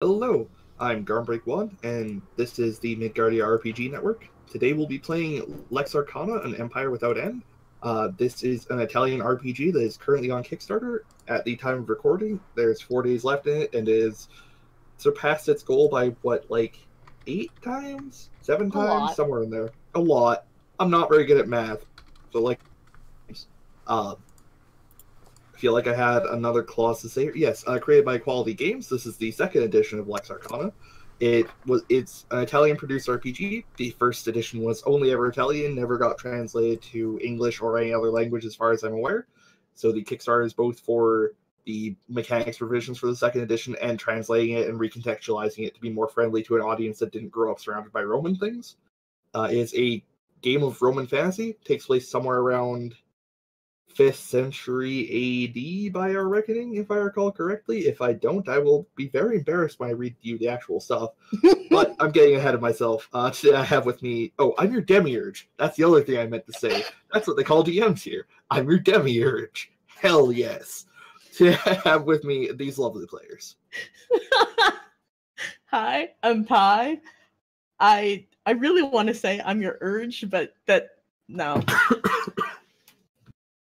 Hello, I'm Garmbreak1, and this is the Midgardia RPG Network. Today we'll be playing Lex Arcana, an Empire Without End. This is an Italian RPG that is currently on Kickstarter. At the time of recording, there's 4 days left in it, and it has surpassed its goal by, what, like, 8 times? 7 A times? lot. Somewhere in there. A lot. I'm not very good at math, so, like, uh, I feel like I had another clause to say. Yes, created by Quality Games. This is the second edition of Lex Arcana. It's an Italian-produced RPG. The first edition was only ever Italian, never got translated to English or any other language, as far as I'm aware. So the Kickstarter is both for the mechanics revisions for the second edition and translating it and recontextualizing it to be more friendly to an audience that didn't grow up surrounded by Roman things. It's a game of Roman fantasy. Takes place somewhere around 5th century AD by our reckoning, if I recall correctly. If I don't, I will be very embarrassed when I read you the actual stuff. But I'm getting ahead of myself. Today I have with me... Oh, I'm your demiurge. That's the other thing I meant to say. That's what they call DMs here. I'm your demiurge. Hell yes. Today I have with me these lovely players. Hi, I'm Pi. I really want to say I'm your urge, but no.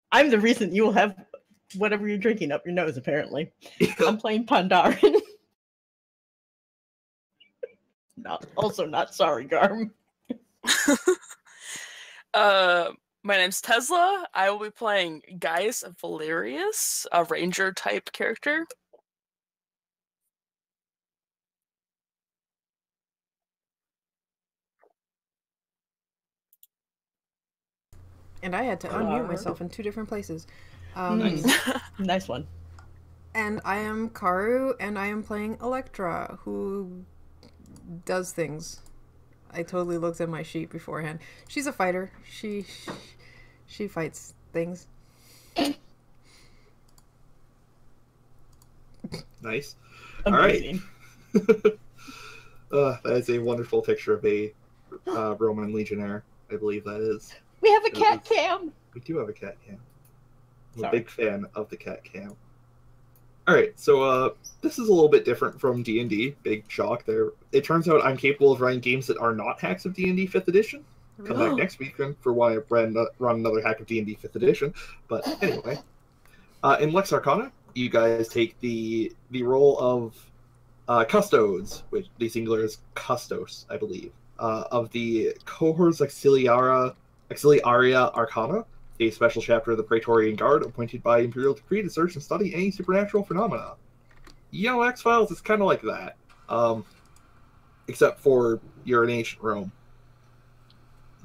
I'm the reason you will have whatever you're drinking up your nose, apparently. I'm playing Pandaren. Not sorry, Garm. My name's Tezla. I will be playing Gaius Valerius, a ranger type character. And I had to unmute myself in 2 different places. Nice one. And I am Karu, and I am playing Electra, who does things. I totally looked at my sheet beforehand. She's a fighter. She fights things. Nice. Amazing. All right. That is a wonderful picture of a Roman legionnaire, I believe that is. We have a cat cam. We do have a cat cam. I'm Sorry. a big fan of the cat cam. Alright, so this is a little bit different from D&D. Big shock there. It turns out I'm capable of running games that are not hacks of D&D 5th edition. Come back next week for why I run another hack of D&D 5th edition. But anyway, in Lex Arcana, you guys take the role of custodes, which the singular is custos, I believe, of the Cohors Auxiliaria Arcana, a special chapter of the Praetorian Guard appointed by Imperial decree to search and study any supernatural phenomena. You know, X-Files is kind of like that, except for you're in ancient Rome.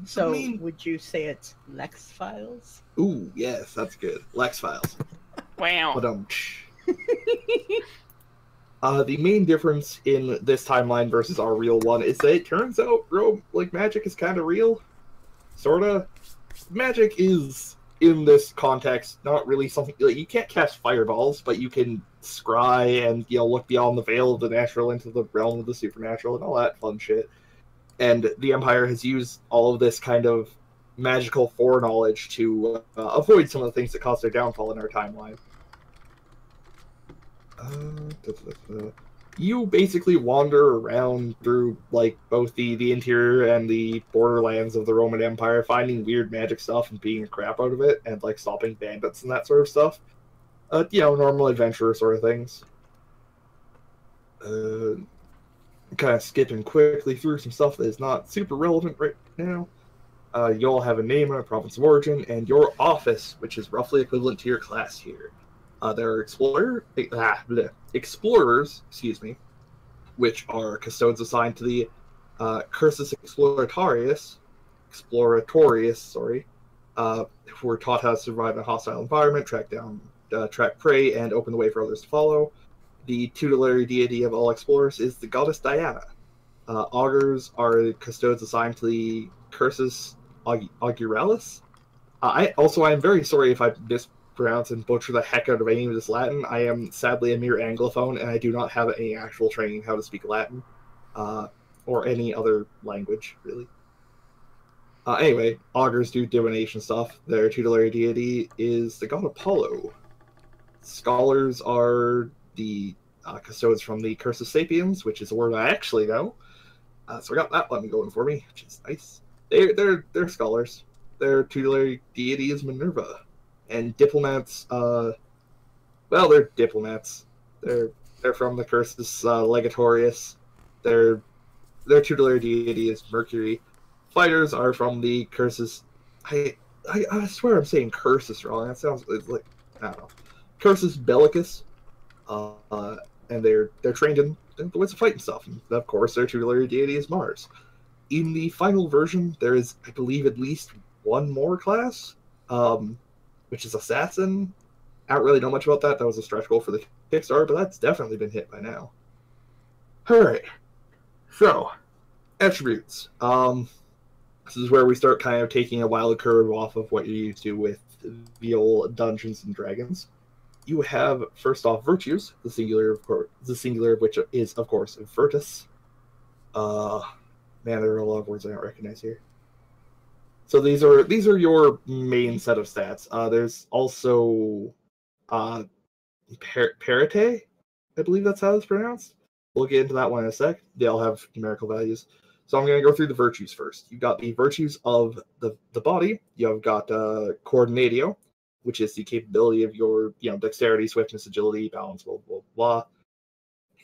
So, would you say it's Lex Files? Ooh, yes, that's good. Lex Files. Wow. The main difference in this timeline versus our real one is that it turns out magic is kind of real. Sorta. Magic is, in this context, not really something... Like, you can't cast fireballs, but you can scry and, look beyond the veil of the natural into the realm of the supernatural and all that fun shit. And the Empire has used all of this kind of magical foreknowledge to avoid some of the things that caused their downfall in our timeline. You basically wander around through, both the interior and the borderlands of the Roman Empire, finding weird magic stuff and beating the crap out of it, and, stopping bandits and that sort of stuff. Normal adventurer sort of things. Kind of skipping quickly through some stuff that is not super relevant right now. You all have a name and a province of origin, and your office, which is roughly equivalent to your class here. There are explorers, which are custodes assigned to the Cursus Exploratorius, who are taught how to survive in a hostile environment, track prey, and open the way for others to follow. The tutelary deity of all explorers is the goddess Diana. Augurs are custodes assigned to the Cursus Auguralis. I am very sorry if I mispronounce and butcher the heck out of any of this Latin. I am sadly a mere Anglophone, and I do not have any actual training in how to speak Latin, or any other language, really. Anyway, augurs do divination stuff. Their tutelary deity is the god Apollo. Scholars are the Custodes from the Curse of Sapiens, which is a word I actually know. So I got that one going for me, which is nice. They're scholars. Their tutelary deity is Minerva. And diplomats, well, they're diplomats. They're from the Cursus Legatorius. Their tutelary deity is Mercury. Fighters are from the Cursus. I swear I'm saying Cursus wrong. That sounds like, I don't know. Cursus Bellicus. And they're trained in the ways of fight and stuff. And of course, their tutelary deity is Mars. In the final version, there is, I believe, at least one more class, which is Assassin. I don't really know much about that. That was a stretch goal for the Kickstarter, but that's definitely been hit by now. Alright. So, attributes. This is where we start kind of taking a wild curve off of what you're used to with the old Dungeons and Dragons. You have, first off, virtues, the singular of which is, of course, Virtus. Man, there are a lot of words I don't recognize here. So these are your main set of stats. There's also Parite, I believe that's how it's pronounced. We'll get into that one in a sec. They all have numerical values. So I'm going to go through the virtues first. You've got the virtues of the body. You've got Coordinatio, which is the capability of your dexterity, swiftness, agility, balance, blah, blah, blah.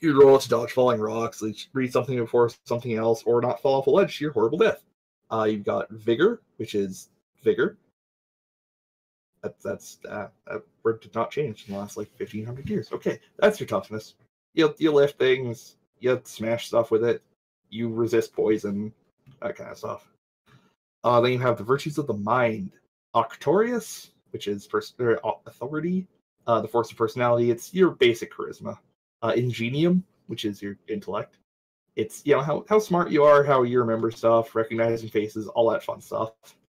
You roll to dodge falling rocks, read something before something else, or not fall off a ledge to your horrible death. You've got Vigor, which is Vigor. That word did not change in the last 1,500 years. Okay, that's your toughness. You lift things, you smash stuff with it, you resist poison, that kind of stuff. Then you have the virtues of the mind. Octorius, which is authority, the force of personality. It's your basic charisma. Ingenium, which is your intellect. It's how smart you are, how you remember stuff, recognizing faces, all that fun stuff.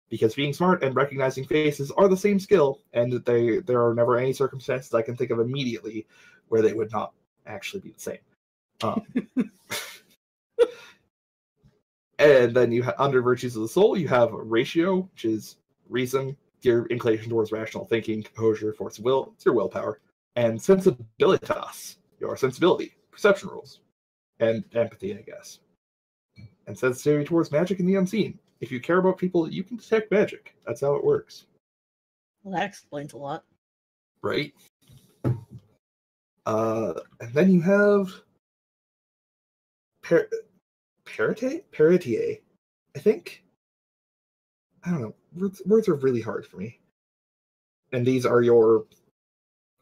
Because being smart and recognizing faces are the same skill, and there are never any circumstances I can think of immediately where they would not actually be the same. And then you have, under virtues of the soul, you have ratio, which is reason, your inclination towards rational thinking, composure, force of will, it's your willpower, and sensibilitas, your sensibility, perception rules, and empathy, I guess, and sensitivity towards magic and the unseen. If you care about people, you can detect magic. That's how it works. Well, that explains a lot. Right? And then you have Paritier, I think. I don't know. Words are really hard for me. And these are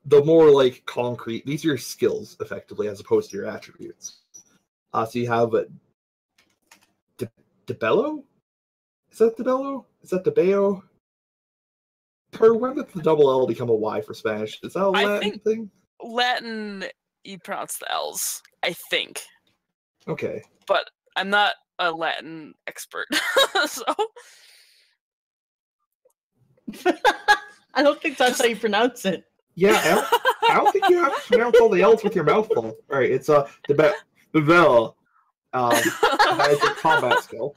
the more concrete, these are your skills, effectively, as opposed to your attributes. So you have Debello? Is that Debello? Is that Debeo? When did the double L become a Y for Spanish? Is that a Latin thing? Latin, you pronounce the L's, I think. Okay. But I'm not a Latin expert, so... I don't think that's how you pronounce it. Yeah, I don't think you have to pronounce all the L's with your mouth full. All right, it's Debel. It's a combat skill.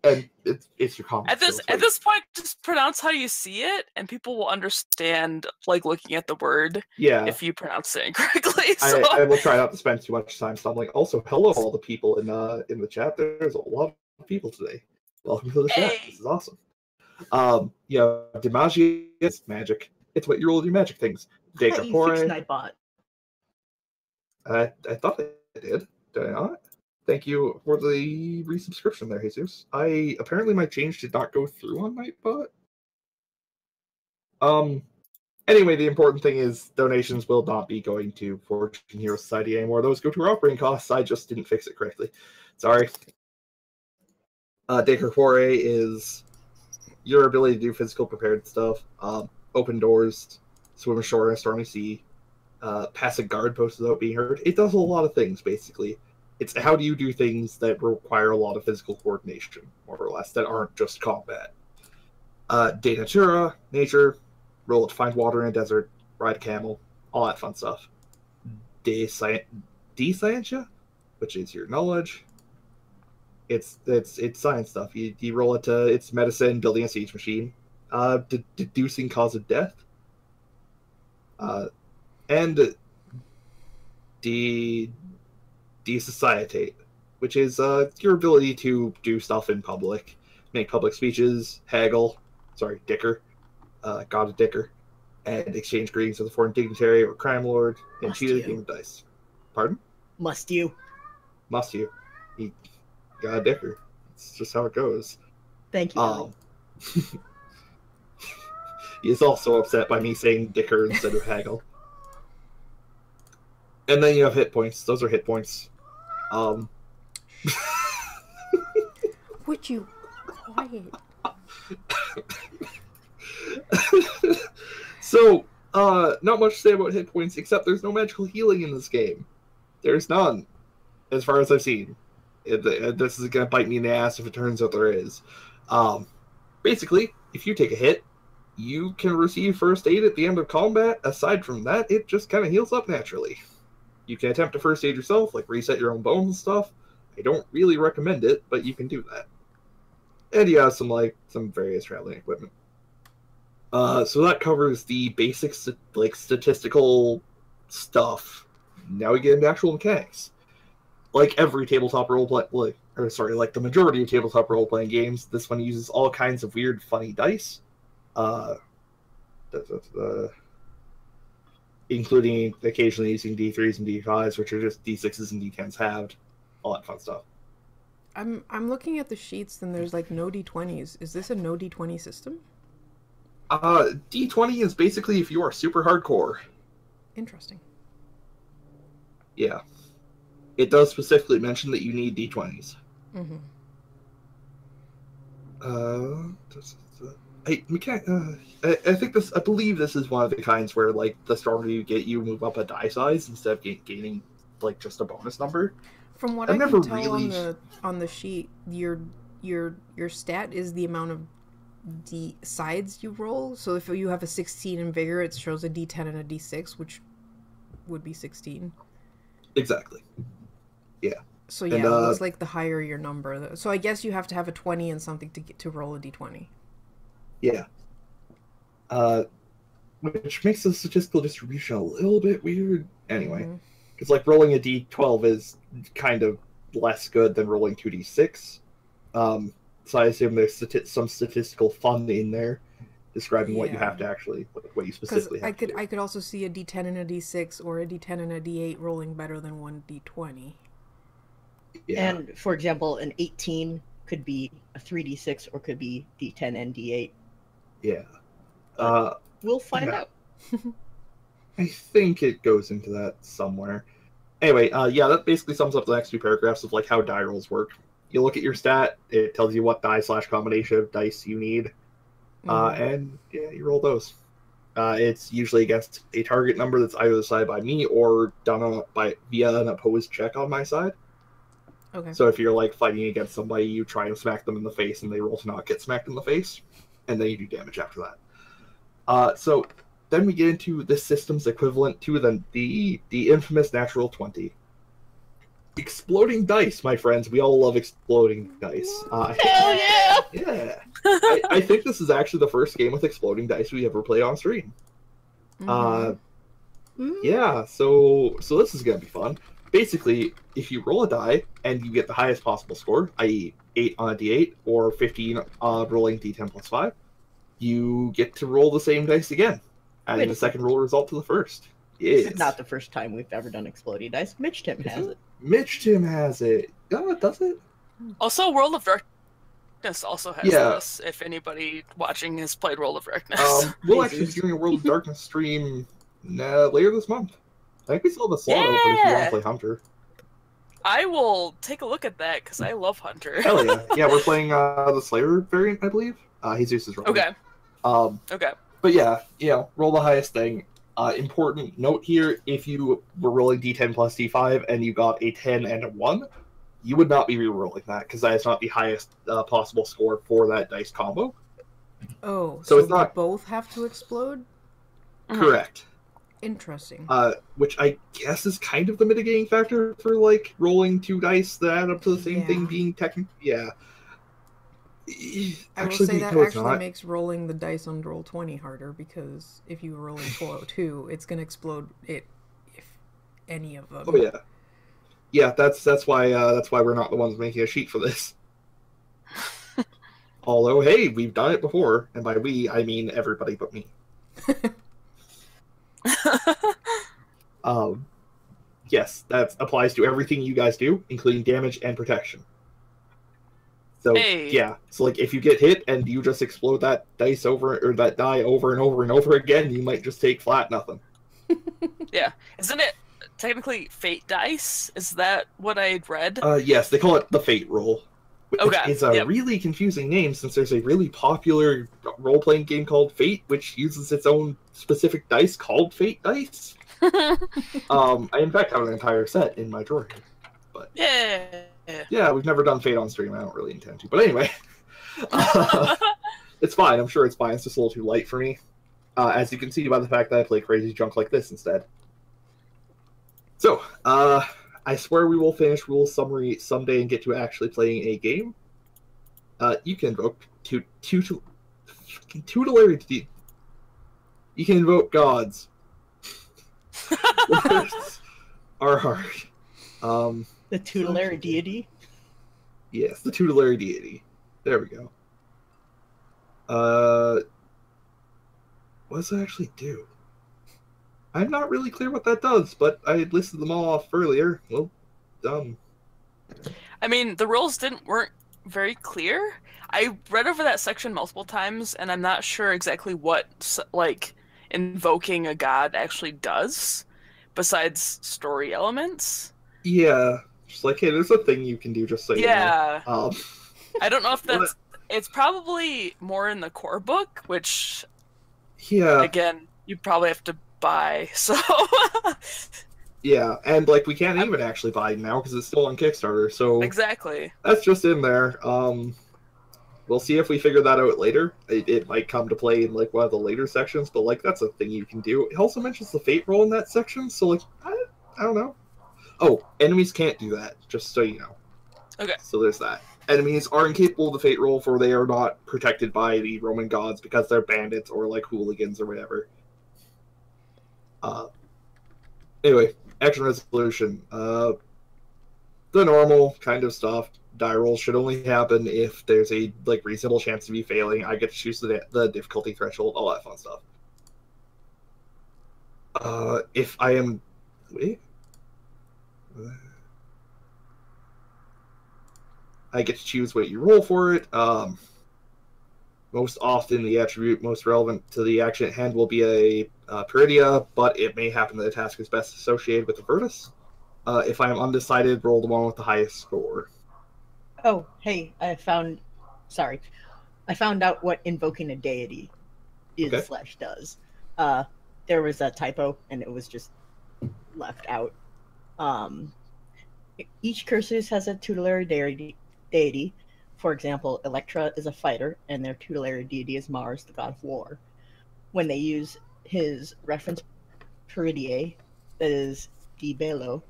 And it's your combat skill. At this point, just pronounce how you see it, and people will understand, looking at the word, if you pronounce it incorrectly. So. I will try not to spend too much time stumbling. Also, hello all the people in the chat. There's a lot of people today. Welcome to the chat. This is awesome. Dimagia is magic. It's what you roll with your magic things. I thought you fixed Nightbot. I thought I did. Did I not? Thank you for the resubscription there, Jesus. Apparently my change did not go through on Nightbot. Anyway, the important thing is donations will not be going to Fortune Hero Society anymore. Those go to our operating costs. I just didn't fix it correctly. Sorry. Decorpore is your ability to do physical prepared stuff. Open doors, swim ashore in a stormy sea, pass a guard post without being hurt. It does a lot of things, basically. It's how do you do things that require a lot of physical coordination, more or less, that aren't just combat. De Natura, nature, roll to find water in a desert, ride a camel, all that fun stuff. De Scientia, which is your knowledge. It's science stuff. You roll it to it's medicine, building a siege machine, deducing cause of death, and desocietate, which is your ability to do stuff in public, make public speeches, dicker, god of dicker, and exchange greetings with a foreign dignitary or crime lord, and cheat at a game of dice. Pardon? Must you? Must you? You got a dicker. It's just how it goes. Thank you. He is also upset by me saying dicker instead of haggle. And then you have hit points. Those are hit points. Would you quiet? So, not much to say about hit points, except there's no magical healing in this game. There's none, as far as I've seen. This is going to bite me in the ass if it turns out there is. Basically, if you take a hit, you can receive first aid at the end of combat. Aside from that, it just kind of heals up naturally. You can attempt to first aid yourself, like reset your own bones and stuff. I don't really recommend it, but you can do that. And you have some various traveling equipment. So that covers the basic statistical stuff. Now we get into actual mechanics. Like every tabletop roleplay, like the majority of tabletop role-playing games, this one uses all kinds of weird, funny dice. Including occasionally using D3s and D5s, which are just D6s and D10s halved. All that fun stuff. I'm looking at the sheets and there's like no D20s. Is this a no D20 system? D20 is basically if you are super hardcore. Interesting. Yeah. It does specifically mention that you need D20s. Mm-hmm. I believe this is one of the kinds where, like, the stronger you get, you move up a die size instead of gaining, like, just a bonus number. From what I can tell on the sheet, your stat is the amount of sides you roll. So if you have a 16 in vigor, it shows a D10 and a D6, which would be 16. Exactly. Yeah. So yeah, it looks like the higher your number. So I guess you have to have a 20 and something to roll a D20. Yeah. Which makes the statistical distribution a little bit weird. Anyway, because like rolling a D12 is kind of less good than rolling 2D6. So I assume there's some statistical fun in there describing what you have to actually, what you specifically have to do. I could also see a D10 and a D6 or a D10 and a D8 rolling better than one D20. Yeah. And for example, an 18 could be a 3D6 or could be D10 and D8. Yeah. We'll find out. I think it goes into that somewhere. Anyway, yeah, that basically sums up the next two paragraphs of like how die rolls work. You look at your stat, it tells you what die/combination of dice you need, and yeah, you roll those. It's usually against a target number that's either decided by me or done via an opposed check on my side. Okay. So if you're like fighting against somebody, you try and smack them in the face, and they roll to not get smacked in the face, and then you do damage after that. So then we get into the system's equivalent to the infamous natural 20. Exploding dice, my friends. We all love exploding dice. Hell yeah! Yeah. I think this is actually the first game with exploding dice we ever played on stream. Yeah, so this is going to be fun. Basically, if you roll a die and you get the highest possible score, i.e. 8 on a D8 or 15 rolling D10 plus 5, you get to roll the same dice again, adding the second roll result to the first. This is not the first time we've ever done exploding dice. Mitch Tim has it. Mitch Tim has it. Oh, does it? Also, World of Darkness also has this, if anybody watching has played World of Darkness. We'll actually be doing a World of Darkness stream later this month. I think we still have a slot open if you want to play Hunter. I will take a look at that, because I love Hunter. Hell yeah. Yeah, we're playing the Slayer variant, I believe. Jesus is rolling. Okay. Okay. But yeah, roll the highest thing. Important note here, if you were rolling D10 plus D5 and you got a 10 and a 1, you would not be re-rolling that, because that is not the highest possible score for that dice combo. Oh, so it's not both have to explode? Correct. Interesting. Which I guess is kind of the mitigating factor for, like, rolling two dice that add up to the same thing being technically... Yeah. I will say that actually makes rolling the dice on Roll20 harder, because if you roll a 402, it's going to explode any of them. Oh yeah, yeah. That's why we're not the ones making a sheet for this. Although, hey, we've done it before, and by we I mean everybody but me. Yes, that applies to everything you guys do, including damage and protection. So yeah, so like if you get hit and you just explode that dice over or that die over and over and over again, you might just take flat nothing. Yeah, isn't it technically fate dice? Is that what I'd read? Yes, they call it the fate roll. Okay, it's a really confusing name since there's a really popular role-playing game called Fate, which uses its own specific dice called Fate dice. I in fact have an entire set in my drawer here. But yeah, we've never done Fate on stream. I don't really intend to. But anyway, it's fine. I'm sure it's fine. It's just a little too light for me. As you can see by the fact that I play crazy junk like this instead. So, I swear we will finish Rule Summary someday and get to actually playing a game. You can invoke tutelary. You can invoke gods. Words are hard. The tutelary deity? Yes, the tutelary deity. There we go. What does that actually do? I'm not really clear what that does, but I had listed them all off earlier. Well, dumb. I mean, the rules weren't very clear. I read over that section multiple times, and I'm not sure exactly what, like, invoking a god actually does, besides story elements. Yeah. Just like, hey, there's a thing you can do just so you know. I don't know if that's... It's probably more in the core book, which... Yeah. Again, you probably have to buy, so... Yeah, and like we can't even actually buy it now because it's still on Kickstarter, so... Exactly. That's just in there. We'll see if we figure that out later. It might come to play in like one of the later sections, but like that's a thing you can do. It also mentions the fate roll in that section, so like, I don't know. Oh, enemies can't do that, just so you know. Okay. So there's that. Enemies are incapable of the fate roll, for they are not protected by the Roman gods because they're bandits or like hooligans or whatever. Anyway, action resolution. The normal kind of stuff. Die rolls should only happen if there's a like reasonable chance of you failing. I get to choose the difficulty threshold, all that fun stuff. If I am... Wait. I get to choose what you roll for it. Most often, the attribute most relevant to the action at hand will be a Peridia, but it may happen that the task is best associated with the Virtus. If I am undecided, roll the one with the highest score. Oh, hey, I found out what invoking a deity is / does. There was a typo, and it was just left out. Each cursus has a tutelary deity. For example, Electra is a fighter, and their tutelary deity is Mars, the god of war. When they use his reference Peridiae, that is Di Bello,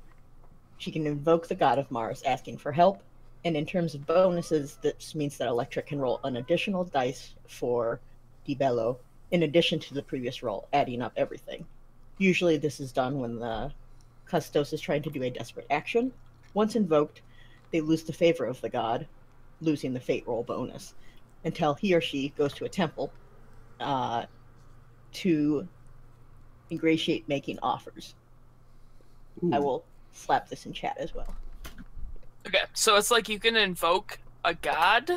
she can invoke the god of Mars, asking for help. And in terms of bonuses, this means that Electra can roll an additional dice for Di Bello, in addition to the previous roll, adding up everything. Usually this is done when the Custos is trying to do a desperate action. Once invoked, they lose the favor of the god, losing the fate roll bonus, until he or she goes to a temple to ingratiate making offers. Ooh. I will slap this in chat as well. Okay, so it's like you can invoke a god,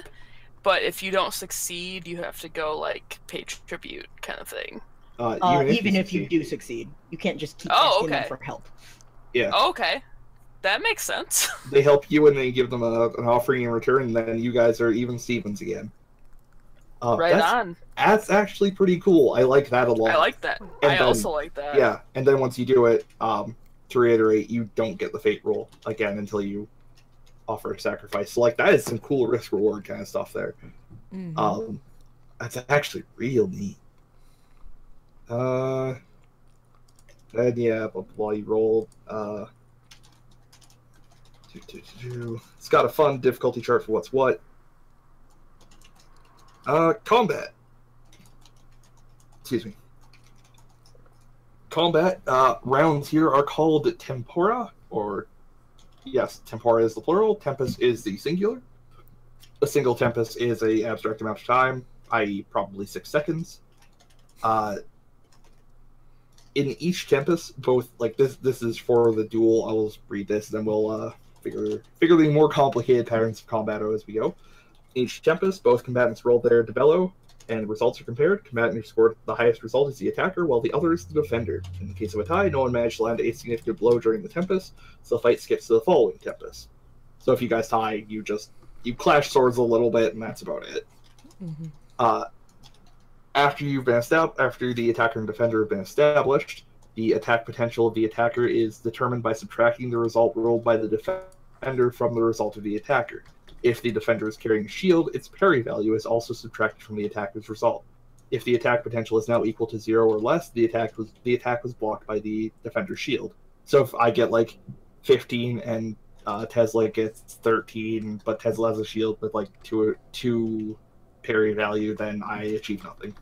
but if you don't succeed, you have to go, like, pay tribute kind of thing. Even if you do succeed. You can't just keep asking them for help. Yeah. Oh, okay. That makes sense. They help you and then you give them an offering in return, and then you guys are even Stevens again. On. That's actually pretty cool. I like that a lot. I like that. And I also like that. Yeah, and then once you do it, to reiterate, you don't get the fate roll again until you offer a sacrifice. So, like, that is some cool risk-reward kind of stuff there. Mm-hmm. That's actually real neat. Then, yeah, while you roll, it's got a fun difficulty chart for what's what. Combat. Excuse me. combat, rounds here are called tempora, or yes, tempora is the plural, tempest is the singular. A single tempest is a abstract amount of time, i.e. probably 6 seconds. In each tempest, both, like, this is for the duel. I will read this, then we'll figure the more complicated patterns of combat as we go. In each tempest, both combatants roll their debello, and results are compared. Combatant who scored the highest result is the attacker, while the other is the defender. In the case of a tie, no one managed to land a significant blow during the tempest, so the fight skips to the following tempest. So if you guys tie, you clash swords a little bit, and that's about it. Mm-hmm. After the attacker and defender have been established, the attack potential of the attacker is determined by subtracting the result rolled by the defender from the result of the attacker. If the defender is carrying a shield, its parry value is also subtracted from the attacker's result. If the attack potential is now equal to 0 or less, the attack was blocked by the defender's shield. So if I get like 15 and Tezla gets 13, but Tezla has a shield with like two parry value, then I achieve nothing.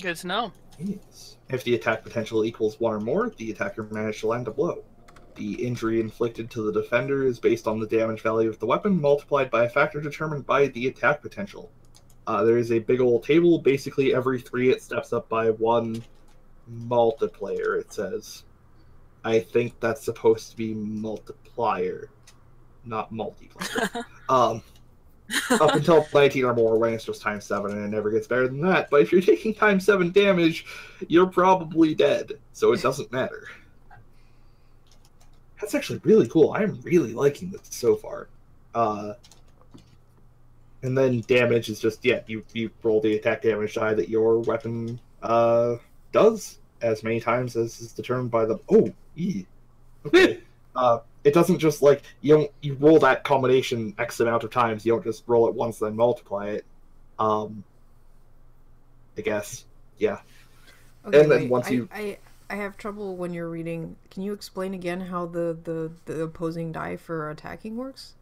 Good to know. Yes. If the attack potential equals 1 or more, the attacker managed to land a blow. The injury inflicted to the defender is based on the damage value of the weapon multiplied by a factor determined by the attack potential. There is a big old table. Basically, every 3 it steps up by 1 multiplier, it says. I think that's supposed to be multiplier, not multiplier. Up until 19 or more, when it's just times 7, and it never gets better than that. But if you're taking times 7 damage, you're probably dead, so it doesn't matter. That's actually really cool. I'm really liking this so far. And then damage is just, you roll the attack damage die that your weapon does as many times as is determined by the... Okay. It doesn't just, like, you roll that combination X amount of times. You don't just roll it once, then multiply it. I guess. Yeah. Okay, and then once you... I have trouble when you're reading. Can you explain again how the opposing die for attacking works?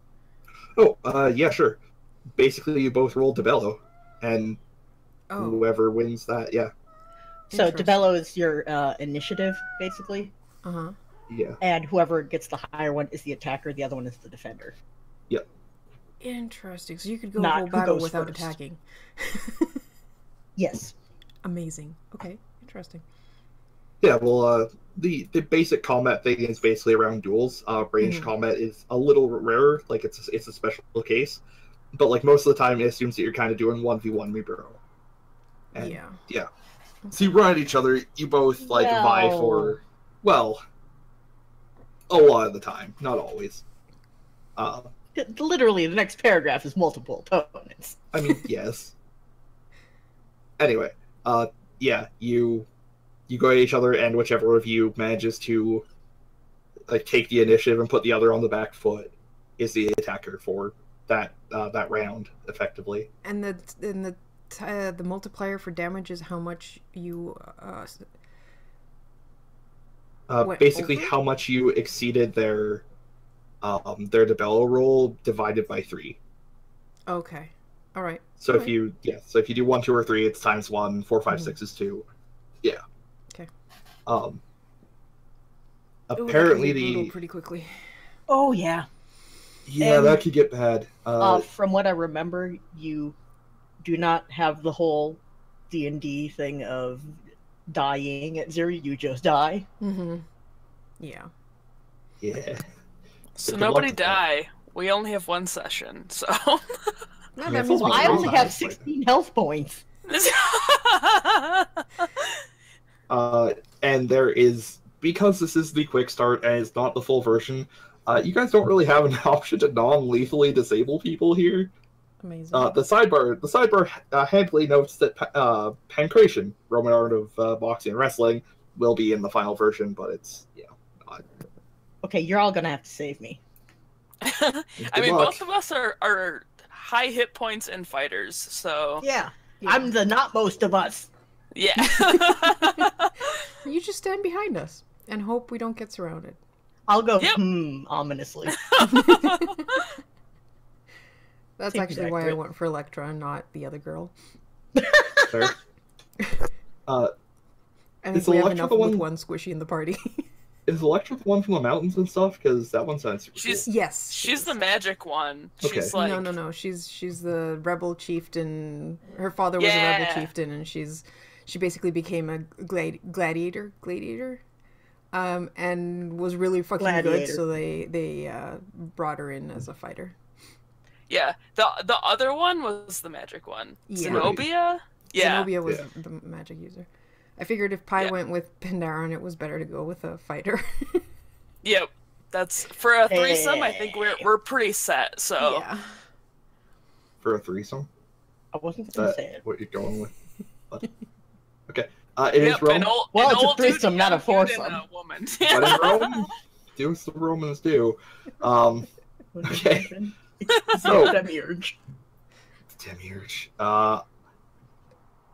Yeah, sure. Basically, you both roll debello, and whoever wins that, yeah. So debello is your initiative, basically. Uh-huh. Yeah. And whoever gets the higher one is the attacker, the other one is the defender. Yep. Interesting. So you could go a whole battle without attacking. Yes. Amazing. Okay, interesting. Yeah, well, the basic combat thing is basically around duels. Ranged combat is a little rarer, like it's a special case, but like most of the time it assumes that you're kind of doing 1v1 me bro. And, yeah. Okay. So you run at each other, you both like vie for, well, a lot of the time, not always. Literally, the next paragraph is multiple opponents. I mean, yes. Anyway, you go at each other, and whichever of you manages to like take the initiative and put the other on the back foot is the attacker for that round, effectively. And the multiplier for damage is how much you basically over? How much you exceeded their debello roll divided by 3. Okay. All right. So if you do 1, 2, or 3, it's times 1. 4, 5, 6 is 2. Yeah. Okay. Apparently that pretty quickly. Oh yeah. Yeah, and that could get bad. From what I remember, you do not have the whole D&D thing of dying at 0. You just die. Mm-hmm. Yeah. Yeah. So nobody die. We only have 1 session, so. No, that means I only have 16 health points. And there is, because this is the quick start and it's not the full version, you guys don't really have an option to non-lethally disable people here. Amazing. The sidebar handily notes that pancration, Roman art of boxing and wrestling, will be in the final version, but it's not. Okay, you're all gonna have to save me. I mean, both of us are high hit points and fighters, so yeah. I'm the not most of us. Yeah. You just stand behind us and hope we don't get surrounded. I'll go ominously. That's actually why I went for Electra and not the other girl. Fair. I think Is we have Electra enough the with one- one squishy in the party. Is Electra the one from the mountains and stuff? Because that one sounds super She's cool. Yes. she's the magic one. Okay. She's like No. She's the rebel chieftain. Her father was a rebel chieftain, and she basically became a gladiator, and was really fucking good. Gladiator. So they brought her in as a fighter. Yeah. The other one was the magic one. Yeah. Zenobia? Yeah. Zenobia was Yeah. the magic user. I figured if Pi Yeah. went with Pandaron, it was better to go with a fighter. Yep. That's for a threesome, I think we're pretty set, so Yeah. For a threesome? I wasn't Is gonna that say it. what you're going with? What? Okay. It is Yep, Rome. an old, Well, an it's a old dude, threesome, not a young dude, and foursome. a woman. But in Rome, do as the Romans do. Okay. So- Demiurge. Demiurge.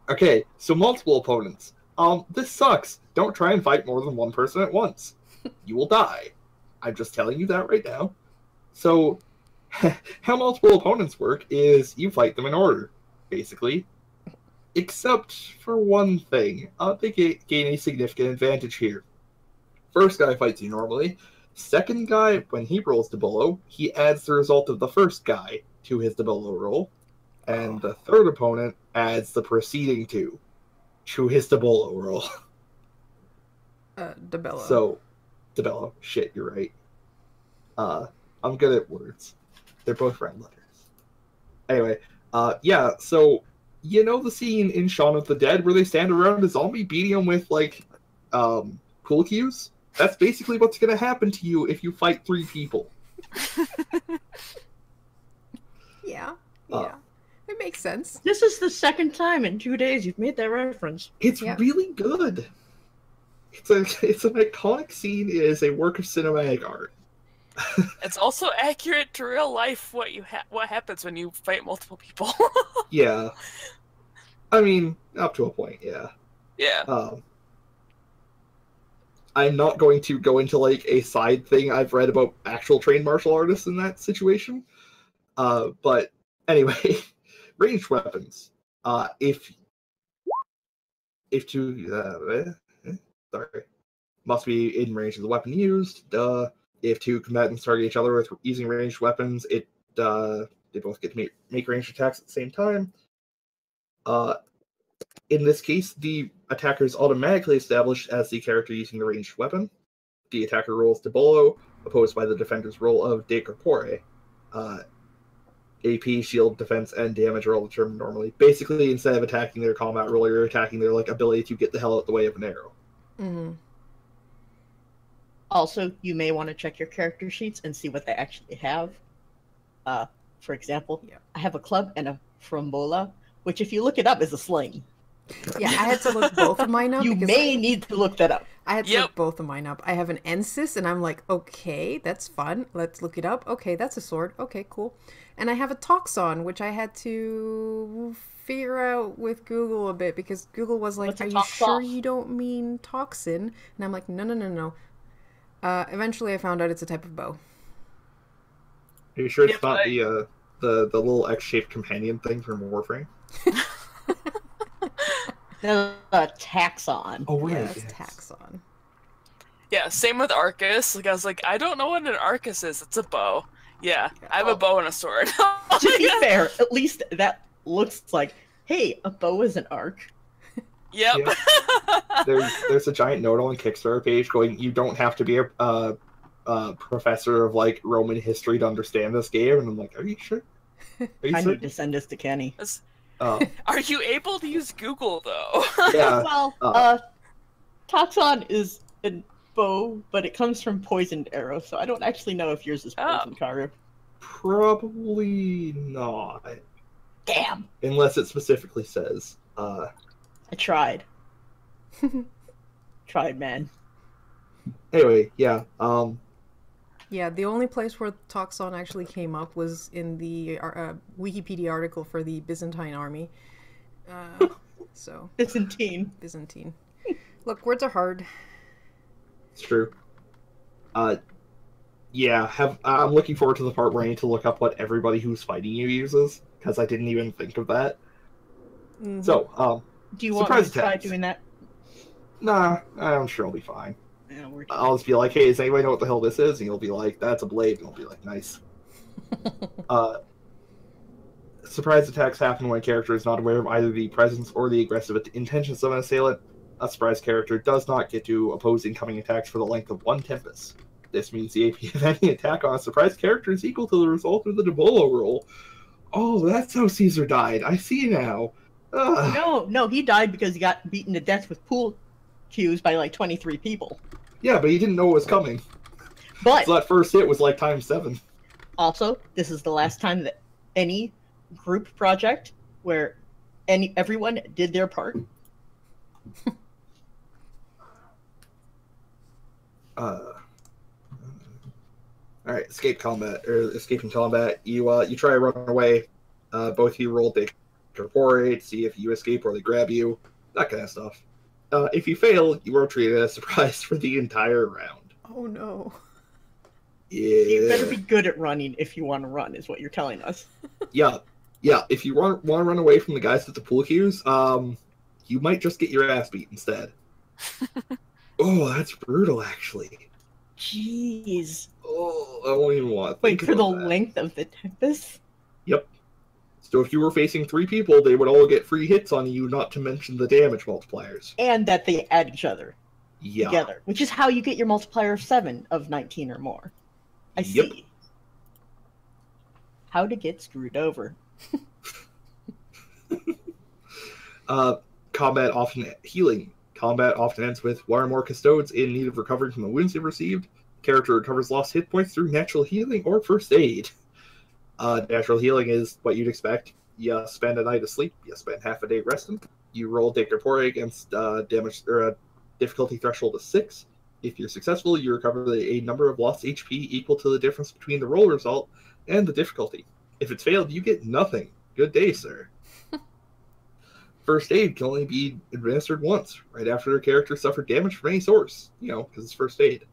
Okay, so multiple opponents. This sucks. Don't try and fight more than one person at once. You will die. I'm just telling you that right now. So, how multiple opponents work is you fight them in order, basically. Except for one thing. They gain a significant advantage here. First guy fights you normally. Second guy, when he rolls Debolo, he adds the result of the first guy to his Debolo roll. And the third opponent adds the preceding two to his Debolo roll. Debella. So, Debello. Shit, you're right. I'm good at words. They're both red letters. Anyway, yeah, so, you know the scene in Shaun of the Dead where they stand around a zombie beating them with, like, pool cues? That's basically what's gonna happen to you if you fight 3 people. Yeah. Uh, It makes sense. This is the second time in 2 days you've made that reference. It's Yeah. really good. It's an iconic scene. It is a work of cinematic art. It's also accurate to real life what happens when you fight multiple people. Yeah. I mean, up to a point, yeah. Yeah. I'm not going to go into, like, a side thing I've read about actual trained martial artists in that situation. But anyway, ranged weapons. If two, sorry, must be in range of the weapon used. If two combatants target each other with using ranged weapons, they both get to make ranged attacks at the same time. In this case, the attacker is automatically established as the character using the ranged weapon. The attacker rolls Debolo, opposed by the defender's roll of De Corpore. AP, shield, defense, and damage are all determined normally. Basically, instead of attacking their combat roll, you're attacking their ability to get the hell out the way of an arrow. Mm-hmm. Also, you may want to check your character sheets and see what they actually have. For example, Yeah. I have a club and a frombola, which if you look it up is a sling. Yeah, I had to look both of mine up. You because may need to look that up. I had to Yep. look both of mine up. I have an Ensis, and I'm like, okay, that's fun. Let's look it up. Okay, that's a sword. Okay, cool. And I have a Toxon, which I had to figure out with Google a bit, because Google was like, What's a are you tox sure off? you don't mean toxin? And I'm like, no. Eventually I found out it's a type of bow. Are you sure it's Yeah, not but the little X-shaped companion thing from Warframe? The taxon. Oh, right. Yeah, it's yes. Taxon. Yeah, same with Arcus. Like I was like, I don't know what an Arcus is. It's a bow. Yeah, I have a bow and a sword. To be fair, at least that looks like, hey, a bow is an arc. Yep. There's a giant note on the Kickstarter page going, you don't have to be a professor of, like, Roman history to understand this game. And I'm like, are you sure? Are you I sure? need to send this to Kenny. Are you able to use Google though? Yeah. Well, Toxon is a bow, but it comes from poisoned arrow, so I don't actually know if yours is poisoned, Karu. Probably not. Damn! Unless it specifically says. I tried. Tried, man. Anyway, yeah. Yeah, the only place where Toxon actually came up was in the Wikipedia article for the Byzantine army. So, Byzantine. Byzantine. Look, words are hard. It's true. Yeah, I'm looking forward to the part where I need to look up what everybody who's fighting you uses, because I didn't even think of that. Mhm. So, Do you want me Surprise to try attacks. doing that? Nah, I'm sure I'll be fine. Yeah, we're I'll just be like, hey, does anybody know what the hell this is? And you'll be like, that's a blade. And I'll be like, nice. Surprise attacks happen when a character is not aware of either the presence or the aggressive intentions of an assailant. A surprise character does not get to oppose incoming attacks for the length of one tempest. This means the AP of any attack on a surprise character is equal to the result of the Debolo roll. Oh, that's how Caesar died. I see now. Ugh. No, he died because he got beaten to death with pool cues by like 23 people. Yeah, but he didn't know it was coming. But So that first hit was like times 7. also, this is the last time that any group project where everyone did their part. Alright, escaping combat. You try to run away. Both of you roll the corporate, see if you escape or they grab you, that kind of stuff. If you fail, you are treated as a surprise for the entire round. Oh no. Yeah. You better be good at running if you want to run, is what you're telling us. Yeah. If you want to run away from the guys with the pool cues, you might just get your ass beat instead. Oh, that's brutal, actually. Jeez. Oh, I don't even want to Wait, think for the about that. length of the tempest? Yep. So if you were facing 3 people, they would all get free hits on you, not to mention the damage multipliers. And that they add each other Yeah. together, which is how you get your multiplier of 7 of 19 or more. I Yep. see. How to get screwed over. Combat often ends with one or more custodes in need of recovering from the wounds they've received. Character recovers lost hit points through natural healing or first aid. Natural healing is what you'd expect. You spend a night asleep, you spend half a day resting. You roll Decorpore against damage or a difficulty threshold of 6. If you're successful, you recover a number of lost HP equal to the difference between the roll result and the difficulty. If it's failed, you get nothing. Good day, sir. First aid can only be administered once, right after a character suffered damage from any source, because it's first aid.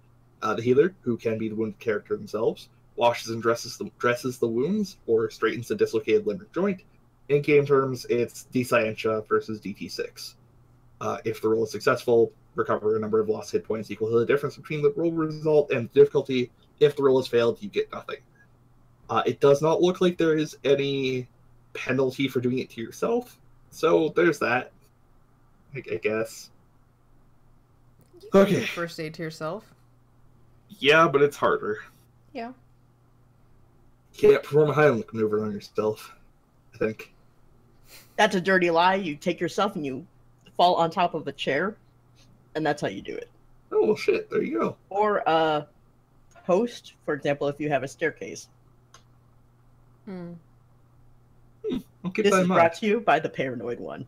The healer, who can be the wounded character themselves, washes and dresses the wounds or straightens a dislocated limb or joint. In game terms, it's D-Scientia versus DT6. If the roll is successful, recover a number of lost hit points equal to the difference between the roll result and the difficulty. If the roll is failed, you get nothing. It does not look like there is any penalty for doing it to yourself, so there's that, I guess. You can do Okay. first aid to yourself. Yeah, but it's harder. Yeah. You can't perform a Heimlich maneuver on yourself, I think. That's a dirty lie. You take yourself and you fall on top of a chair, and that's how you do it. Oh, well, shit, there you go. Or a host, for example, if you have a staircase. I'll keep This that is in mind. brought to you by the Paranoid One.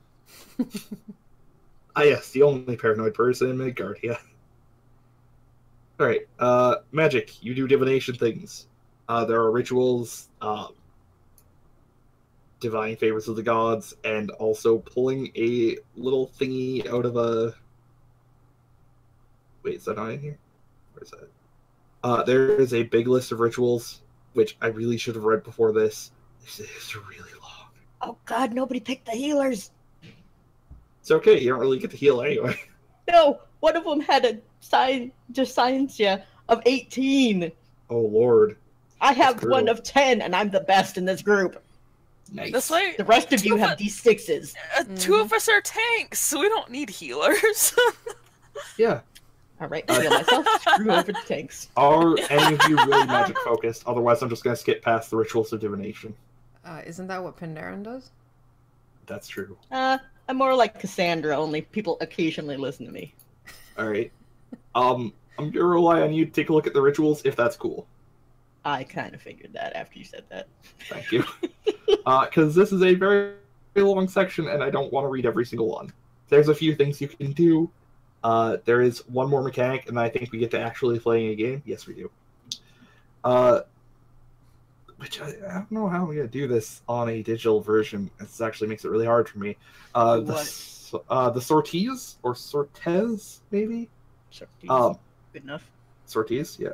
Ah, yes, the only paranoid person in Midgardia. Alright, magic. You do divination things. There are rituals, divine favors of the gods, and also pulling a little thingy out of a... Wait, is that not in here? Where is that? There is a big list of rituals, which I really should have read before this. This is really long. Oh god, nobody picked the healers! It's okay, you don't really get to heal anyway. No, one of them had a Scientia of 18. Oh, Lord. I have That's one brutal. of 10, and I'm the best in this group. Nice. That's why The rest of you have D6s. two of us are tanks, so we don't need healers. Yeah. Alright, I heal myself. Screw over the tanks. Are any of you really magic focused? Otherwise, I'm just going to skip past the rituals of divination. Isn't that what Pandaren does? That's true. I'm more like Cassandra, only people occasionally listen to me. All right. I'm going to rely on you to take a look at the rituals, if that's cool. I kind of figured that after you said that. Thank you. Because this is a very, very long section, and I don't want to read every single one. There's a few things you can do. There is one more mechanic, and I think we get to actually playing a game. Yes, we do. Which I don't know how I'm going to do this on a digital version. This actually makes it really hard for me. The sorties, or sortes, maybe? Sorties. Good enough. Sorties, yeah.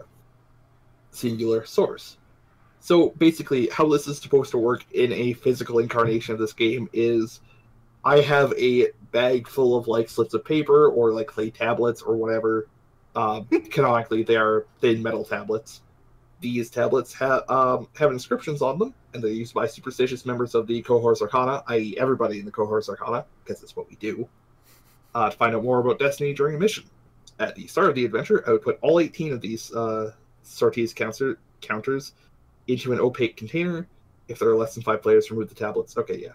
Singular source. So basically, how this is supposed to work in a physical incarnation of this game is I have a bag full of like slips of paper or like clay tablets or whatever. Canonically, they are thin metal tablets. These tablets have inscriptions on them, and they're used by superstitious members of the Cohorts Arcana, i.e., everybody in the Cohorts Arcana, because that's what we do, to find out more about Destiny during a mission. At the start of the adventure, I would put all 18 of these sorties counters into an opaque container. If there are less than 5 players, remove the tablets. Okay, yeah.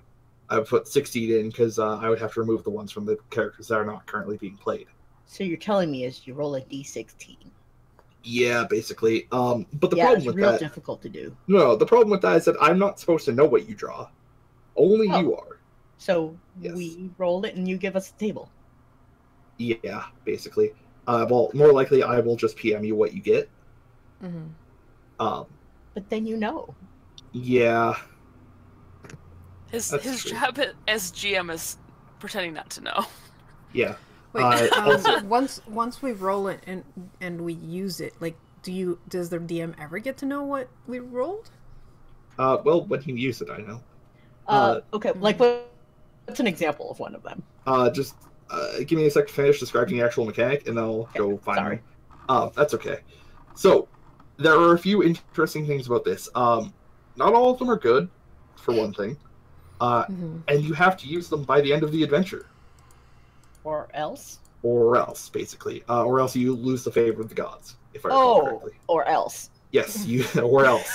I would put 16 in because I would have to remove the ones from the characters that are not currently being played. So you're telling me is you roll a d16. Yeah, basically. But the Yeah, problem it's with real that, difficult to do. no, the problem with that is that I'm not supposed to know what you draw. Only Oh. you are. So Yes. we roll it and you give us a table. Yeah, basically. Well, more likely I will just PM you what you get. Mm-hmm. But then you know. Yeah. His That's true. job as GM is pretending not to know. Yeah. Wait, Also, once we roll it and we use it, like, does the DM ever get to know what we rolled? well, when you use it, I know. Okay, like what's an example of one of them? Just give me a sec to finish describing the actual mechanic, and then I'll go find sorry. them. That's okay. So, there are a few interesting things about this. Not all of them are good, for one thing. And you have to use them by the end of the adventure. Or else? Or else, basically. Or else you lose the favor of the gods, if I recall correctly. Or else. Yes, you or else.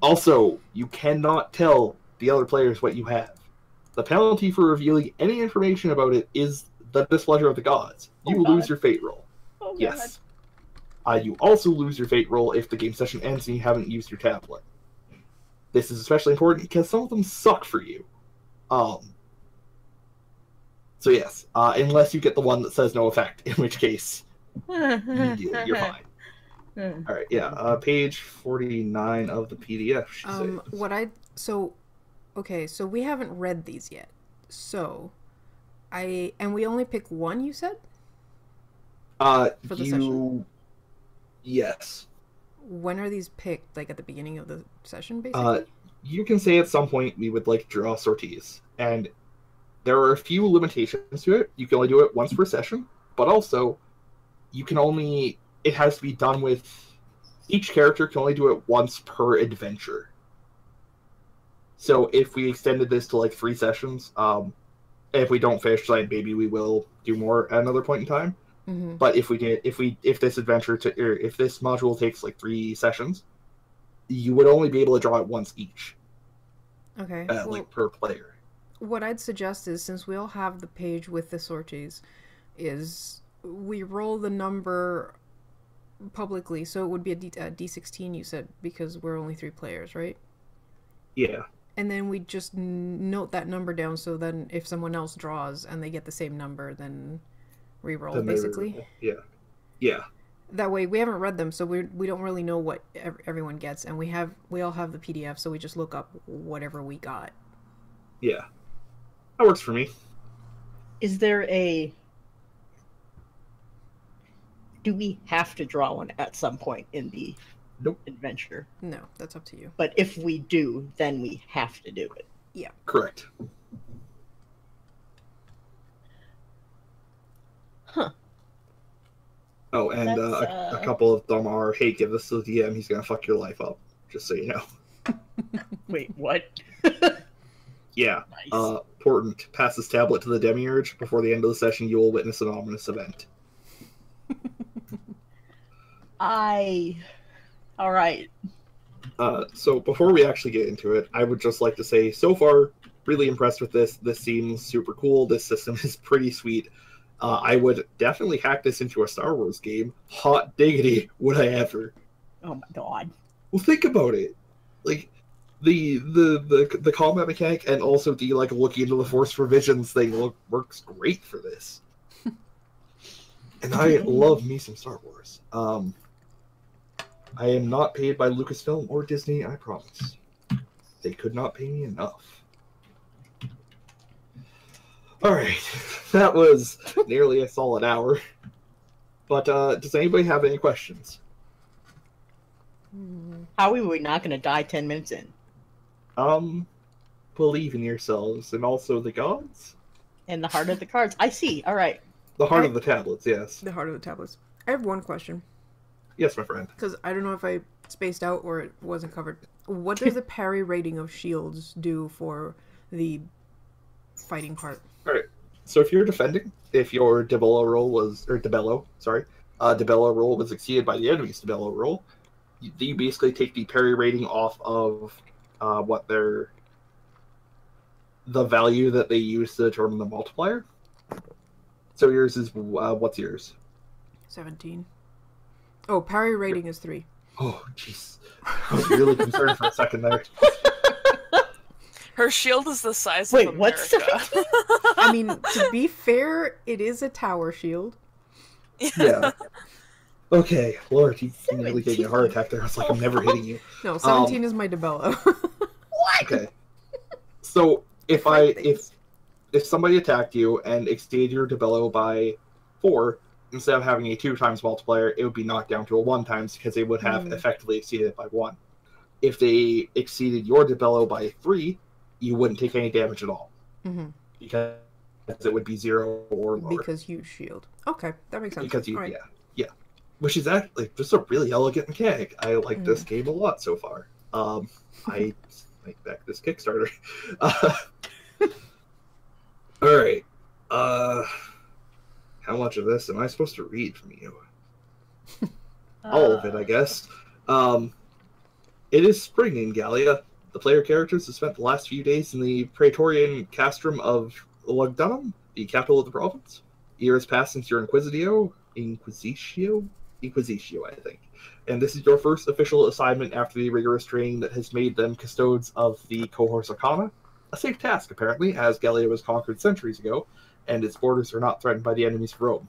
Also, you cannot tell the other players what you have. The penalty for revealing any information about it is the displeasure of the gods. You will lose your fate roll. Oh, Yes. You also lose your fate roll if the game session ends and you haven't used your tablet. This is especially important because some of them suck for you. So yes, unless you get the one that says no effect, in which case you're fine. All right, yeah. Page 49 of the PDF. Okay, so we haven't read these yet. So, we only pick one. You said. For the session. Yes. When are these picked? Like at the beginning of the session, basically. You can say at some point we would like draw sorties, and there are a few limitations to it. You can only do it once per session, but also you can only. It has to be done with. Each character can only do it once per adventure. So if we extended this to like 3 sessions, if we don't finish tonight, maybe we will do more at another point in time. Mm-hmm. But if this adventure if this module takes like 3 sessions, you would only be able to draw it once each. Okay. Like per player. What I'd suggest is, since we all have the page with the sorties, is we roll the number publicly. So it would be a D16, you said, because we're only 3 players, right? Yeah. And then we just note that number down, so then if someone else draws and they get the same number, then re-roll, Then basically. Yeah. Yeah. That way, we haven't read them, so we don't really know what everyone gets, and we all have the PDF, so we just look up whatever we got. Yeah. That works for me. Is there do we have to draw one at some point in the adventure? No, that's up to you. But if we do, then we have to do it. Yeah. Correct. Huh. Oh, and a couple of them are, hey, give this to the DM, he's gonna fuck your life up. Just so you know. Wait, what? Yeah. Nice. Important. Pass this tablet to the Demiurge. Before the end of the session, you will witness an ominous event. All right. So before we actually get into it, I would just like to say, so far, really impressed with this. This seems super cool. This system is pretty sweet. I would definitely hack this into a Star Wars game. Hot diggity, would I ever? Oh my god. Well, think about it. Like the combat mechanic and also the like looking into the Force for Visions thing works great for this. And I love me some Star Wars. I am not paid by Lucasfilm or Disney, I promise. They could not pay me enough. Alright, that was nearly a solid hour. But does anybody have any questions? How are we not going to die 10 minutes in? believe in yourselves and also the gods. And the heart of the cards. I see. All right. The heart of the tablets, yes. The heart of the tablets. I have one question. Yes, my friend. Because I don't know if I spaced out or it wasn't covered. What does the parry rating of shields do for the fighting part? Alright. So if you're defending, if your Dibello roll was, or Dibello, sorry, Dibello roll was exceeded by the enemy's Dibello roll, you basically take the parry rating off of the value that they use to determine the multiplier. So yours is, what's yours? 17. Oh, parry rating is 3. Oh, jeez. I was really concerned for a second there. Her shield is the size Wait, of what's America. I mean, to be fair, it is a tower shield. Yeah. Okay, Lord, you nearly gave me a heart attack there. I was like, I'm never hitting you. No, 17 is my Dibello. What? Okay. So if somebody attacked you and exceeded your Dibello by 4, instead of having a 2 times multiplier, it would be knocked down to a 1 times because they would have effectively exceeded it by 1. If they exceeded your Dibello by 3, you wouldn't take any damage at all. Mm-hmm. Because it would be 0 or lower. Because huge shield. Okay, that makes sense. Because you, right. yeah. Which is actually just a really elegant mechanic. I like this game a lot so far. I like back this Kickstarter. Alright. How much of this am I supposed to read from you? All of it, I guess. It is spring in Gallia. The player characters have spent the last few days in the Praetorian castrum of Lugdunum, the capital of the province. Years passed since your Inquisitio, I think. And this is your first official assignment after the rigorous training that has made them custodes of the Cohors Arcana. A safe task, apparently, as Gallia was conquered centuries ago, and its borders are not threatened by the enemies of Rome,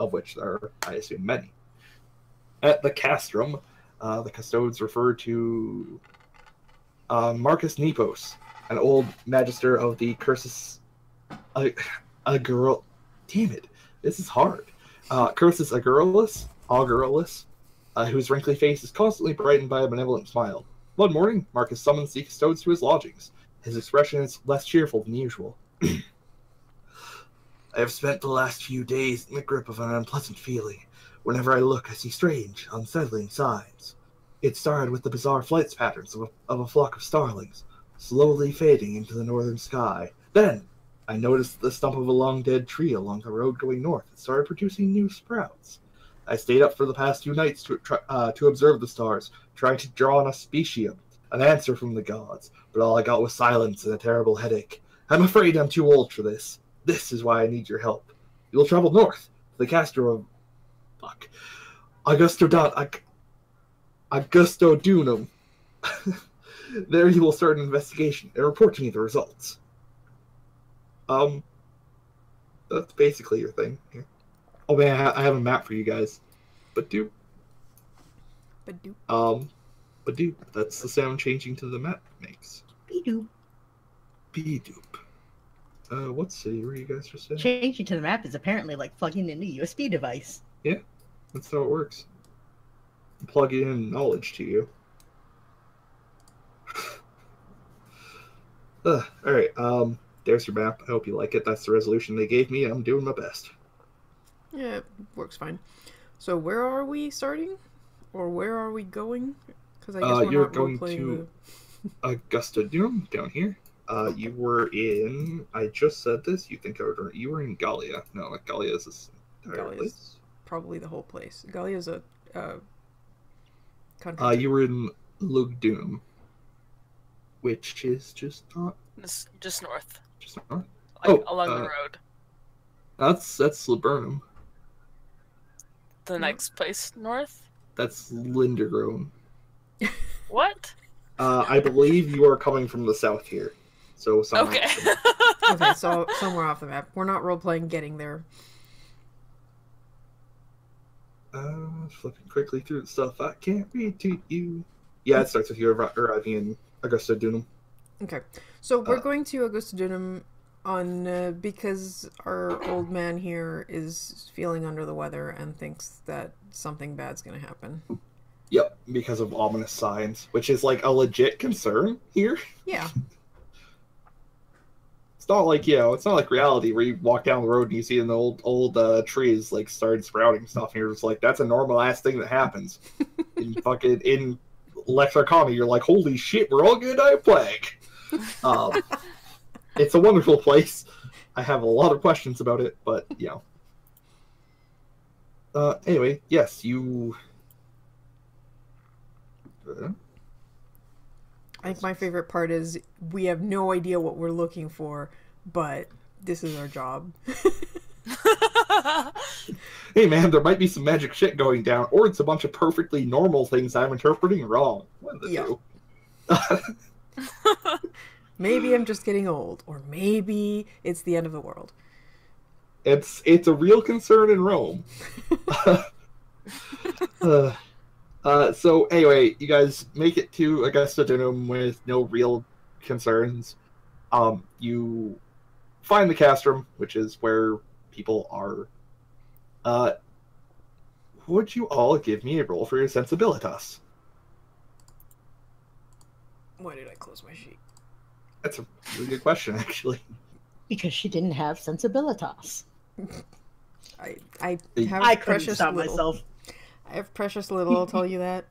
of which there are, I assume, many. At the castrum, the custodes refer to Marcus Nepos, an old magister of the Cursus... A girl... Damn it, this is hard. Cursus Auguralus, whose wrinkly face is constantly brightened by a benevolent smile. One morning, Marcus summons the custodes to his lodgings. His expression is less cheerful than usual. I have spent the last few days in the grip of an unpleasant feeling. Whenever I look, I see strange, unsettling signs. It started with the bizarre flight patterns of a flock of starlings, slowly fading into the northern sky. Then, I noticed the stump of a long-dead tree along the road going north that started producing new sprouts. I stayed up for the past 2 nights to observe the stars, trying to draw on a specium, an answer from the gods, but all I got was silence and a terrible headache. I'm afraid I'm too old for this. This is why I need your help. You'll travel north to the Castro of... Augusto Dunum. There you will start an investigation and report to me the results. That's basically your thing here. Oh man, I have a map for you guys. Badoo. That's the sound changing to the map makes. Bedoop. Bedoop. What city were you guys just in? Changing to the map is apparently like plugging in a USB device. Yeah, that's how it works. Plug in knowledge to you. Alright, there's your map. I hope you like it. That's the resolution they gave me. I'm doing my best. Yeah, it works fine. So where are we starting? Or where are we going? Because I guess we're you're not going role-playing to Augusta Doom down here. You were in... I just said this. You think you were in Gallia. No, Gallia is this entire Gallia's place. probably the whole place. Gallia's a country. You were in Lugdunum, which is just not... Just north. Just north? Like, along the road. That's Laburnum. The next place north? That's Lindergrove. What? I believe you are coming from the south here. So somewhere Okay. Okay, so somewhere off the map. We're not role-playing getting there. Flipping quickly through the stuff I can't read to you. Yeah, it starts with you arriving in Augusta Dunum. Okay, so we're going to Augusta Dunum on because our old man here is feeling under the weather and thinks that something bad's going to happen. Yep, because of ominous signs, which is like a legit concern here. Yeah. It's not like, it's not like reality where you walk down the road and you see an old trees like started sprouting stuff, and you're just like, that's a normal ass thing that happens. in Lex Arcana, you're like, holy shit, we're all gonna die of plague. It's a wonderful place. I have a lot of questions about it, but anyway, yes, you. I think my favorite part is we have no idea what we're looking for, but this is our job. Hey man, there might be some magic shit going down, or it's a bunch of perfectly normal things I'm interpreting wrong. One of the two. Maybe I'm just getting old, or maybe it's the end of the world. It's a real concern in Rome. So anyway, you guys make it to Augusta Dunham with no real concerns. You find the castrum, which is where people are. Would you all give me a roll for your sensibilitas? Why did I close my sheet? That's a really good question, actually. Because she didn't have sensibilitas. I couldn't have precious stop little. myself. I have precious little, I'll tell you that.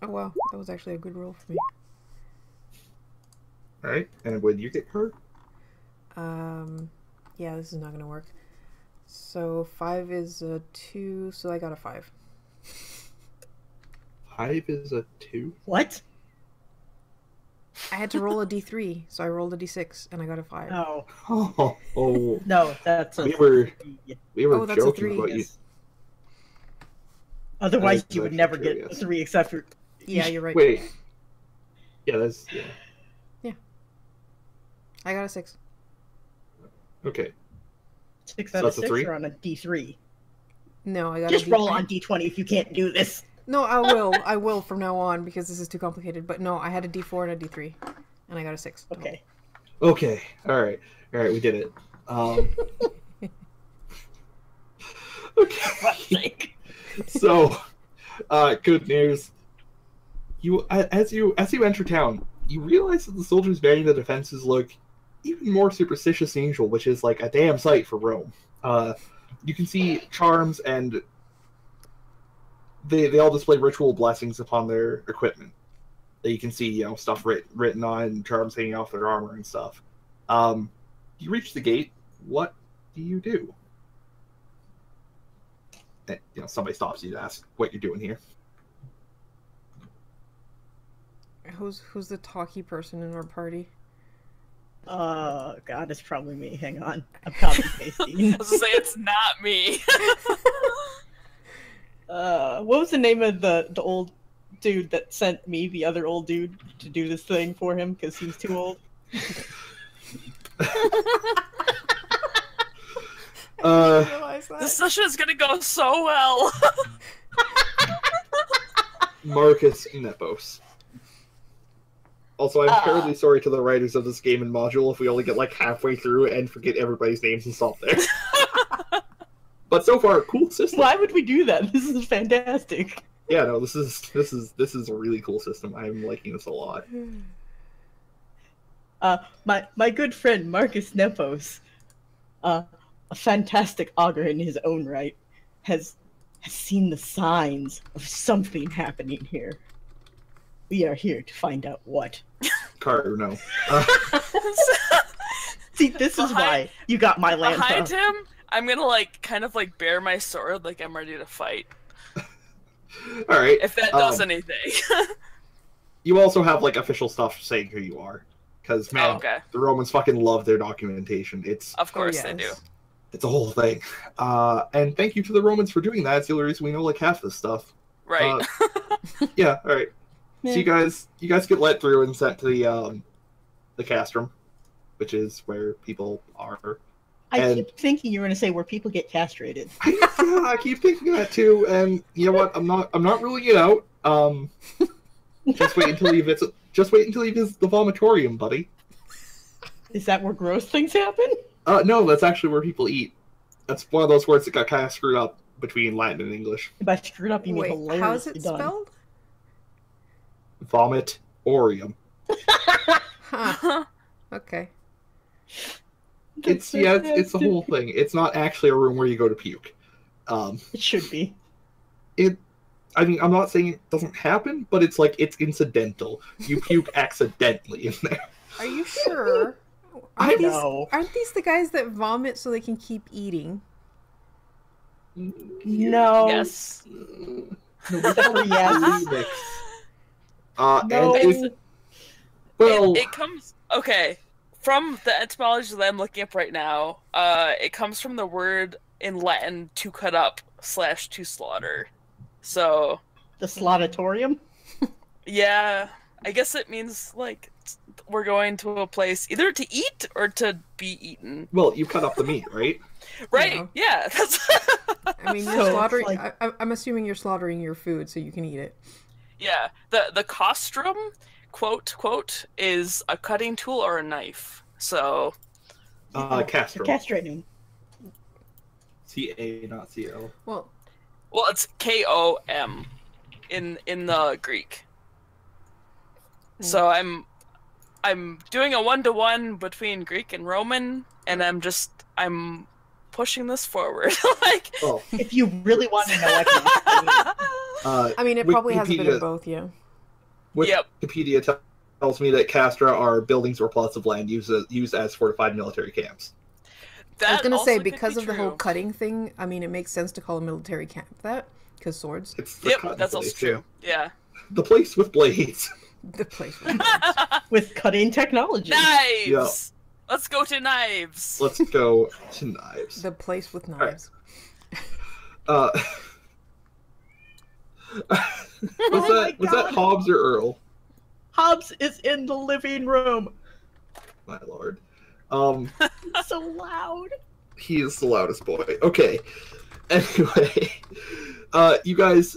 Oh wow, that was actually a good roll for me. Alright, and would you get her? Yeah, this is not gonna work. So 5 is a 2, so I got a 5. 5 is a 2? What? I had to roll a d3, so I rolled a d6, and I got a 5. No. Oh. No, that's a... We were Oh, that's a joking 3. about you. Otherwise, That's you would actually never true, get yes. 3 except for... Yeah, you're right. Wait. Yeah, that's... Yeah. I got a 6. Okay. 6 So out of that's a 6 3? or on a D3? No, I got Just a roll on D20 if you can't do this. No, I will. I will from now on because this is too complicated. But no, I had a d4 and a d3, and I got a 6. Okay. Okay. All right, we did it. Okay. So, good news. As you enter town, you realize that the soldiers manning the defenses look even more superstitious than usual, which is like a damn sight for Rome. You can see charms, and they all display ritual blessings upon their equipment. That you can see, stuff written on, charms hanging off their armor and stuff. You reach the gate. What do you do? And, somebody stops you to ask what you're doing here. Who's the talky person in our party? God, it's probably me. Hang on. I'm copy pasting. I was gonna say it's not me. What was the name of the old dude that sent me, the other old dude, to do this thing for him because he's too old? This session is gonna go so well. Marcus Nepos. Also, I'm terribly sorry to the writers of this game and module if we only get like halfway through and forget everybody's names and stop there. But so far, cool system. Why would we do that? This is fantastic. Yeah, no, this is a really cool system. I'm liking this a lot. My good friend Marcus Nepos, a fantastic augur in his own right, has seen the signs of something happening here. We are here to find out what. Karu, no. See, this is why you got my lantern. Behind him, I'm gonna kind of bare my sword like I'm ready to fight. All right. If that does anything. You also have official stuff saying who you are, because man, the Romans fucking love their documentation. Of course they do. It's a whole thing. And thank you to the Romans for doing that. It's the only reason we know half this stuff. Right. Yeah. All right. So you guys get let through and sent to the castrum, which is where people are. I keep thinking you're going to say where people get castrated. I keep thinking that too, and you know what? I'm not ruling it out. Just wait until you visit the vomitorium, buddy. Is that where gross things happen? No, that's actually where people eat. That's one of those words that got kind of screwed up between Latin and English. By screwed up, you mean hilarious. How is it spelled? Vomitorium. Huh. Okay. It's the whole thing. It's not actually a room where you go to puke. It should be. I mean, I'm not saying it doesn't happen, but it's like it's incidental. You puke accidentally in there. Are you sure? I know. Aren't these the guys that vomit so they can keep eating? No. Yes. Yes. No. It comes okay from the etymology that I'm looking up right now. It comes from the word in Latin "to cut up" / "to slaughter." So The slaughtatorium? yeah, I guess it means like we're going to a place either to eat or to be eaten. Well, you cut up the meat, right? Right? Yeah. That's. I mean, you're So, slaughtering. like- I'm assuming you're slaughtering your food so you can eat it. Yeah. The costrum, quote, is a cutting tool or a knife. So. Castrum. Castrating. C-A, not C-O. Well, It's KOM in the Greek. So I'm doing a 1-to-1 between Greek and Roman, and I'm pushing this forward. Like, Oh, If you really want to know, I can. I mean, it probably has a bit Wikipedia- of both, yeah. Yep. Wikipedia tells me that castra are buildings or plots of land used as fortified military camps. that I was gonna also say, could because be of the whole true. cutting thing, I mean, it makes sense to call a military camp that, because swords. It's the Yep, cutting that's also place, true. too. Yeah. The place with blades. The place. Was With cutting technology. Knives. Yeah. Let's go to knives. Let's go to knives. the place with knives. Was Oh was that Hobbs or Earl? Hobbs is in the living room. My lord. So loud. He is the loudest boy. Okay. Anyway, you guys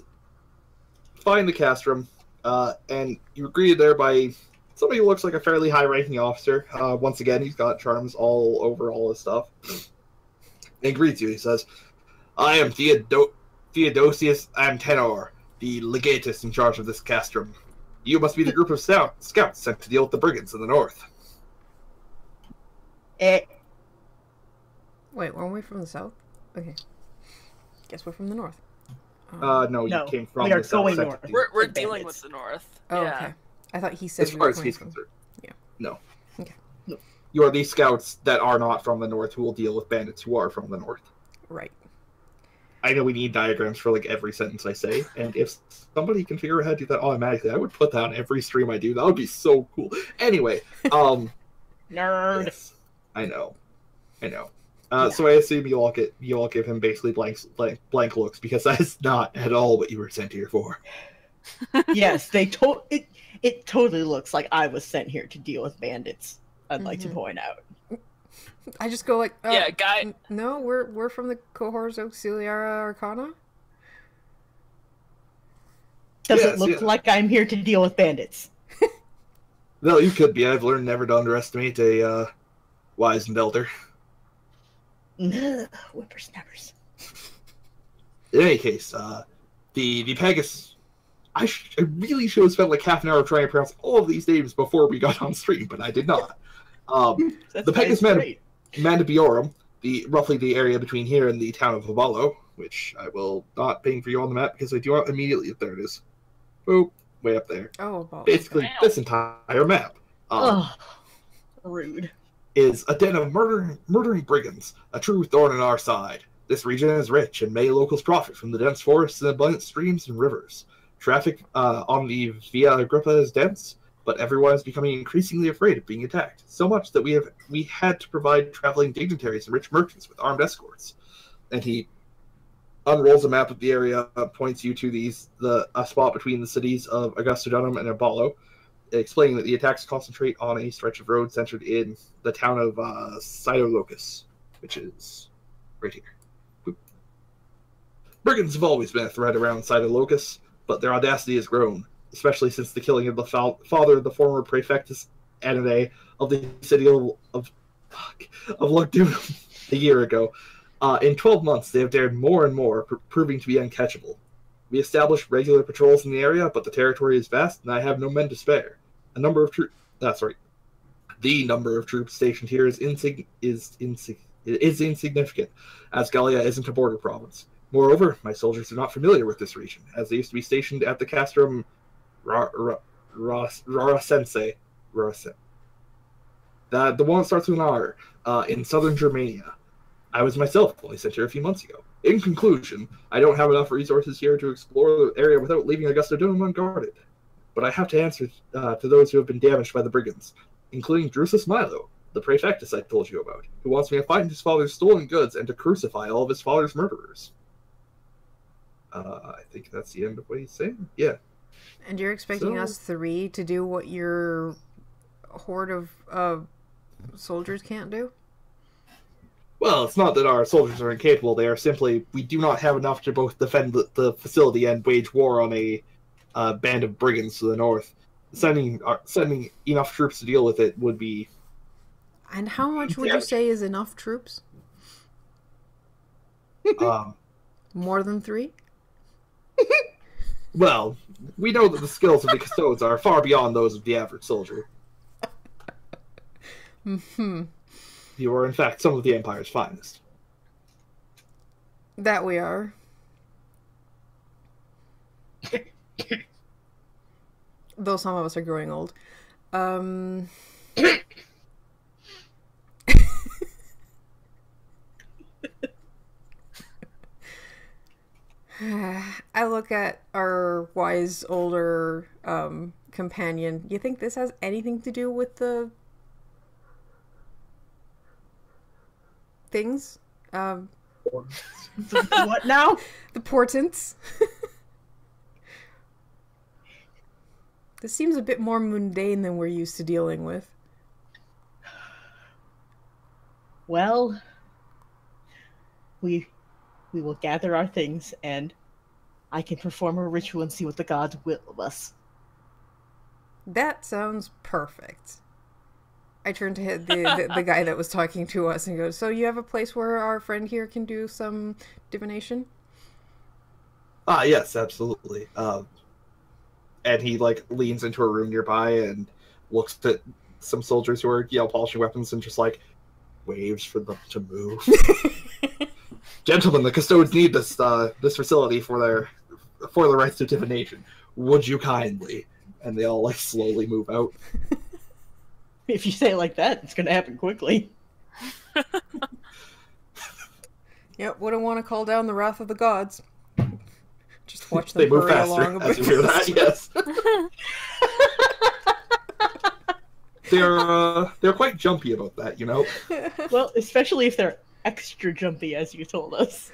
find the castrum, and you're greeted there by somebody who looks like a fairly high-ranking officer. Once again, he's got charms all over all his stuff. And greets you. He says, "I am Theodosius Antenor, the legatus in charge of this castrum. You must be the group of scouts sent to deal with the brigands in the north." Wait, weren't we from the south? Okay. Guess we're from the north. No, you No, came from we are the south going sent north. to- We're The dealing bandits. with the north. Oh, Yeah. okay. I thought he said As we far were as coming he's from... concerned. Yeah. No. Okay. No. You are these scouts that are not from the north who will deal with bandits who are from the north. Right. I know we need diagrams for like every sentence I say, and if somebody can figure out how to do that automatically, I would put that on every stream I do. That would be so cool. Anyway, Nerd. yes, I know. So I assume you all give him basically blank looks, because that is not at all what you were sent here for. Yes, it totally looks like I was sent here to deal with bandits. I'd like to point out. I just go like, Yeah, guy. No, we're from the Cohors Auxiliaria Arcana. Does Yes, it look yeah. like I'm here to deal with bandits? No, you could be. I've learned never to underestimate a wise and elder. Whippersnappers. In any case, the Pegasus. I really should have spent like half an hour trying to pronounce all of these names before we got on stream, but I did not. That's The Pegasus nice, man- great. Mandibiorum, roughly the area between here and the town of Vobalo, which I will not ping for you on the map because I do not immediately. There it is. Boop, way up there. Oh, about Basically, Wow. this entire map Ugh. Rude. is a den of murdering brigands, a true thorn in our side. This region is rich, and many locals profit from the dense forests and abundant streams and rivers. Traffic on the Via Agrippa is dense, but everyone is becoming increasingly afraid of being attacked, so much that we had to provide traveling dignitaries and rich merchants with armed escorts. And he unrolls a map of the area, points you to a spot between the cities of Augustodunum and Abalo, explaining that the attacks concentrate on a stretch of road centered in the town of Cytolocus, which is right here. Boop. Brigands have always been a threat around Cytolocus, but their audacity has grown, especially since the killing of the father of the former Praefectus Anime of the city of Lugdunum a year ago. In 12 months, they have dared more and more, proving to be uncatchable. We established regular patrols in the area, but the territory is vast, and I have no men to spare. The number of troops stationed here is insignificant, as Gallia isn't a border province. Moreover, my soldiers are not familiar with this region, as they used to be stationed at the castrum Rarasense. The one that starts with an R, in southern Germania. I was myself only sent here a few months ago. In conclusion, I don't have enough resources here to explore the area without leaving Augusta Dome unguarded. But I have to answer to those who have been damaged by the brigands, including Drusus Milo, the prefectus I told you about, who wants me to find his father's stolen goods and to crucify all of his father's murderers. I think that's the end of what he's saying. Yeah. And you're expecting us three to do what your horde of soldiers can't do? Well, it's not that our soldiers are incapable. They are simply, we do not have enough to both defend the facility and wage war on a band of brigands to the north. Sending enough troops to deal with it would be... And how much would you say is enough troops? More than 3? Well, we know that the skills of the custodes are far beyond those of the average soldier. Mm-hmm. You are, in fact, some of the Empire's finest. That we are. Though some of us are growing old. I look at our wise older companion. You think this has anything to do with the things? What now? The portents. This seems a bit more mundane than we're used to dealing with. Well, we will gather our things, and I can perform a ritual and see what the gods will of us. That sounds perfect. I turn to hit the guy that was talking to us and goes, so you have a place where our friend here can do some divination? Yes, absolutely. And he, leans into a room nearby and looks at some soldiers who are, polishing weapons and just, waves for them to move. Gentlemen, the custodes need this facility for the rites to divination. Would you kindly? And they all, slowly move out. If you say it like that, it's going to happen quickly. Yep, wouldn't want to call down the wrath of the gods. Just watch them they move hurry faster along a bit. as you hear that, yes. They're quite jumpy about that, Well, especially if they're extra jumpy, as you told us.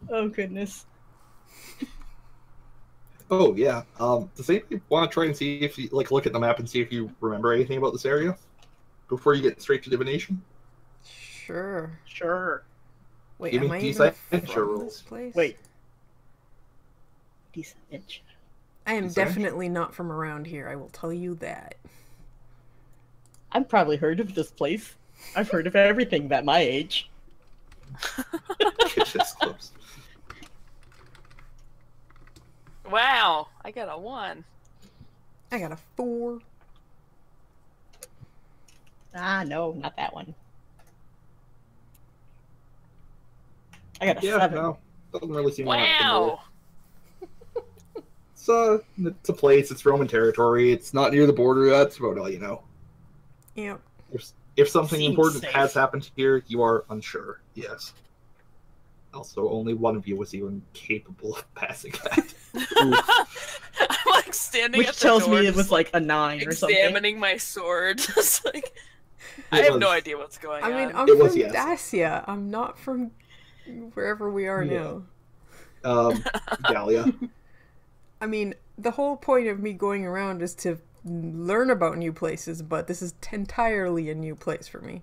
Oh, goodness. Oh, yeah. Does anybody want to try and see if you, look at the map and see if you remember anything about this area? Before you get straight to divination? Sure. Wait, Give am me I decent even inch from rolls. this place? Wait. Decent inch. I am Decent definitely not from around here, I will tell you that. I've probably heard of this place. I've heard of everything at my age. It's just close. Wow, I got a 1. I got a 4. Ah, no, not that one. I got a Yeah, 7. no. Doesn't really seem like that Wow. It's a place, it's Roman territory, it's not near the border, that's about all you know. Yep. If something Seems important safe. has happened here, you are unsure, yes. Also, only one of you was even capable of passing that. I'm standing Which at the tells door, me it just, was like a 9 or something. examining my sword. Just I have no idea what's going on. I mean, I'm It was from yes. Dacia. I'm not from wherever we are Yeah. now. Gallia. I mean, the whole point of me going around is to learn about new places, but this is entirely a new place for me.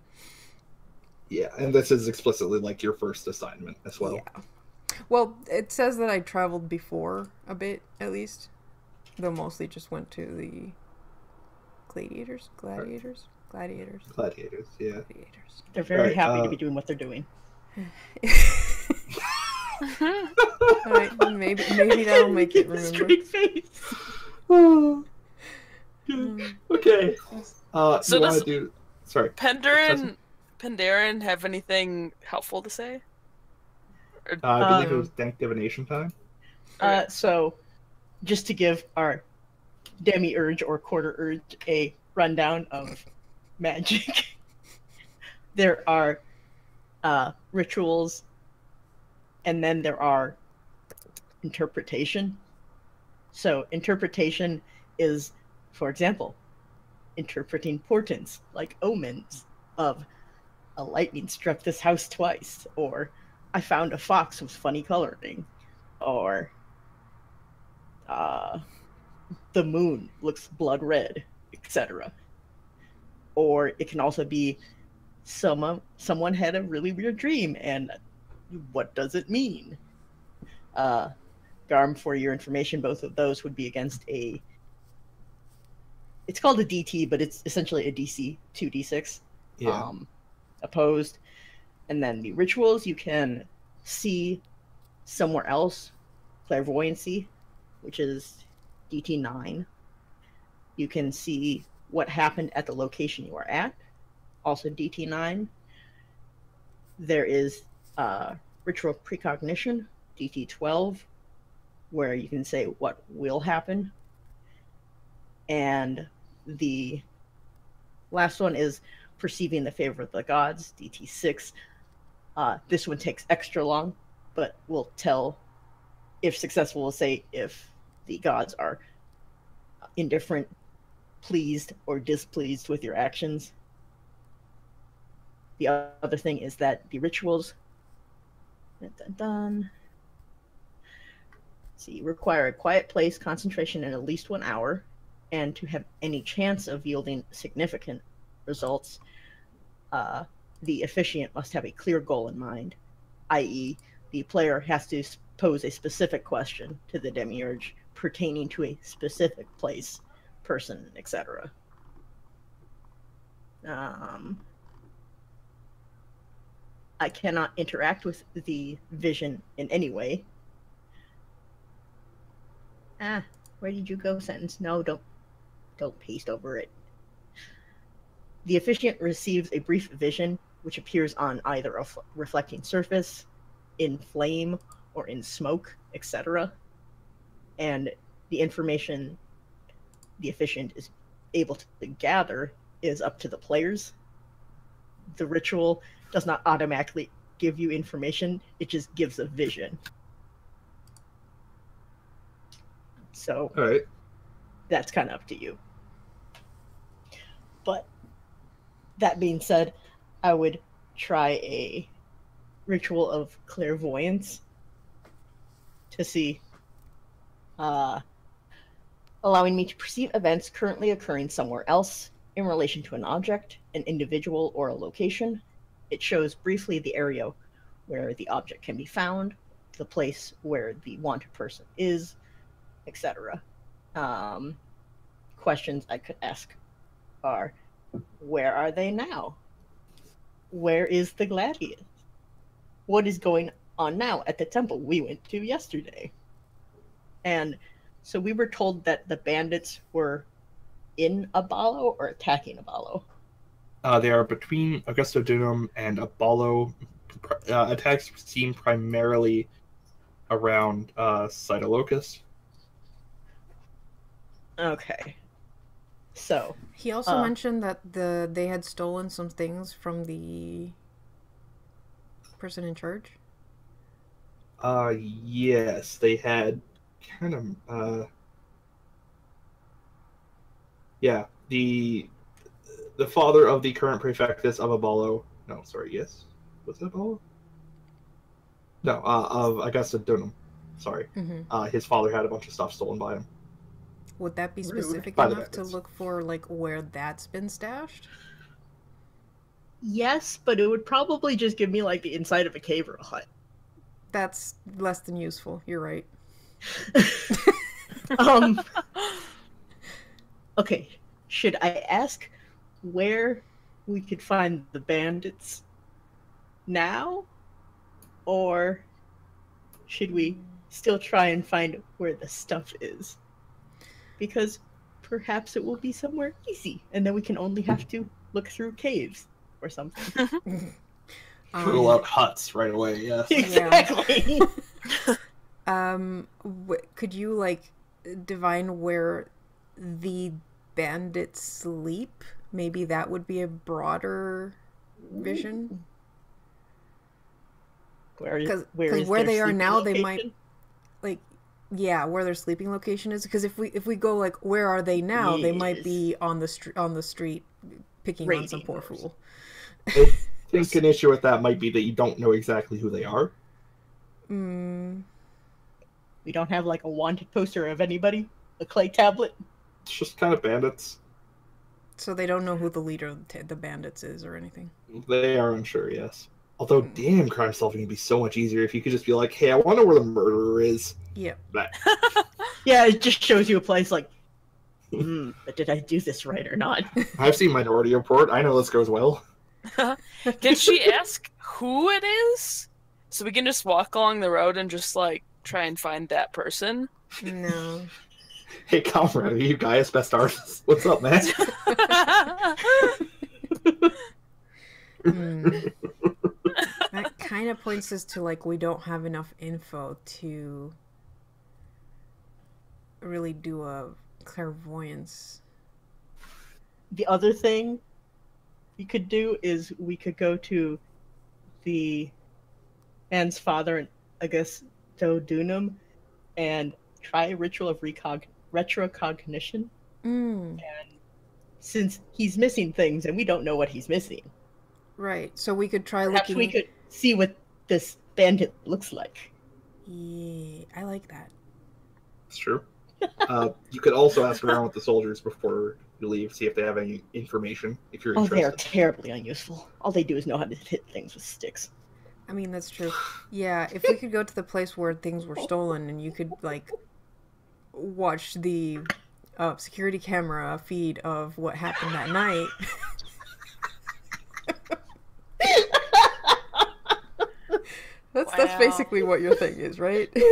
Yeah, and this is explicitly your first assignment as well. Yeah. Well, it says that I traveled before a bit, at least. Though mostly just went to the gladiators, They're very Right, happy to be doing what they're doing. All right, maybe that'll make it. Remember. Straight face. Okay. So you want does to do? Sorry. Pandaren have anything helpful to say? I believe it was divination time. So, just to give our demiurge or quarter urge a rundown of magic, there are rituals, and then there are interpretation. So, interpretation is, for example, interpreting portents like omens of a lightning struck this house twice, or I found a fox with funny coloring, or the moon looks blood red, etc. Or it can also be someone had a really weird dream, and what does it mean? Garm, for your information, both of those would be against a... It's called a DT, but it's essentially a DC 2d6. Yeah. Opposed. And then the rituals, you can see somewhere else. Clairvoyancy, which is DT 9. You can see what happened at the location you are at, also DT 9. There is ritual precognition, DT 12, where you can say what will happen. And the last one is perceiving the favor of the gods, DT 6. This one takes extra long, but will tell, if successful, will say if the gods are indifferent, pleased, or displeased with your actions. The other thing is that the rituals require a quiet place, concentration in at least 1 hour, and to have any chance of yielding significant results, the officiant must have a clear goal in mind, i.e., the player has to pose a specific question to the demiurge pertaining to a specific place, person, etc. I cannot interact with the vision in any way. Where did you go, sentence? No, don't paste over it. The officiant receives a brief vision, which appears on either a reflecting surface, in flame, or in smoke, etc. And the information the officiant is able to gather is up to the players. The ritual does not automatically give you information, it just gives a vision. So, All right. That's kind of up to you. But that being said, I would try a ritual of clairvoyance to see, allowing me to perceive events currently occurring somewhere else in relation to an object, an individual, or a location. It shows briefly the area where the object can be found, the place where the wanted person is, etc. Questions I could ask are, where are they now? Where is the gladius? What is going on now at the temple we went to yesterday? And so we were told that the bandits were in Abalo or attacking Abalo. They are between Augusto Dunum and Abalo. Attacks seem primarily around Cytolocus. Okay. So he also mentioned that they had stolen some things from the person in charge. Yes, they had kind of yeah, the father of the current prefectus of Abalo. No, sorry, yes. Was it Abalo? No, of Augusta Dunum. Sorry. Mm-hmm. His father had a bunch of stuff stolen by him. Would that be specific By the enough to bandits. look for, like, where that's been stashed? yes, but it would probably just give me like the inside of a cave or a hut. That's less than useful. You're right. Okay, should I ask where we could find the bandits now? Or should we still try and find where the stuff is? Because perhaps it will be somewhere easy, and then we can only have to look through caves or something. Pull out huts right away, yes. Exactly. Could you, like, divine where the bandits sleep? Maybe that would be a broader vision. Because where they are now, they might, like, yeah, where their sleeping location is. Because if we go like, where are they now? They might be on the street picking on some poor fool. I think an issue with that might be that you don't know exactly who they are. We don't have like a wanted poster of anybody, a clay tablet. It's just kind of bandits. So they don't know who the leader of the bandits is or anything. They are unsure, yes. Although, damn, crime solving would be so much easier if you could just be like, hey, I want to know where the murderer is. Yeah. Yeah, it just shows you a place like, but did I do this right or not? I've seen Minority Report. I know this goes well. Did she ask who it is? So we can just walk along the road and just, like, try and find that person? No. Hey, comrade, are you Gaia's best artist? What's up, man? That kind of points us to, like, we don't have enough info to really do a clairvoyance. The other thing we could do is we could go to the man's father in Augustodunum and try a ritual of retrocognition. And since he's missing things and we don't know what he's missing. Right, so we could try perhaps looking... we could see what this bandit looks like. Yeah, I like that. It's true. You could also ask around with the soldiers before you leave, see if they have any information, if you're interested. They are terribly unuseful. All they do is know how to hit things with sticks. I mean, that's true. Yeah, if we could go to the place where things were stolen and you could, like, watch the security camera feed of what happened that night... That's basically what your thing is, right? Yeah.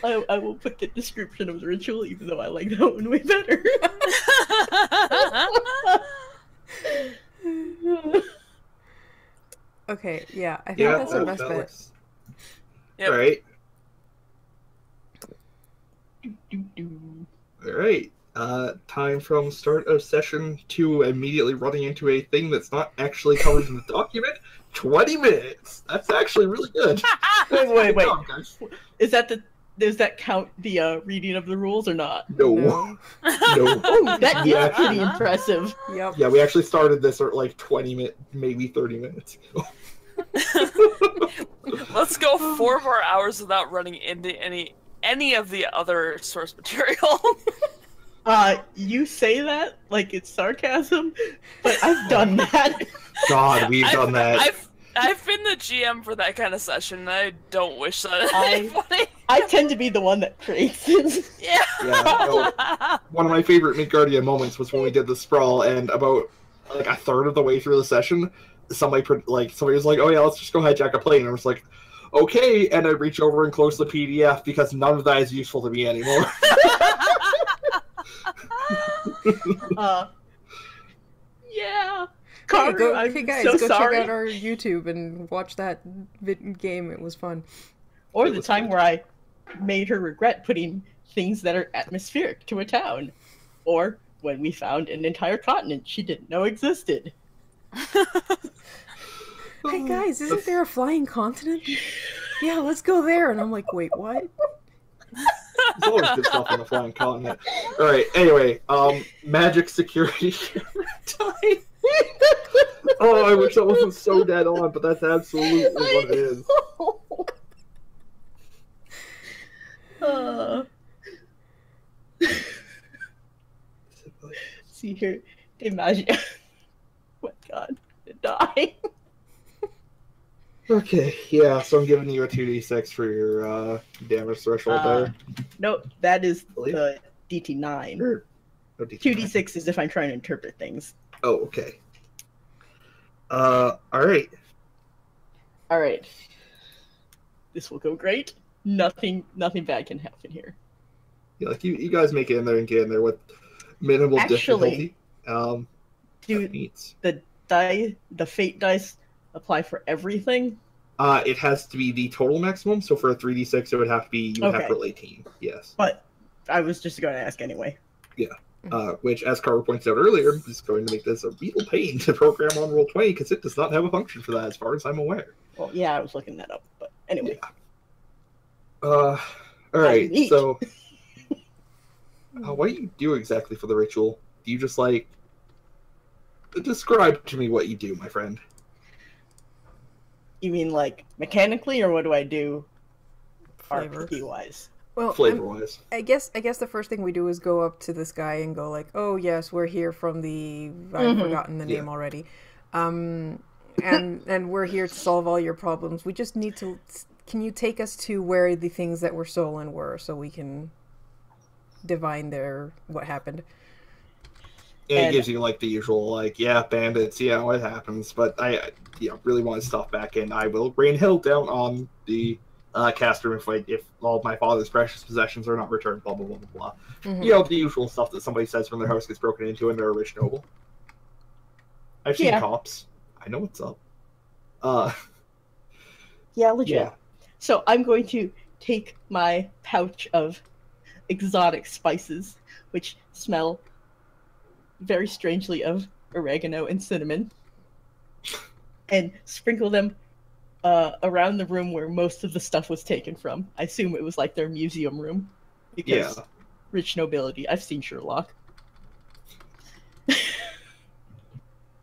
I will put the description of the ritual, even though I like that one way better. Okay, yeah, I think that's our best bet. Yep. Alright. Alright. Time from start of session to immediately running into a thing that's not actually covered in the document. 20 minutes! That's actually really good. Wait. Good job, guys. Does that count the reading of the rules or not? No. No. Oh, that is pretty impressive. Yep. Yeah, we actually started this at like 20 minutes, maybe 30 minutes ago. Let's go 4 more hours without running into any of the other source material. You say that like it's sarcasm, but I've done that. God, we've done that. I've been the GM for that kind of session, and I don't wish that. I tend to be the one that creates it. Yeah. No, one of my favorite Midgardian moments was when we did the sprawl, and about like a third of the way through the session, somebody was like, "Oh yeah, let's just go hijack a plane," and I was like, "Okay," and I reach over and close the PDF because none of that is useful to me anymore. Yeah. Karu, I'm guys, so go sorry. check out our YouTube and watch that game. It was fun. Or the time where I made her regret putting things that are atmospheric to a town. Or when we found an entire continent she didn't know existed. Hey guys, isn't there a flying continent? Yeah, let's go there. And I'm like, wait, what? There's always good stuff on the flying continent. Alright, anyway, magic security time. Oh, I wish that wasn't so dead on, but that's absolutely what it is. See here, imagine. Oh my god, to die. Okay, yeah, so I'm giving you a 2d6 for your damage threshold there. No, that is the DT9. Or, oh, 2d6 is if I'm trying to interpret things. Oh, okay. Alright. All right. This will go great. Nothing bad can happen here. Yeah, like you guys make it in there and get in there with minimal Actually, difficulty. Do Neat. the fate dice apply for everything? It has to be the total maximum, so for a 3d6 it would have to be, you would have to roll 18, yes. But I was just going to ask anyway. Which, as Karu points out earlier, is going to make this a real pain to program on Roll20 because it does not have a function for that, as far as I'm aware. Well, yeah, I was looking that up, but anyway. Yeah. Alright, Neat. so what do you do exactly for the ritual? Do you just, like, describe to me what you do, my friend? You mean like mechanically, or what do I do Flavor. RPG-wise? Well, Flavor-wise. I guess the first thing we do is go up to this guy and go like, "Oh yes, we're here from the I've forgotten the name already, and we're here to solve all your problems. We just need to. Can you take us to where the things that were stolen were, so we can divine what happened?" And it gives you, like, the usual, like, yeah, bandits, yeah, what happens, but I really want to stuff back in. I will rain hell down on the cast room if all of my father's precious possessions are not returned, blah, blah, blah, blah, blah. Mm-hmm. You know, the usual stuff that somebody says when their house gets broken into and they're a rich noble. I've seen cops. I know what's up. Yeah, legit. Yeah. So I'm going to take my pouch of exotic spices, which smell very strangely of oregano and cinnamon, and sprinkle them around the room where most of the stuff was taken from. I assume it was like their museum room, because rich nobility. I've seen Sherlock.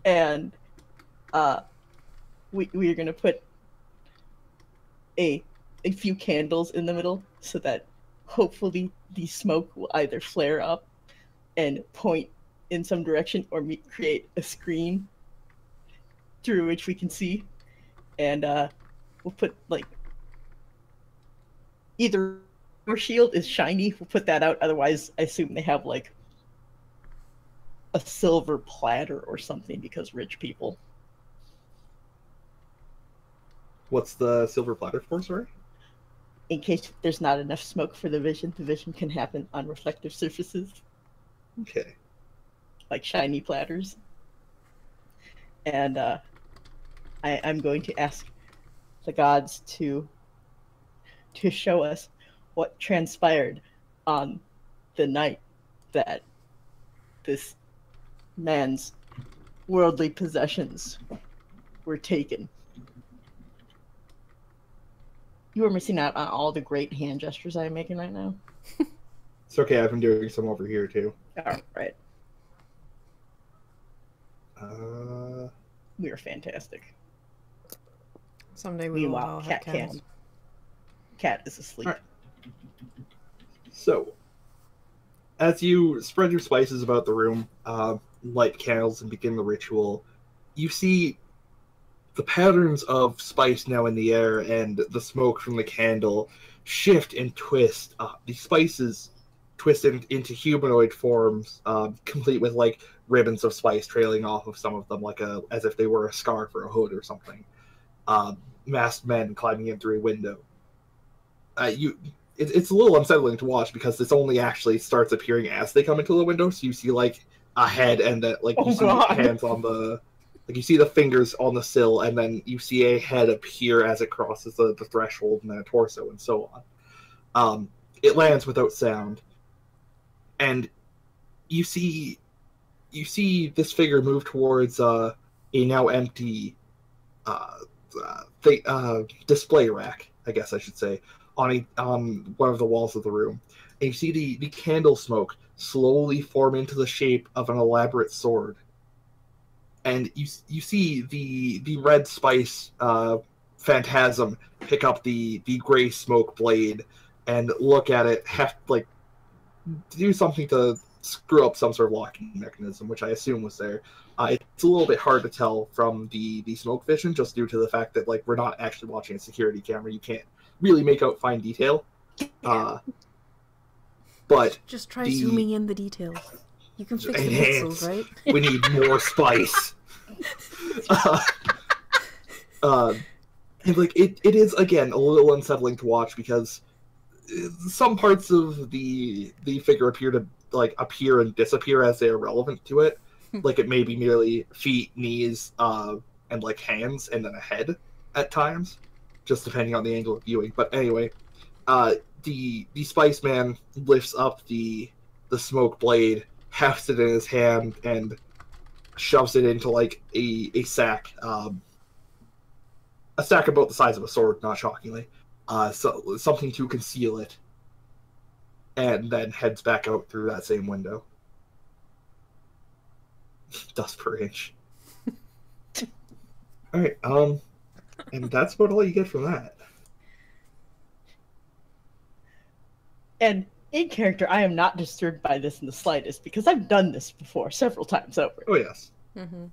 And we are going to put a few candles in the middle so that hopefully the smoke will either flare up and point in some direction or create a screen through which we can see. And we'll put, like, either your shield is shiny, we'll put that out. Otherwise, I assume they have, like, a silver platter or something, because rich people. What's the silver platter for, sorry? In case there's not enough smoke for the vision can happen on reflective surfaces. Okay. Like shiny platters. And I'm going to ask the gods to show us what transpired on the night that this man's worldly possessions were taken. You are missing out on all the great hand gestures I'm making right now. It's okay, I've been doing some over here too. All right. We are fantastic. Someday we will all Meanwhile, have cats. Cat is asleep. Right. So, as you spread your spices about the room, light candles, and begin the ritual, you see the patterns of spice now in the air and the smoke from the candle shift and twist. The spices twist into humanoid forms, complete with, like, ribbons of spice trailing off of some of them, like as if they were a scarf or a hood or something. Masked men climbing in through a window. It's a little unsettling to watch because this only actually starts appearing as they come into the window. So you see, like, a head and you see hands on the, like, you see the fingers on the sill, and then you see a head appear as it crosses the threshold, and then a torso, and so on. It lands without sound, and you see this figure move towards a now empty display rack, I guess I should say, on one of the walls of the room. And you see the candle smoke slowly form into the shape of an elaborate sword. And you see the red spice phantasm pick up the gray smoke blade and look at it, do something to screw up some sort of locking mechanism, which I assume was there. It's a little bit hard to tell from the smoke vision, just due to the fact that, like, we're not actually watching a security camera. You can't really make out fine detail. But just try zooming in the details. You can fix the Enhance. pixels, right? We need more spice. And like it is again a little unsettling to watch because some parts of the figure appear and disappear as they are relevant to it. Like it may be merely feet, knees, and like hands, and then a head at times, just depending on the angle of viewing. But anyway, the Spice Man lifts up the smoke blade, hefts it in his hand, and shoves it into like a sack. A sack about the size of a sword, not shockingly. So something to conceal it, and then heads back out through that same window. Dust per inch. All right, and that's about all you get from that. And in character, I am not disturbed by this in the slightest because I've done this before several times over. Oh yes. Mm-hmm.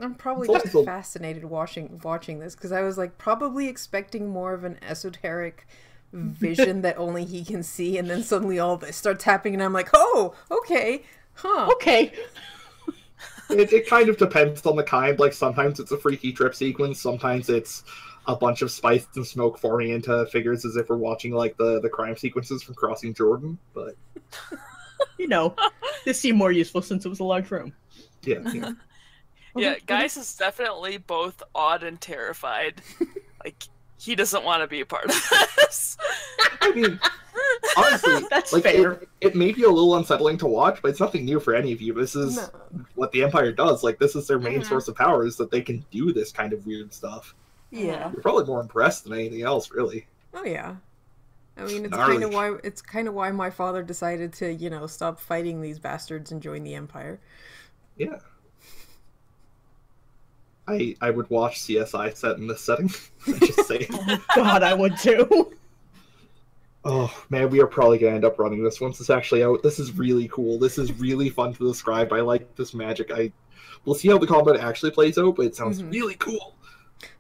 I'm probably It's just also- fascinated watching this because I was like probably expecting more of an esoteric vision that only he can see, and then suddenly all this starts happening, and I'm like, oh, okay, huh? Okay. It kind of depends on the kind. Like sometimes it's a freaky trip sequence, sometimes it's a bunch of spice and smoke forming into figures as if we're watching like the crime sequences from Crossing Jordan. But You know, this seemed more useful since it was a large room. yeah. Yeah, Gaius is definitely both awed and terrified. Like, he doesn't want to be a part of this. I mean, honestly, That's like fair. it may be a little unsettling to watch, but it's nothing new for any of you. This is No. what the Empire does. Like this is their main Mhm. source of power is that they can do this kind of weird stuff. Yeah. You're probably more impressed than anything else, really. Oh yeah. I mean, Gnarly. it's kind of why my father decided to, stop fighting these bastards and join the Empire. Yeah. I would watch CSI set in this setting. I just say. Oh, God, I would too. Oh man, we are probably gonna end up running this once it's actually out. This is really cool. This is really fun to describe. I like this magic. We'll see how the combat actually plays out, but it sounds Mhm. really cool.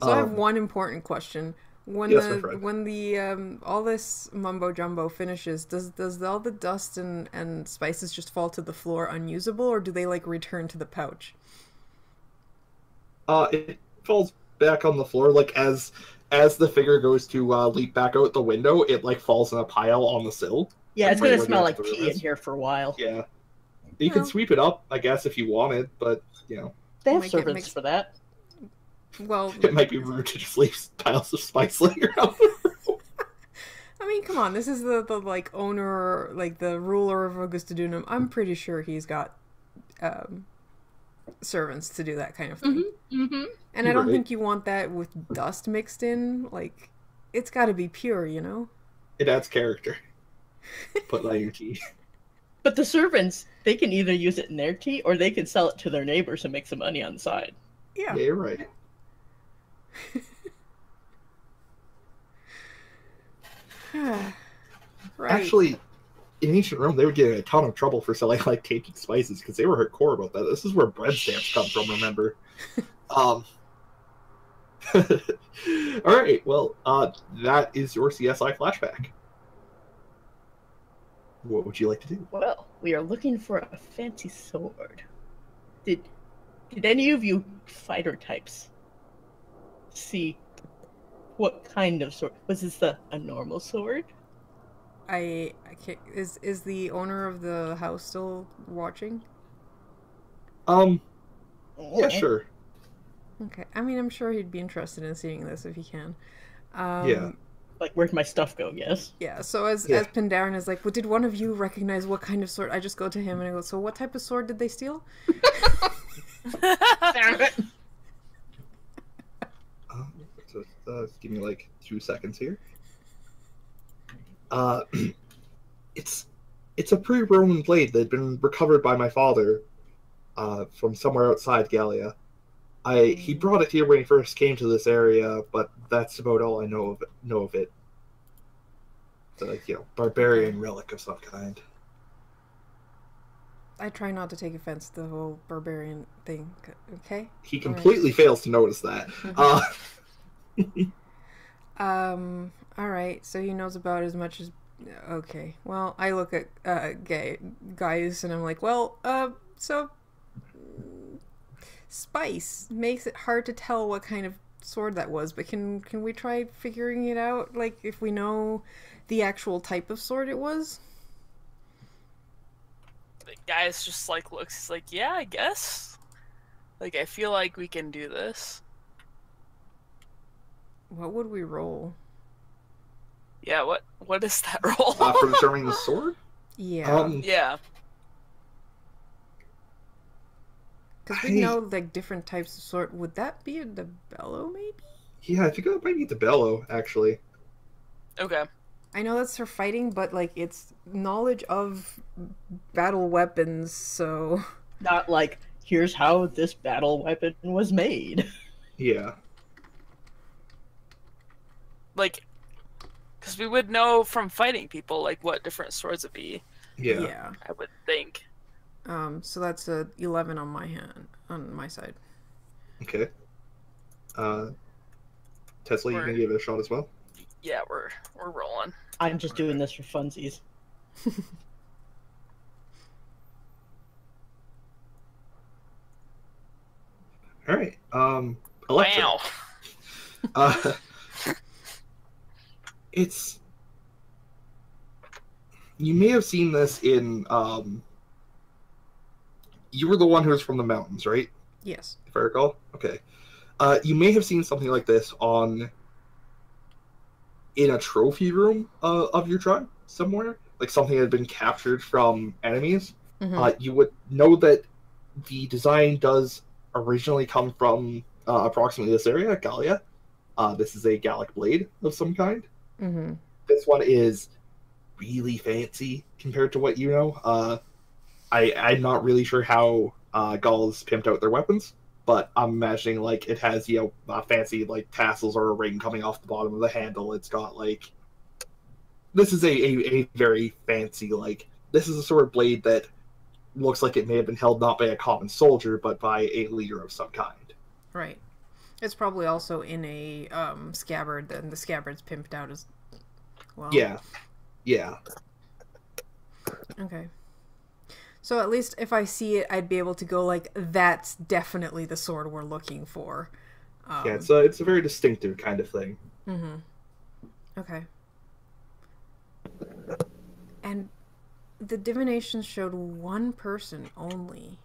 So I have one important question. When Yes, my friend. when the all this mumbo jumbo finishes, does all the dust and spices just fall to the floor unusable, or do they like return to the pouch? It falls back on the floor like as the figure goes to leap back out the window. It like falls in a pile on the sill. Yeah, it's Right gonna where smell the like other room pee in is. here for a while. Yeah, you can Well. sweep it up, I guess, if you wanted, but They have Make it servants mix- for that. Well, it might be rude to just leave piles of spice laying around. I mean, come on, this is the like owner, like the ruler of Augusta Dunum. I'm pretty sure he's got servants to do that kind of thing. Mm-hmm. And I You're don't right. think you want that with dust mixed in. Like, it's got to be pure. It adds character. Put that in your tea. But the servants, they can either use it in their tea or they can sell it to their neighbors and make some money on the side. Yeah. Yeah, you're right. Right. Actually, in ancient Rome, they would get in a ton of trouble for selling like tainted spices because they were hardcore about that. This is where bread stamps come from. Remember? All right. Well, that is your CSI flashback. What would you like to do? Well, we are looking for a fancy sword. Did any of you fighter types see what kind of sword? Was this a normal sword? I can't. Is the owner of the house still watching? Yeah, sure. Okay. I mean, I'm sure he'd be interested in seeing this if he can. Yeah. Like, where'd my stuff go? Yes. Yeah, so as Yeah. Pandaren is like, well, did one of you recognize what kind of sword? I just go to him and I go, so what type of sword did they steal? Damn it. Just give me like 2 seconds here. It's a pre-Roman blade that had been recovered by my father from somewhere outside Gallia. He brought it here when he first came to this area, but that's about all I know of it. It's like, barbarian relic of some kind. I try not to take offense to the whole barbarian thing, okay? He completely fails to notice that. Alright, so he knows about as much as Okay. Well, I look at guys and I'm like, well, so spice makes it hard to tell what kind of sword that was, but can we try figuring it out? Like, if we know the actual type of sword it was? The guy's just like looks. He's like, yeah, I guess. Like, I feel like we can do this. What would we roll? Yeah. What is that roll? For determining the sword? Yeah. Yeah. Because we know, like, different types of sword. Would that be a Debello, maybe? Yeah, I think that might be Debello, actually. Okay. I know that's for fighting, but, like, it's knowledge of battle weapons, so... Not like, here's how this battle weapon was made. Yeah. Like, because we would know from fighting people, like, what different swords would be. Yeah. I would think. So that's a 11 on my side. Okay. Tezla, you can give it a shot as well? Yeah, we're rolling. I'm just doing this for funsies. Alright, Electra. Wow. It's... You may have seen this in, You were the one who was from the mountains, right? Yes. If I recall? Okay. You may have seen something like this in a trophy room of your tribe somewhere. Like something that had been captured from enemies. Mm-hmm. You would know that the design does originally come from approximately this area, Gallia. This is a Gallic blade of some kind. Mm-hmm. This one is really fancy compared to what you know. I'm not really sure how Gauls pimped out their weapons, but I'm imagining like it has fancy like tassels or a ring coming off the bottom of the handle. It's got like this is a very fancy this is a sort of blade that looks like it may have been held not by a common soldier but by a leader of some kind. Right. It's probably also in a scabbard, and the scabbard's pimped out as well. Yeah. Okay. So at least if I see it, I'd be able to go like, that's definitely the sword we're looking for. Yeah, it's a very distinctive kind of thing. Mm-hmm. Okay. And the divination showed one person only.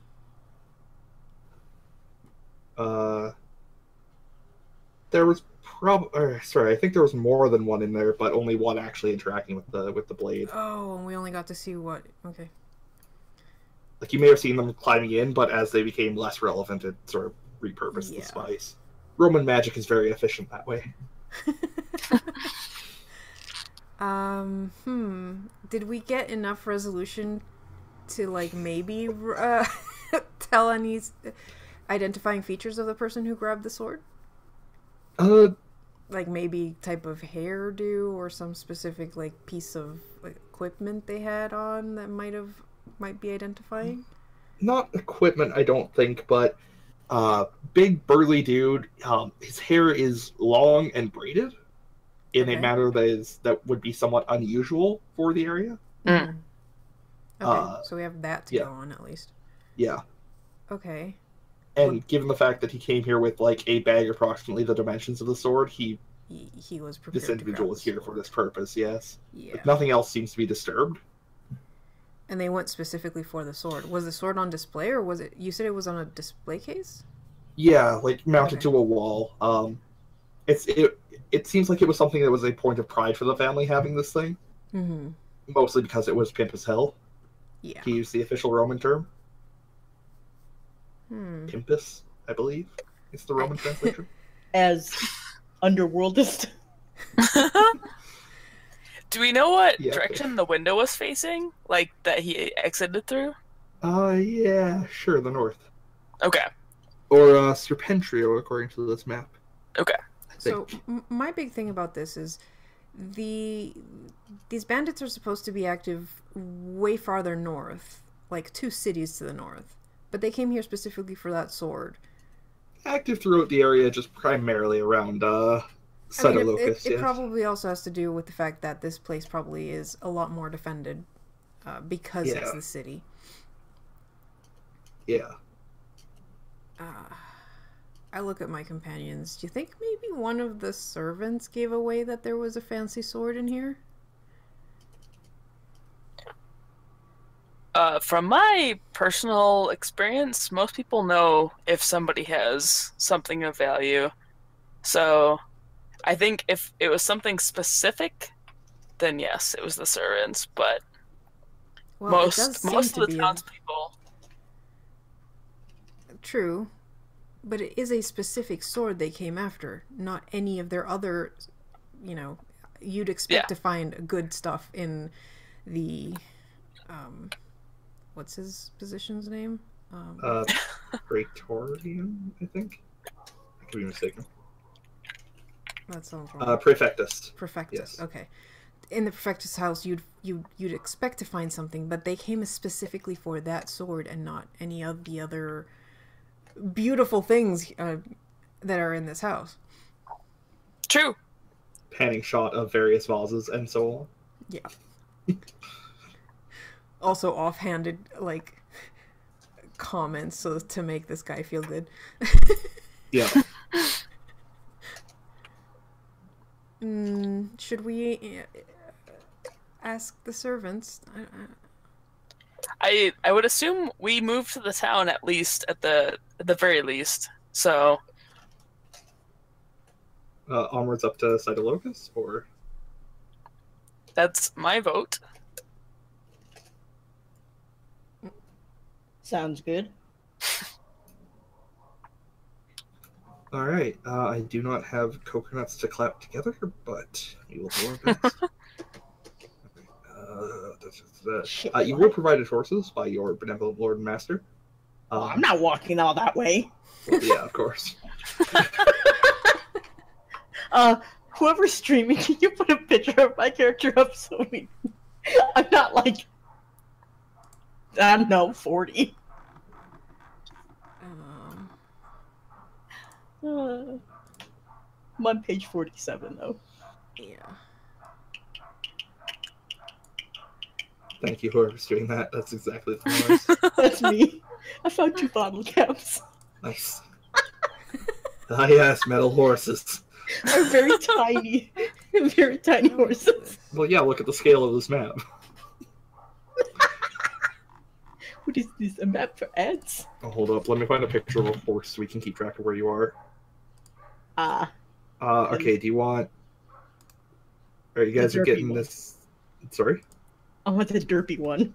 There was I think there was more than one in there, but only one actually interacting with the blade. Oh, and we only got to see what? Okay. Like you may have seen them climbing in, but as they became less relevant, it sort of repurposed the spice. Roman magic is very efficient that way. Did we get enough resolution to like maybe tell any identifying features of the person who grabbed the sword? Like maybe type of hairdo or some specific like piece of like, equipment they had on that might be identifying? Not equipment, I don't think, but big burly dude. His hair is long and braided in a manner that would be somewhat unusual for the area. Mm. Okay, so we have that to go on at least. Yeah. Okay. And given the fact that he came here with like a bag approximately the dimensions of the sword, he was prepared. This individual is here for this purpose. Yes. Yeah. Like, nothing else seems to be disturbed. And they went specifically for the sword. Was the sword on display, or was it? You said it was on a display case. Yeah, like mounted to a wall. It seems like it was something that was a point of pride for the family having this thing. Mm-hmm. Mostly because it was pimp as hell. Yeah. To use the official Roman term. Pimpus, I believe. It's the Roman translation. As underworldist. Do we know what direction the window was facing? Like, that he exited through? Yeah, sure, the north. Okay. Or Serpentrio, according to this map. Okay. So, my big thing about this is these bandits are supposed to be active way farther north, like 2 cities to the north. But they came here specifically for that sword. Active throughout the area, just primarily around I mean, Locust, it yes. probably also has to do with the fact that this place probably is a lot more defended because it's the city. Yeah. I look at my companions. Do you think maybe one of the servants gave away that there was a fancy sword in here? From my personal experience, most people know if somebody has something of value. So I think if it was something specific, then yes, it was the servants. But Well, most it does seem most to of the be townspeople. true, but it is a specific sword they came after, not any of their other. You know, you'd expect to find good stuff in the. What's his position's name? Praetorian, I think. I could be mistaken. That sounds wrong. Prefectus. Prefectus. Yes. Okay. In the Prefectus house, you'd expect to find something, but they came specifically for that sword and not any of the other beautiful things that are in this house. True. Panning shot of various vases and so on. Yeah. Also offhanded, like, comments so to make this guy feel good. Yeah. Should we ask the servants? I would assume we move to the town at least at the very least. So Onwards up to Cytolocus, or that's my vote. Sounds good. all right. I do not have coconuts to clap together, but we will do our best. You were provided horses by your benevolent lord and master. I'm not walking all that way. Well, yeah, of course. Whoever's streaming, can you put a picture of my character up so I'm not like, I don't know, 40. I'm on page 47 though. Yeah. Thank you, whoever's doing that. That's exactly the noise. That's me. I found 2 bottle caps. Nice. Ah, yes, metal horses. They're very tiny. Very tiny horses. Well, yeah, look at the scale of this map. What is this? A map for ants? Oh, hold up. Let me find a picture of a horse so we can keep track of where you are. Okay, do you want... Alright, you guys are getting one. this... Sorry? I want the derpy one.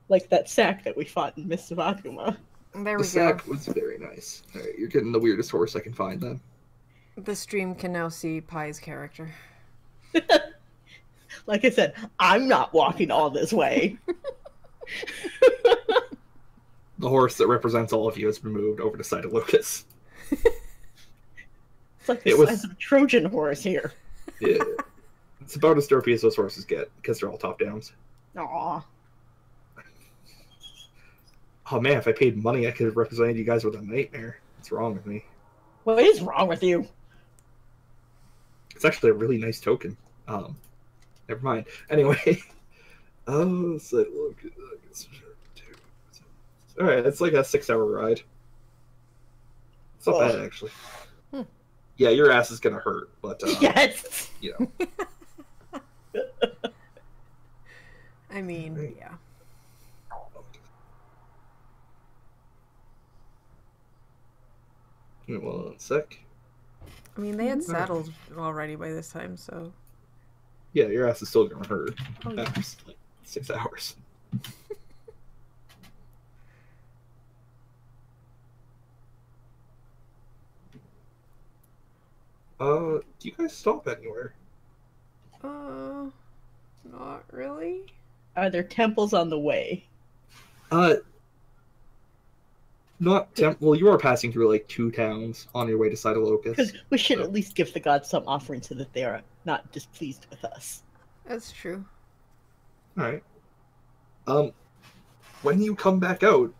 Like that sack that we fought in Mist of Akuma. There we The go. sack was very nice. Alright, you're getting the weirdest horse I can find then. The stream can now see Pie's character. Like I said, I'm not walking all this way. The horse that represents all of you has been moved over to Cytolocus. It's like the size of a Trojan horse here. Yeah. It's about as derpy as those horses get, because they're all top downs. Aw. Oh man, if I paid money, I could have represented you guys with a nightmare. What's wrong with me? What is wrong with you? It's actually a really nice token. Never mind. Anyway. Oh, Cytolocus. Alright, it's like a 6-hour ride. It's not bad, actually. Yeah, your ass is gonna hurt, but yes. You know. I mean, yeah. Give me 1 sec. I mean, they had saddles already by this time, so. Yeah, your ass is still gonna hurt. Oh, yeah. After like 6 hours. Do you guys stop anywhere? Not really. Are there temples on the way? Not well, you are passing through like 2 towns on your way to Cytolocus. Because we should at least give the gods some offering so that they are not displeased with us. That's true. Alright. When you come back out,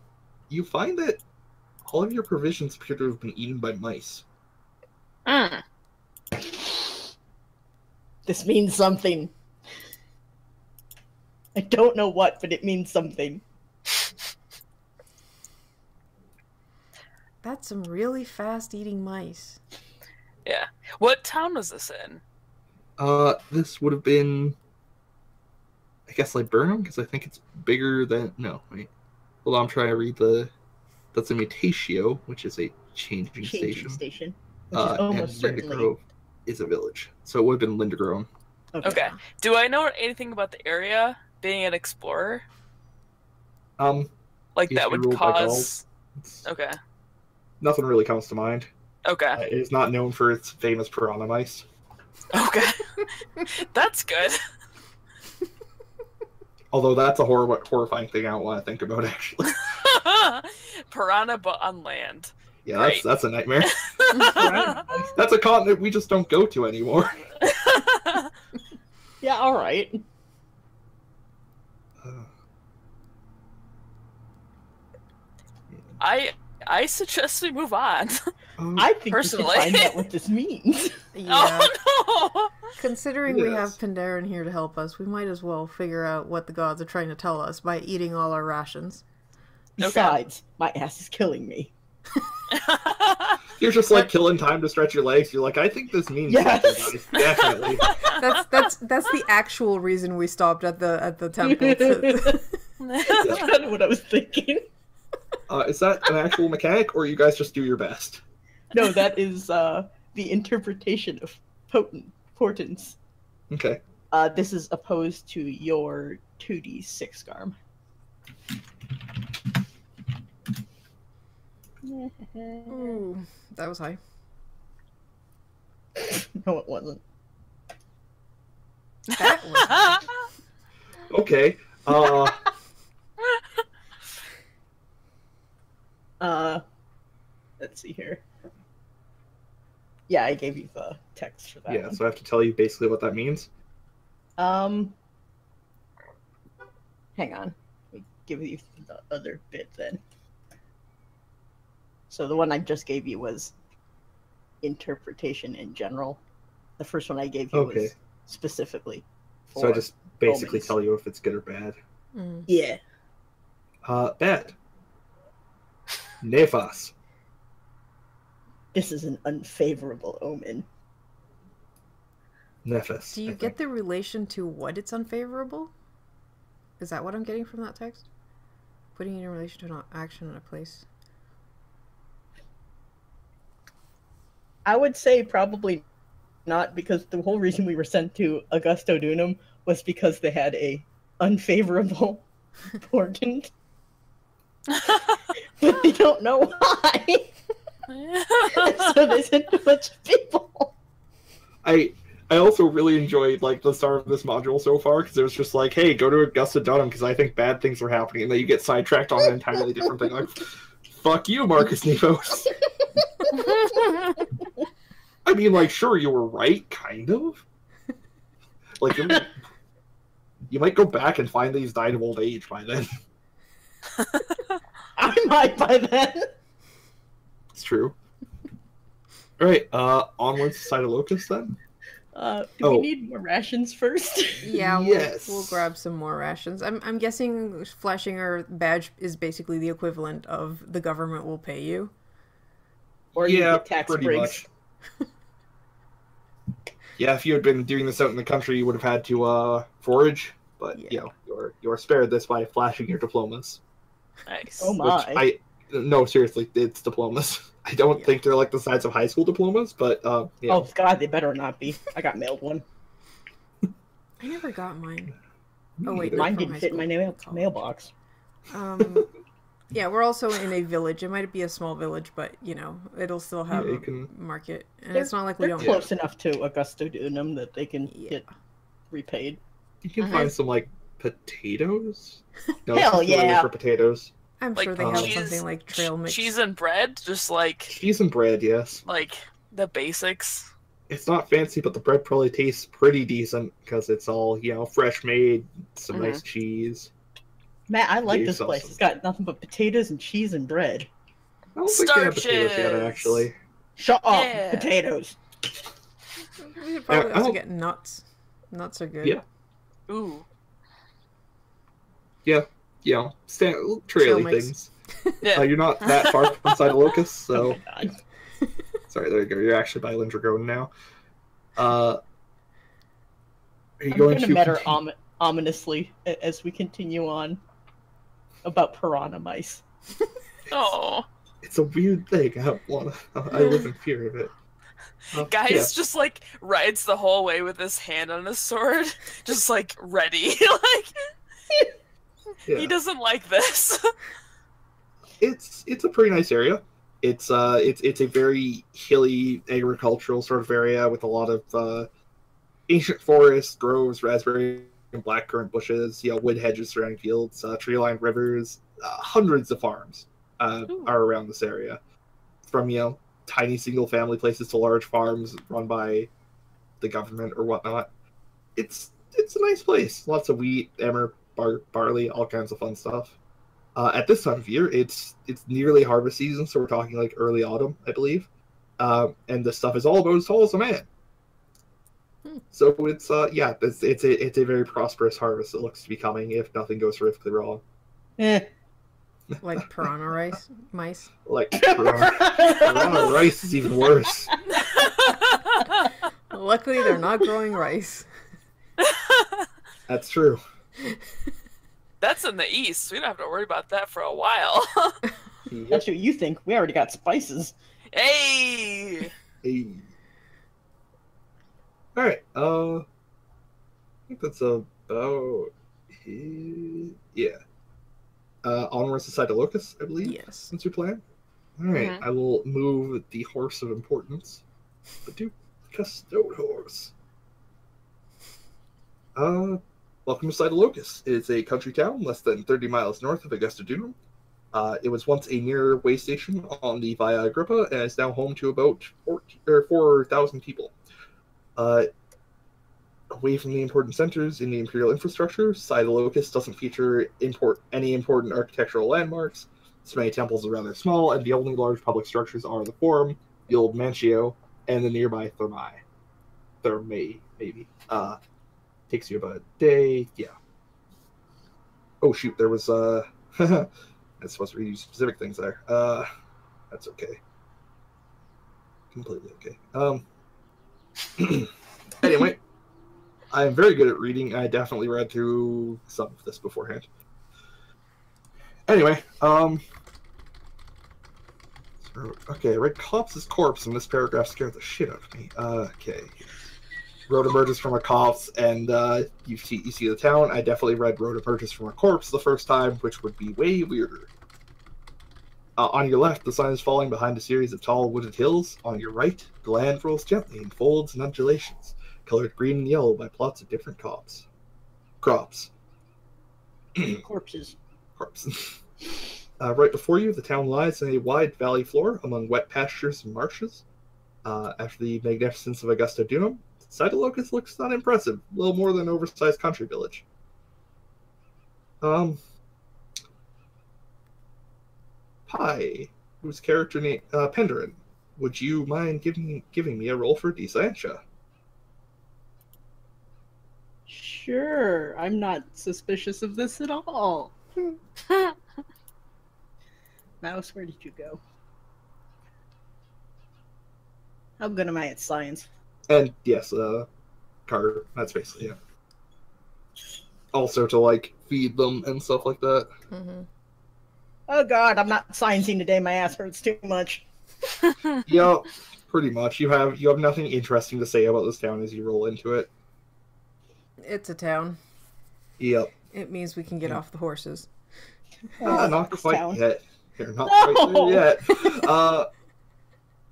you find that All of your provisions appear to have been eaten by mice. Mm. This means something. I don't know what, but it means something. That's some really fast eating mice. Yeah. What town was this in? This would have been, I guess, like Burnham, because I think it's bigger than. No, wait. Hold on, I'm trying to read the. That's a Mutatio, which is a changing station. Which is almost and certainly. Linda Grove is a village, so it would have been Linda Grove. Okay. Do I know anything about the area? Being an explorer, like that would cause. Okay. Nothing really comes to mind. Okay. It is not known for its famous piranha mice. Okay. That's good. Although that's a horrifying thing I don't want to think about, actually. Piranha, but on land. Yeah, Right. that's a nightmare. That's a continent we just don't go to anymore. Yeah, all right. I suggest we move on. I think Personally. we should find out what this means. Yeah. Oh no! Considering we have Yes. Pandaren here to help us, we might as well figure out what the gods are trying to tell us by eating all our rations. Besides, my ass is killing me. You're just like killing time to stretch your legs. You're like, I think this means Yes. something, guys. Definitely. That's the actual reason we stopped at the temple. That's kind of what I was thinking. Is that an actual mechanic, or you guys just do your best? No, that is the interpretation of portents. Okay. This is opposed to your 2d6 Garm. Ooh, that was high. No, it wasn't. That was Okay. Let's see here. Yeah, I gave you the text for that. Yeah, one. so I have to tell you basically what that means. Hang on. Let me give you the other bit then. So the one I just gave you was interpretation in general. The first one I gave you Okay. was specifically for So I just basically omens. tell you if it's good or bad. Yeah. Bad. Nefas. This is an unfavorable omen. Nefas. Do you get the relation to what it's unfavorable? Is that what I'm getting from that text? Putting it in relation to an action in a place. I would say probably not, because the whole reason we were sent to Augusto Dunum was because they had a unfavorable portent. But they don't know why. So they sent a bunch of people. I also really enjoyed like the start of this module so far, because it was just like, hey, go to Augusta Dunham because I think bad things are happening, and then you get sidetracked on an entirely different thing. Like, fuck you, Marcus Nevos. I mean, like, sure, you were right, kind of. Like, you might go back and find that he's died of old age by then. I might by then. It's true. All right, onwards to Cytolocus then. Do we need more rations first? Yeah, Yes. we'll grab some more rations. I'm guessing flashing our badge is basically the equivalent of the government will pay you. Or you Yeah, get tax pretty breaks. much. Yeah, if you had been doing this out in the country, you would have had to forage. But Yeah. you're spared this by flashing your diplomas. Nice. Oh my. Which no, seriously, it's diplomas. I don't think they're like the size of high school diplomas, but yeah. Oh god, they better not be. I got mailed one. I never got mine. Me Oh wait, neither. Mine from didn't high fit in my school. mailbox. Yeah, we're also in a village. It might be a small village, but it'll still have Yeah, a you can- market, and it's not like we They're don't. close enough to Augusto Dunum that they can Yeah. get repaid. You can find some like potatoes. No, Hell it's too early yeah. for potatoes. I'm Like sure they have cheese- something like trail mix. Cheese and bread, just like Cheese and bread, yes. the basics. It's not fancy, but the bread probably tastes pretty decent because it's all fresh made, some nice cheese. Matt, I like Get this yourself place. some. It's got nothing but potatoes and cheese and bread. I don't think they have potatoes yet, Starches. actually. Shut up, Yeah. potatoes. We should probably I also don't- get nuts. Nuts are good. Yeah. Ooh. Yeah, you know, Trail traily mix. things. Yeah. You're not that far from Untitled so... Oh my god. Sorry, there you go. You're actually by Lindragon now. Are you I'm going gonna to mutter continue- ominously as we continue on about piranha mice. Oh. It's a weird thing. I live in fear of it. Guy's Yeah. just like rides the whole way with his hand on his sword, just like ready. Like Yeah. he doesn't like this. It's a pretty nice area. It's a very hilly agricultural sort of area with a lot of ancient forests, groves, raspberry and blackcurrant bushes, wood hedges surrounding fields, tree-lined rivers. Hundreds of farms Ooh. are around this area, from tiny single-family places to large farms run by the government or whatnot. It's a nice place. Lots of wheat, emmer, barley, all kinds of fun stuff. At this time of year, it's nearly harvest season, so we're talking like early autumn, I believe. And this stuff is all about as tall as a man. So it's it's a very prosperous harvest. It looks to be coming if nothing goes horrifically wrong. Eh. Like piranha mice. Like piranha rice is even worse. Luckily, they're not growing rice. That's true. That's in the east. We don't have to worry about that for a while. Yep. That's what you think. We already got spices. Hey. Hey. All right. I think that's about it. Yeah. Onwards to Side of Locust, I believe. Yes. Since your plan. All right. Mhm. I will move the horse of importance. The Duke Custode horse. Welcome to Side of Locust. It's a country town less than 30 miles north of Augusta Dunham. It was once a mere way station on the Via Agrippa and is now home to about 4,000 people. Away from the important centers in the imperial infrastructure, Side of Locust doesn't feature any important architectural landmarks. So many temples are rather small, and the only large public structures are the Forum, the Old Mancio, and the nearby Thermae, maybe. Takes you about a day, yeah. Oh shoot, there was that's supposed to read specific things there. That's okay. Completely okay. Anyway, I am very good at reading. I definitely read through some of this beforehand. Anyway, okay, Red Copse's corpse in this paragraph scared the shit out of me. Okay. Road emerges from a corpse, and you see the town. I definitely read Road emerges from a corpse the first time, which would be way weirder. On your left, the sun is falling behind a series of tall wooded hills. On your right, the land rolls gently in folds and undulations, colored green and yellow by plots of different crops. Corpses. Corpses. Right before you, the town lies in a wide valley floor among wet pastures and marshes. After the magnificence of Augusta Dunham, Side of Locust looks not impressive, a little more than an oversized country village. Hi, whose character name Penderin? Would you mind giving me a roll for Desantia? Sure, I'm not suspicious of this at all. Mouse, where did you go? How good am I at science? And yes, Karu. That's basically it. Also to feed them and stuff like that. Mm-hmm. Oh god, I'm not sciencing today. My ass hurts too much. Yeah, pretty much. You have nothing interesting to say about this town as you roll into it. It's a town. Yep. It means we can get off the horses. Not this quite town. yet. You're not quite there yet.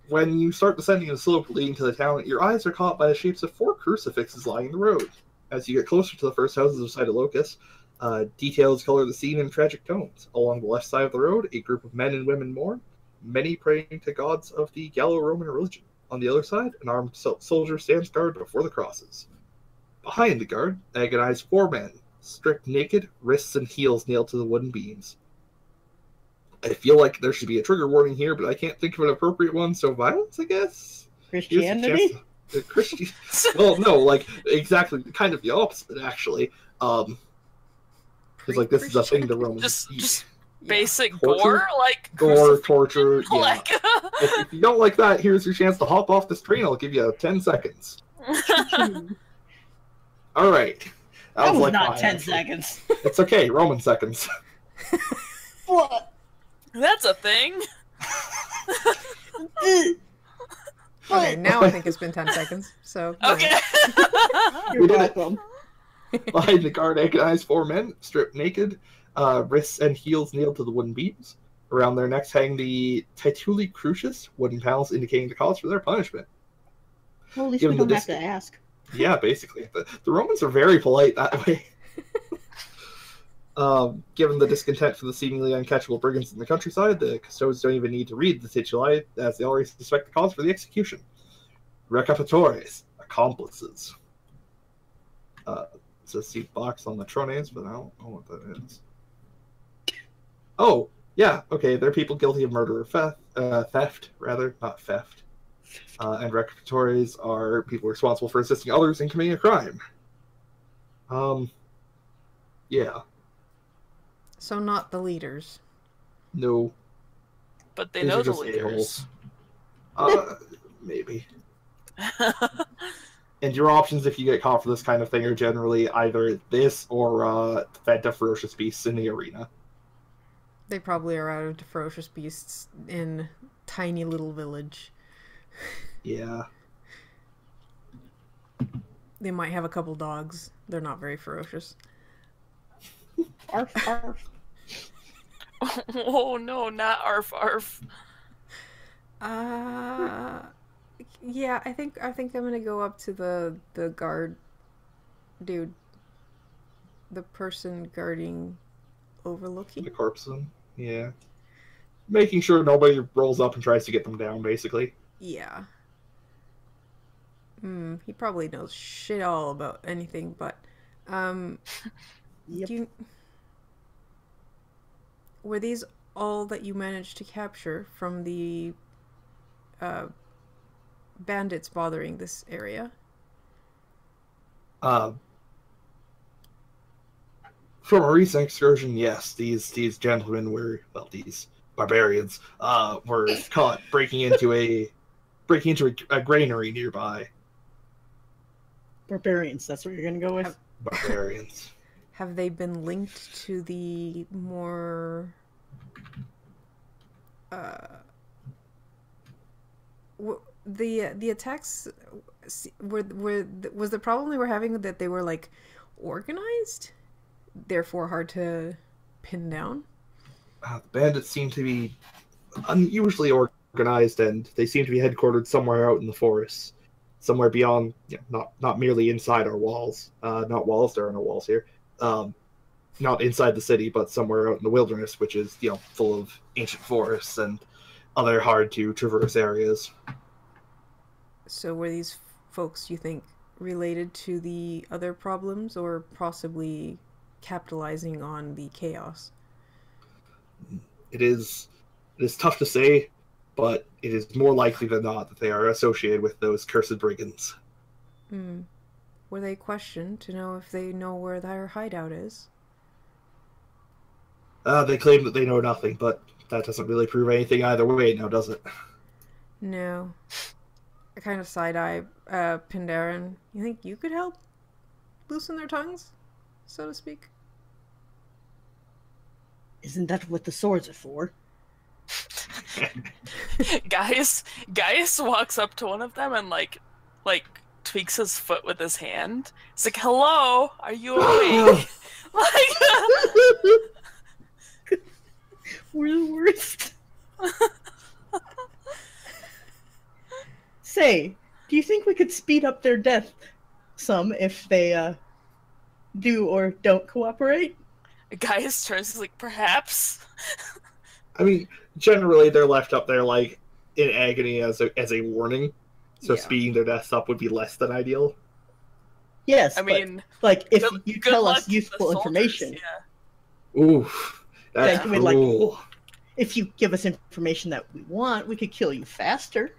When you start descending the slope leading to the town, your eyes are caught by the shapes of 4 crucifixes lying in the road. As you get closer to the first houses of Side of Locust, details color the scene in tragic tones. Along the left side of the road, a group of men and women mourn, many praying to gods of the Gallo-Roman religion. On the other side, an armed soldier stands guard before the crosses. Behind the guard, agonize 4 men, stripped naked, wrists and heels nailed to the wooden beams. I feel like there should be a trigger warning here, but I can't think of an appropriate one. So violence, I guess. Christianity. Christian. Well, no, like exactly, kind of the opposite, actually. Because like this is a thing the Romans just basic Torture? gore, like gore, torture. Yeah. like If you don't like that, here's your chance to hop off this train. I'll give you 10 seconds. All right. That was like not mine, 10 actually. seconds. It's okay. Roman seconds. What? that's a thing. Okay, now I think it's been 10 seconds. So Okay. You're We did it. welcome. Behind the guard, agonized 4 men, stripped naked, wrists and heels nailed to the wooden beams. Around their necks hang the tituli crucis, wooden panels indicating the cause for their punishment. Well, at least Given we don't the have to ask. Yeah, basically. The Romans are very polite that way. Given the discontent for the seemingly uncatchable brigands in the countryside, the custodians don't even need to read the tituli, as they already suspect the cause for the execution. Recapitores, accomplices. It's a seat box on the trones, but I don't know what that is. Oh, yeah, okay, they're people guilty of murder or theft, rather, not theft. And recapitores are people responsible for assisting others in committing a crime. Yeah. So not the leaders. No. But they These know are the just leaders. maybe. And your options if you get caught for this kind of thing are generally either this or fed to ferocious beasts in the arena. They probably are out of ferocious beasts in tiny little village. Yeah. They might have a couple dogs. They're not very ferocious. Arf, arf. Oh no, not arf arf. Yeah, I think I'm gonna go up to the guard dude. The person guarding overlooking. The corpsman. Yeah. Making sure nobody rolls up and tries to get them down, basically. Yeah. He probably knows shit all about anything, but Yep. were these all that you managed to capture from the bandits bothering this area? From a recent excursion, yes, these gentlemen were, well, these barbarians were caught breaking into a granary nearby. Barbarians, that's what you're gonna go with? Barbarians. Have they been linked to the more the attacks was the problem they were having that they were like organized, therefore hard to pin down? The bandits seem to be unusually organized, and they seem to be headquartered somewhere out in the forest, somewhere beyond, not merely inside our walls. Not walls, there are no walls here. Not inside the city, but somewhere out in the wilderness, which is, full of ancient forests and other hard to traverse areas. So were these folks, you think, related to the other problems, or possibly capitalizing on the chaos? It is tough to say, but it is more likely than not that they are associated with those cursed brigands. Were they questioned to know if they know where their hideout is? They claim that they know nothing, but that doesn't really prove anything either way now, does it? No. I kind of side-eye Pandaren. You think you could help loosen their tongues, so to speak? Isn't that what the swords are for? Gaius walks up to one of them and like tweaks his foot with his hand. It's like, "Hello, are you awake?" We're the worst. Say, do you think we could speed up their death some if they do or don't cooperate? Gaius turns, he's like, "Perhaps." I mean, generally they're left up there like in agony as a warning, so Yeah. speeding their deaths up would be less than ideal. Yes, I mean, like if good- you good tell luck us to the useful soldiers, information, yeah. Oof, that's That you would, like, cruel. if you give us information that we want, we could kill you faster.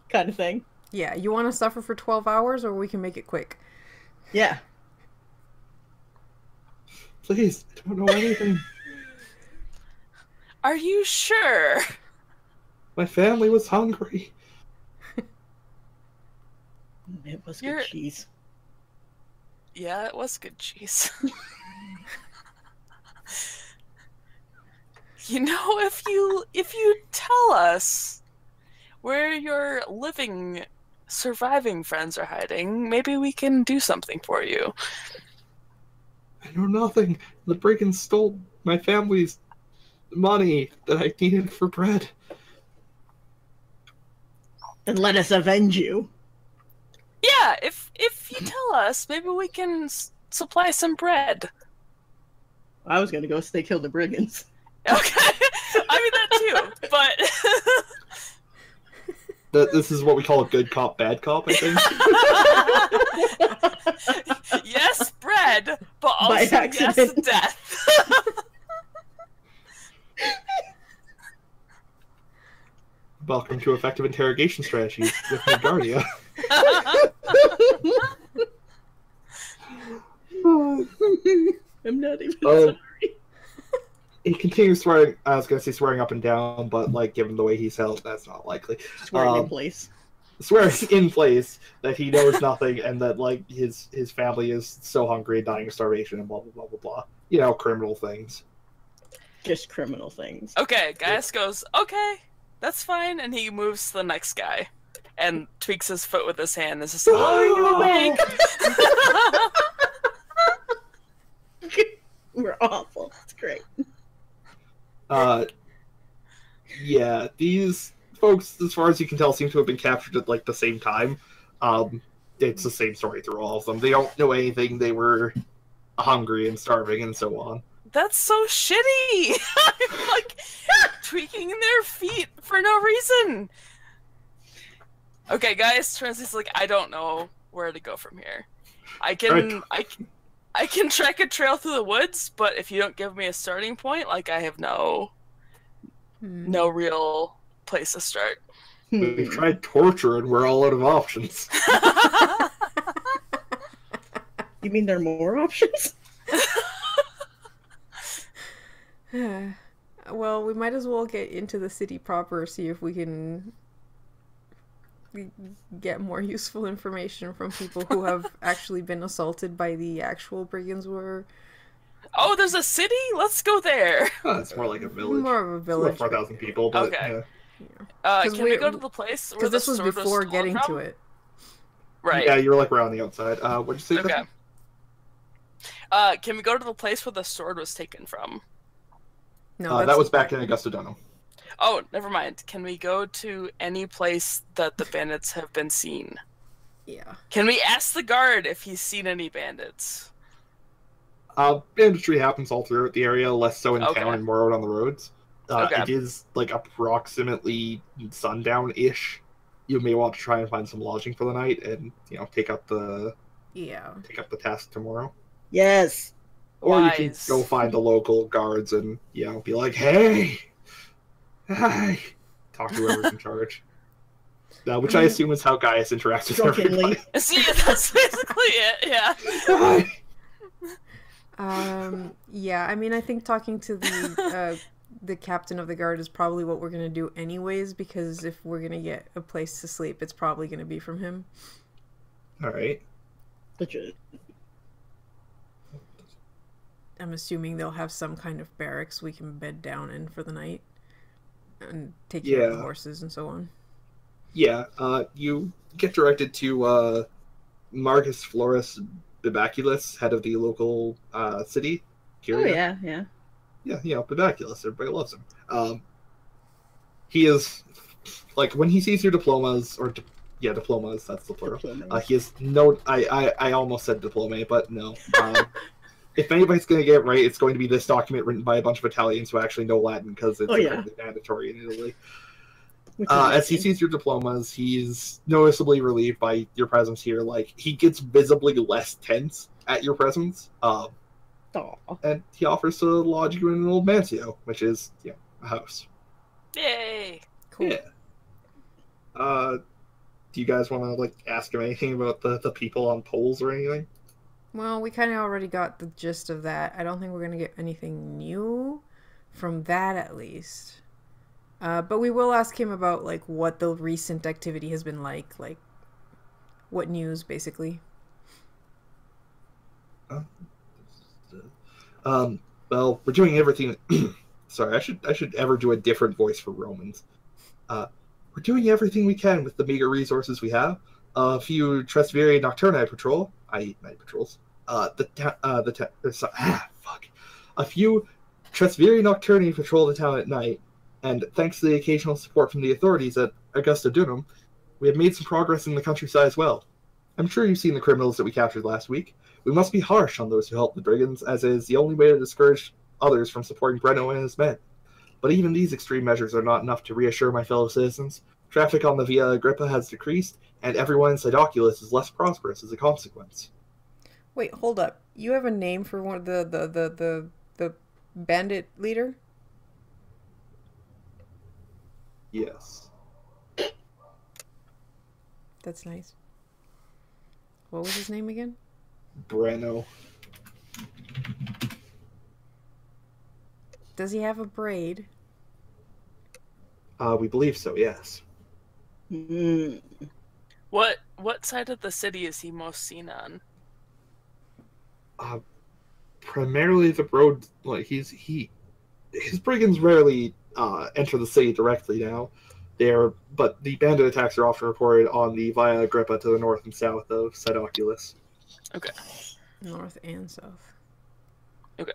Kind of thing. Yeah, you want to suffer for 12 hours, or we can make it quick. Yeah. Please, I don't know anything. Are you sure? My family was hungry. It was good cheese. Yeah, it was good cheese. You know, if you tell us where your living, surviving friends are hiding, maybe we can do something for you. I know nothing. The brigands stole my family's money that I needed for bread. And let us avenge you. Yeah, if you tell us, maybe we can supply some bread. I was gonna go say kill the brigands. Okay, I mean that too, but This is what we call a good cop, bad cop, I think. yes, bread, but also By yes, accident. death. Welcome to Effective Interrogation Strategies with Guardia. I'm not even sorry. He continues swearing. I was going to say swearing up and down, but like given the way he's held, that's not likely. Swearing in place. Swearing in place that he knows nothing and that like his family is so hungry and dying of starvation and blah blah blah blah blah. You know, criminal things. Just criminal things. Okay, Gaius goes, okay, that's fine, and he moves to the next guy and tweaks his foot with his hand. This is are you awake? We're awful. It's great. Yeah, these folks, as far as you can tell, seem to have been captured at like the same time. It's the same story through all of them. They don't know anything. They were hungry and starving and so on. That's so shitty. I'm like tweaking their feet for no reason. Okay, guys, Translite's like, I don't know where to go from here. I can track a trail through the woods, but if you don't give me a starting point, like I have no real place to start. We've tried torture and we're all out of options. You mean there are more options? Well, we might as well get into the city proper, see if we can get more useful information from people who have actually been assaulted by the actual brigands. Oh, there's a city? Let's go there. It's more like a village. More of a village. It's about 4,000 people, but Okay. yeah. Can we go to the place where Because the this was sword before stolen getting from? to it. Right. Yeah, you were like around the outside. What'd you say? Okay. Can we go to the place where the sword was taken from? No, that was back in Augusta Dunham. Oh, never mind. Can we go to any place that the bandits have been seen? Yeah. Can we ask the guard if he's seen any bandits? Banditry happens all throughout the area, less so in Okay. town and more out on the roads. Okay. It is like approximately sundown-ish. You may want to try and find some lodging for the night, and take up the task tomorrow. Yes. Or you can Wise. go find the local guards and be like, hey, talk to whoever's in charge. Which I assume is how Gaius interacts with Drunkenly. everybody. See, that's basically it, yeah. Hi. Yeah, I mean, I think talking to the captain of the guard is probably what we're gonna do anyways, because if we're gonna get a place to sleep, it's probably gonna be from him. All right. Legit. I'm assuming they'll have some kind of barracks we can bed down in for the night and take care of the horses and so on. Yeah, you get directed to Marcus Florus Bibaculus, head of the local city. Curia. Oh, yeah. Yeah, Bibaculus. Everybody loves him. He is, like, when he sees your diplomas, diplomas, that's the plural. He is I almost said diplome, but no. If anybody's going to get it right, it's going to be this document written by a bunch of Italians who actually know Latin, because it's mandatory in Italy. As he sees your diplomas, he's noticeably relieved by your presence here. Like, he gets visibly less tense at your presence. And he offers to lodge you in an old mansio, which is, house. Yay! Cool. Yeah. Do you guys want to like ask him anything about the people on poles or anything? Well, we kind of already got the gist of that. I don't think we're gonna get anything new from that, at least. But we will ask him about like what the recent activity has been like what news, basically. Well, we're doing everything. Sorry, I should ever do a different voice for Romans. We're doing everything we can with the meager resources we have. A few Tresviri Nocturni patrol, i.e. night patrols. A few Tresviri Nocturni patrol the town at night, and thanks to the occasional support from the authorities at Augusta Dunham, we have made some progress in the countryside as well. I'm sure you've seen the criminals that we captured last week. We must be harsh on those who help the brigands, as it is the only way to discourage others from supporting Breno and his men. But even these extreme measures are not enough to reassure my fellow citizens. Traffic on the Via Agrippa has decreased, and everyone in Sidoculus is less prosperous as a consequence. Wait, hold up. You have a name for one of the bandit leader? Yes. That's nice. What was his name again? Breno. Does he have a braid? We believe so, yes. Mm. What side of the city is he most seen on? Primarily the road, like his brigands rarely enter the city directly now. But the bandit attacks are often reported on the Via Agrippa to the north and south of Sidoculus. Okay. North and south. Okay.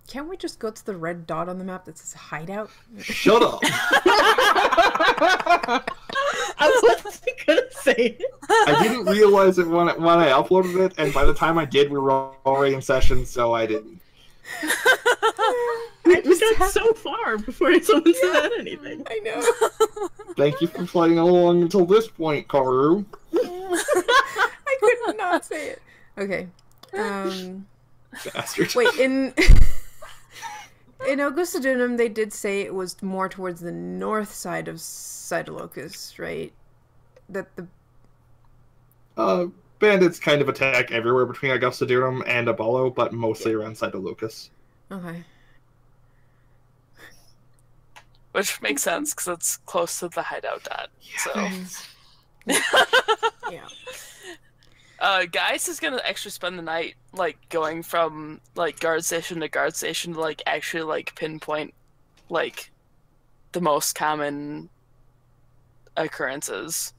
Can't we just go to the red dot on the map that says hideout? Shut up! I wasn't gonna say it. I didn't realize it when I uploaded it, and by the time I did, we were already in session, so I didn't. We got so far before someone said anything. I know. Thank you for playing along until this point, Karu. I could not say it. Okay. Bastard. Wait, in Augusta Dunham, they did say it was more towards the north side of Sidolocus, right? That the Bandits kind of attack everywhere between Augusta Dunham and Abalo, but mostly around Sidolocus. okay. Which makes sense because it's close to the hideout dot. Yes. Yeah. Gaius is gonna actually spend the night like going from like guard station to like actually like pinpoint like the most common occurrences.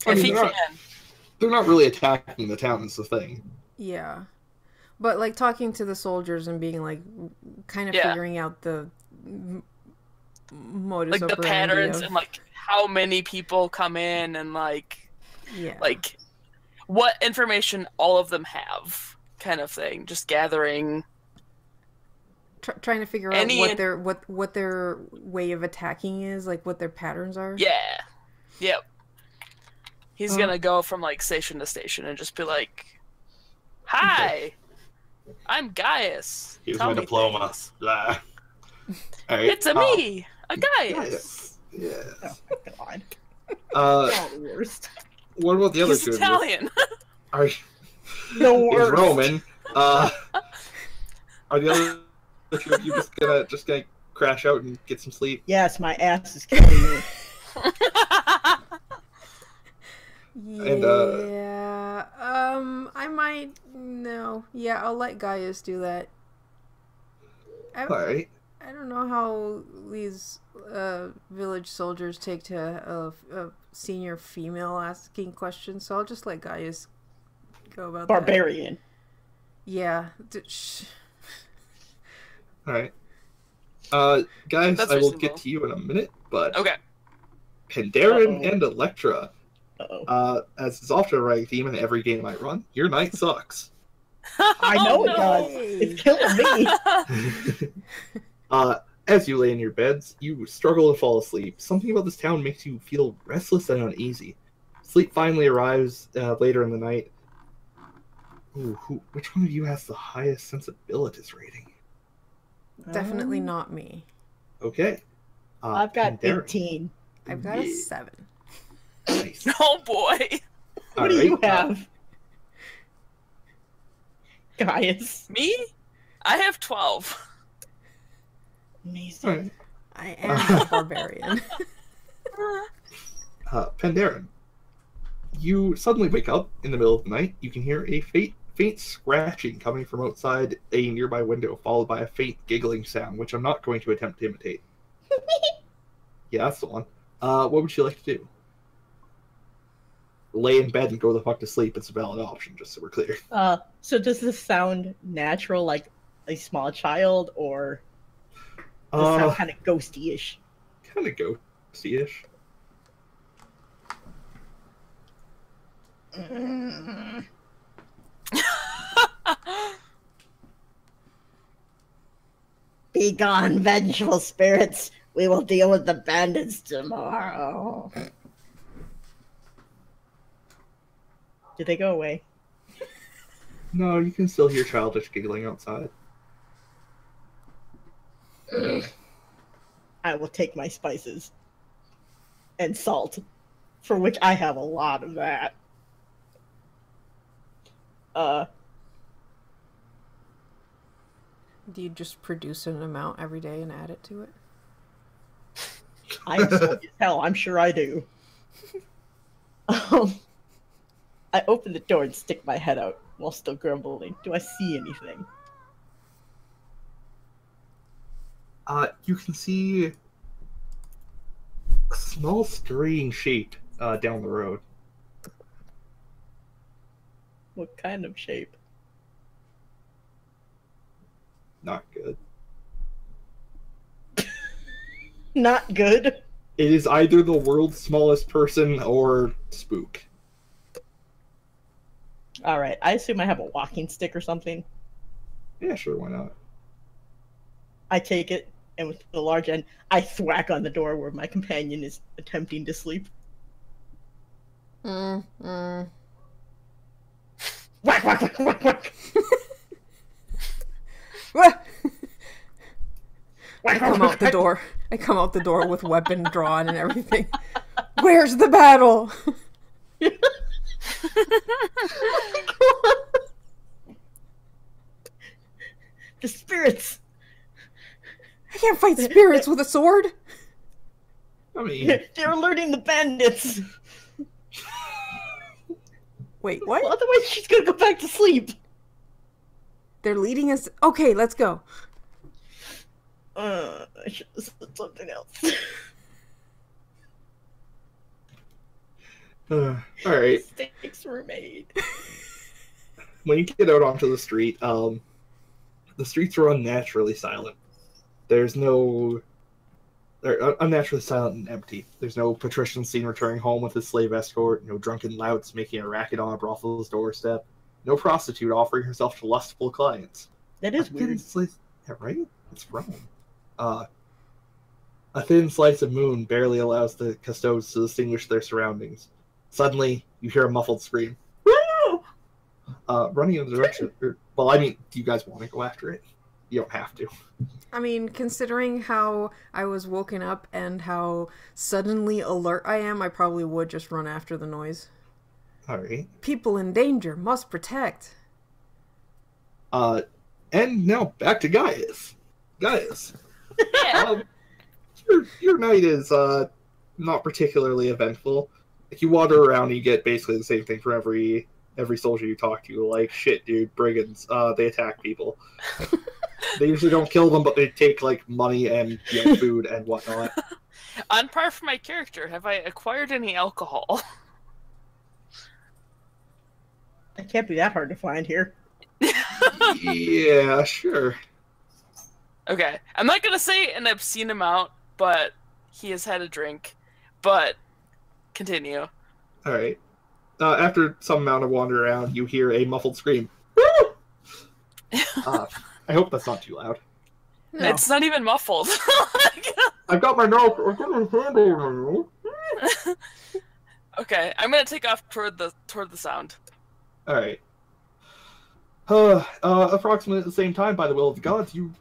I If mean, he can. they're not really attacking the town, is the thing. Yeah. But like talking to the soldiers and being like kind of figuring out the modus like the operandi patterns of... and like how many people come in and like yeah. like what information all of them have kind of thing, just gathering trying to figure out what their way of attacking is, like what their patterns are. Yep. He's gonna go from like station to station and just be like, hi, I'm Gaius. Here's Tell my me diploma. things." Blah. All right. It's me, a Gaius. Yes. Oh, God. The worst. What about the other He's two? Italian. Are The He's worst. Roman. Are the other two of you just gonna crash out and get some sleep? Yes, my ass is killing me. Yeah. I might. No. Yeah, I'll let Gaius do that. All right. I don't know how these village soldiers take to a senior female asking questions, so I'll just let Gaius go about that. Barbarian. Yeah. All right. Guys, That's I will reasonable. get to you in a minute, but Okay. Pandaren Uh-oh. and Electra, Uh-oh. as is often a running theme in every game I run, your night sucks. I know Oh, it no. does. It's killing me. As you lay in your beds, you struggle to fall asleep. Something about this town makes you feel restless and uneasy. Sleep finally arrives later in the night. Ooh, which one of you has the highest sensibilities rating? Definitely not me. Okay. I've got Darren. 18. I've got a 7. Nice. Oh boy. What do you have? Gaius. Me? I have 12. Amazing. Alright. I am a barbarian. Pandaren. You suddenly wake up in the middle of the night. You can hear a faint scratching coming from outside a nearby window, followed by a faint giggling sound, which I'm not going to attempt to imitate. Yeah, that's the one. What would you like to do? Lay in bed and go the fuck to sleep. It's a valid option, just so we're clear. So does this sound natural, like a small child, or does it sound kind of ghosty-ish? Kind of ghosty-ish. Be gone, vengeful spirits. We will deal with the bandits tomorrow. Did they go away? No, you can still hear childish giggling outside. I will take my spices and salt, for which I have a lot of that. Do you just produce an amount every day and add it to it? I'm salty as hell. I'm sure I do. I open the door and stick my head out while still grumbling. Do I see anything? You can see a small scurrying shape down the road. What kind of shape? Not good. Not good? It is either the world's smallest person or spook. Alright, I assume I have a walking stick or something. Yeah, sure, why not? I take it, and with the large end, I thwack on the door where my companion is attempting to sleep. Whack, whack, whack, whack, whack. I come out the door. I come out the door with weapon drawn and everything. Where's the battle? The spirits! I can't fight spirits with a sword. I mean, They're alerting the bandits! Wait, what? Well, otherwise she's gonna go back to sleep. They're leading us. Okay, let's go. I should have said something else. Alright. Mistakes were made. When you get out onto the street, the streets are unnaturally silent. They're unnaturally silent and empty. There's no patrician seen returning home with his slave escort, no drunken louts making a racket on a brothel's doorstep, no prostitute offering herself to lustful clients. That is weird. Yeah, right? It's wrong. A thin slice of moon barely allows the custodes to distinguish their surroundings. Suddenly, you hear a muffled scream. Running in the direction... Well, I mean, do you guys want to go after it? You don't have to. I mean, considering how I was woken up and how suddenly alert I am, I probably would just run after the noise. Alright. People in danger must protect. And now back to Gaius. Gaius. Yeah. Your night is not particularly eventful. Like, you wander around and you get basically the same thing for every soldier you talk to. Like, shit, dude, brigands. They attack people. They usually don't kill them, but they take like money and food and whatnot. On par for my character, have I acquired any alcohol? It can't be that hard to find here. Yeah, sure. Okay, I'm not gonna say an obscene amount, but he has had a drink. But continue. All right. After some amount of wander around, you hear a muffled scream. I hope that's not too loud. No. It's not even muffled. I've got my nose. I've got my handle. Okay, I'm gonna take off toward the sound. All right. Approximately at the same time, by the will of the gods, you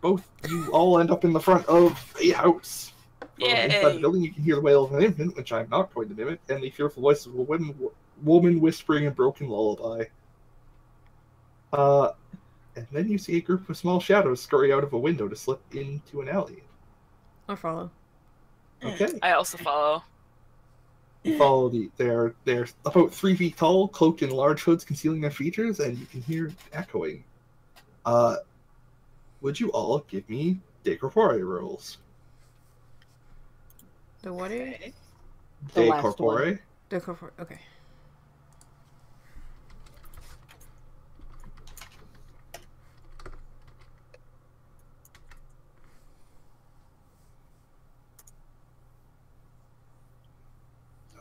all end up in the front of a house. Inside the Yay! building, you can hear the wail of an infant, which I'm not going to mimic, and the fearful voice of a woman whispering a broken lullaby. And then you see a group of small shadows scurry out of a window to slip into an alley. I follow. Okay. I also follow. You follow they're about 3 feet tall, cloaked in large hoods concealing their features, and you can hear echoing. Would you all give me Decorpore rolls? The what? The last one. Decorpore. Okay.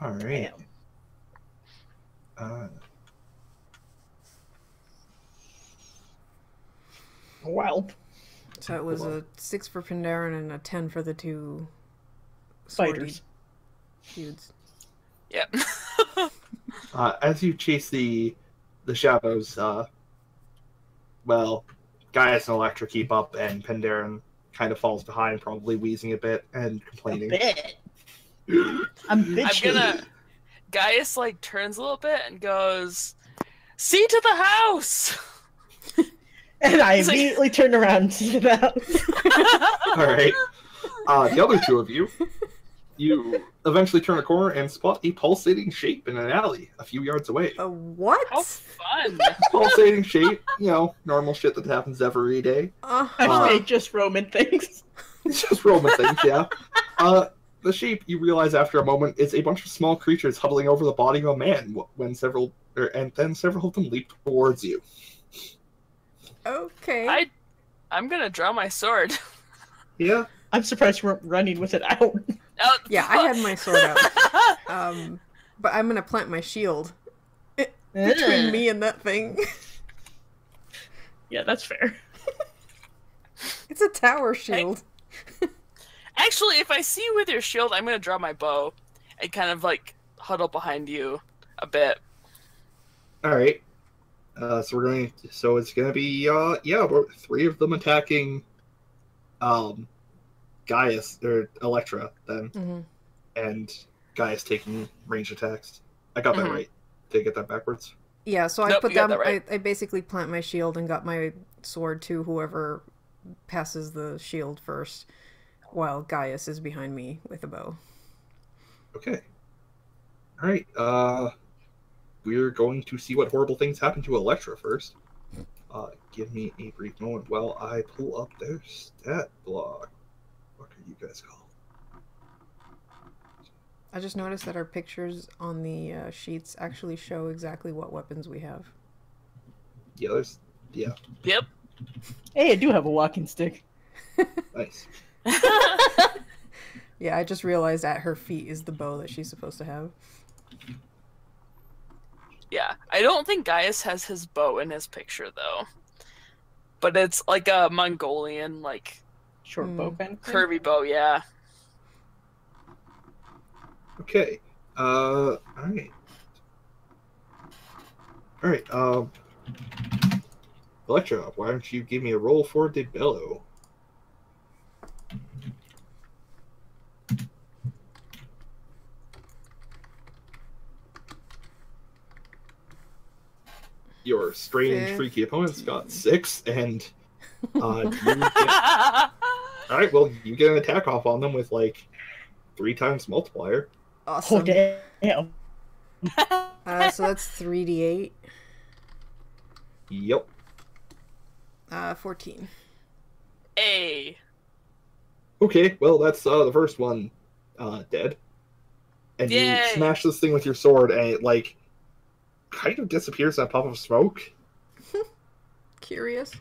All right. Well, So it was a 6 for Pandaren and a 10 for the two fighters. dudes. Yep. As you chase the shadows, well, Gaius and Electra keep up, and Pandaren kind of falls behind, probably wheezing a bit and complaining. A bit. I'm bitchy. Gaius like turns a little bit and goes, "See to the house!" And I He's like- immediately turned around and see the house. All right. The other two of you eventually turn a corner and spot a pulsating shape in an alley a few yards away. A what? How fun! Pulsating shape, normal shit that happens every day. I say just Roman things. It's just Roman things, yeah. The shape, you realize after a moment, is a bunch of small creatures huddling over the body of a man. And then several of them leap towards you. Okay. I'm gonna draw my sword. Yeah. I'm surprised you weren't running with it out. Oh, Yeah, I had my sword out. But I'm gonna plant my shield between me and that thing. Yeah, that's fair. It's a tower shield. Actually, if I see you with your shield, I'm gonna draw my bow and kind of like huddle behind you a bit. All right. So it's gonna be about 3 of them attacking Gaius or Electra then, Mm-hmm. and Gaius taking range attacks. I got that Mhm. right. Did I get that backwards? Yeah, so I Nope, put you got down. that right. I basically plant my shield and got my sword to whoever passes the shield first, while Gaius is behind me with a bow. Okay. All right. We're going to see what horrible things happen to Electra first. Give me a brief moment while I pull up their stat block. What are you guys called? I just noticed that our pictures on the sheets actually show exactly what weapons we have. Yeah. Yep. Hey, I do have a walking stick. Nice. Yeah, I just realized at her feet is the bow that she's supposed to have. Yeah, I don't think Gaius has his bow in his picture though. But it's like a Mongolian, like Short bow kind of thing. curvy bow. Yeah. Okay. All right. All right. Electra, why don't you give me a roll for the bellow? Your strange, freaky opponents got 6, and you get... All right. Well, you get an attack off on them with like 3 times multiplier. Awesome. Oh, damn. So that's 3d8. Yep. 14. A. Okay. Well, that's the first one dead, and Yay. you smash this thing with your sword, and it like kind of disappears in a puff of smoke. Curious.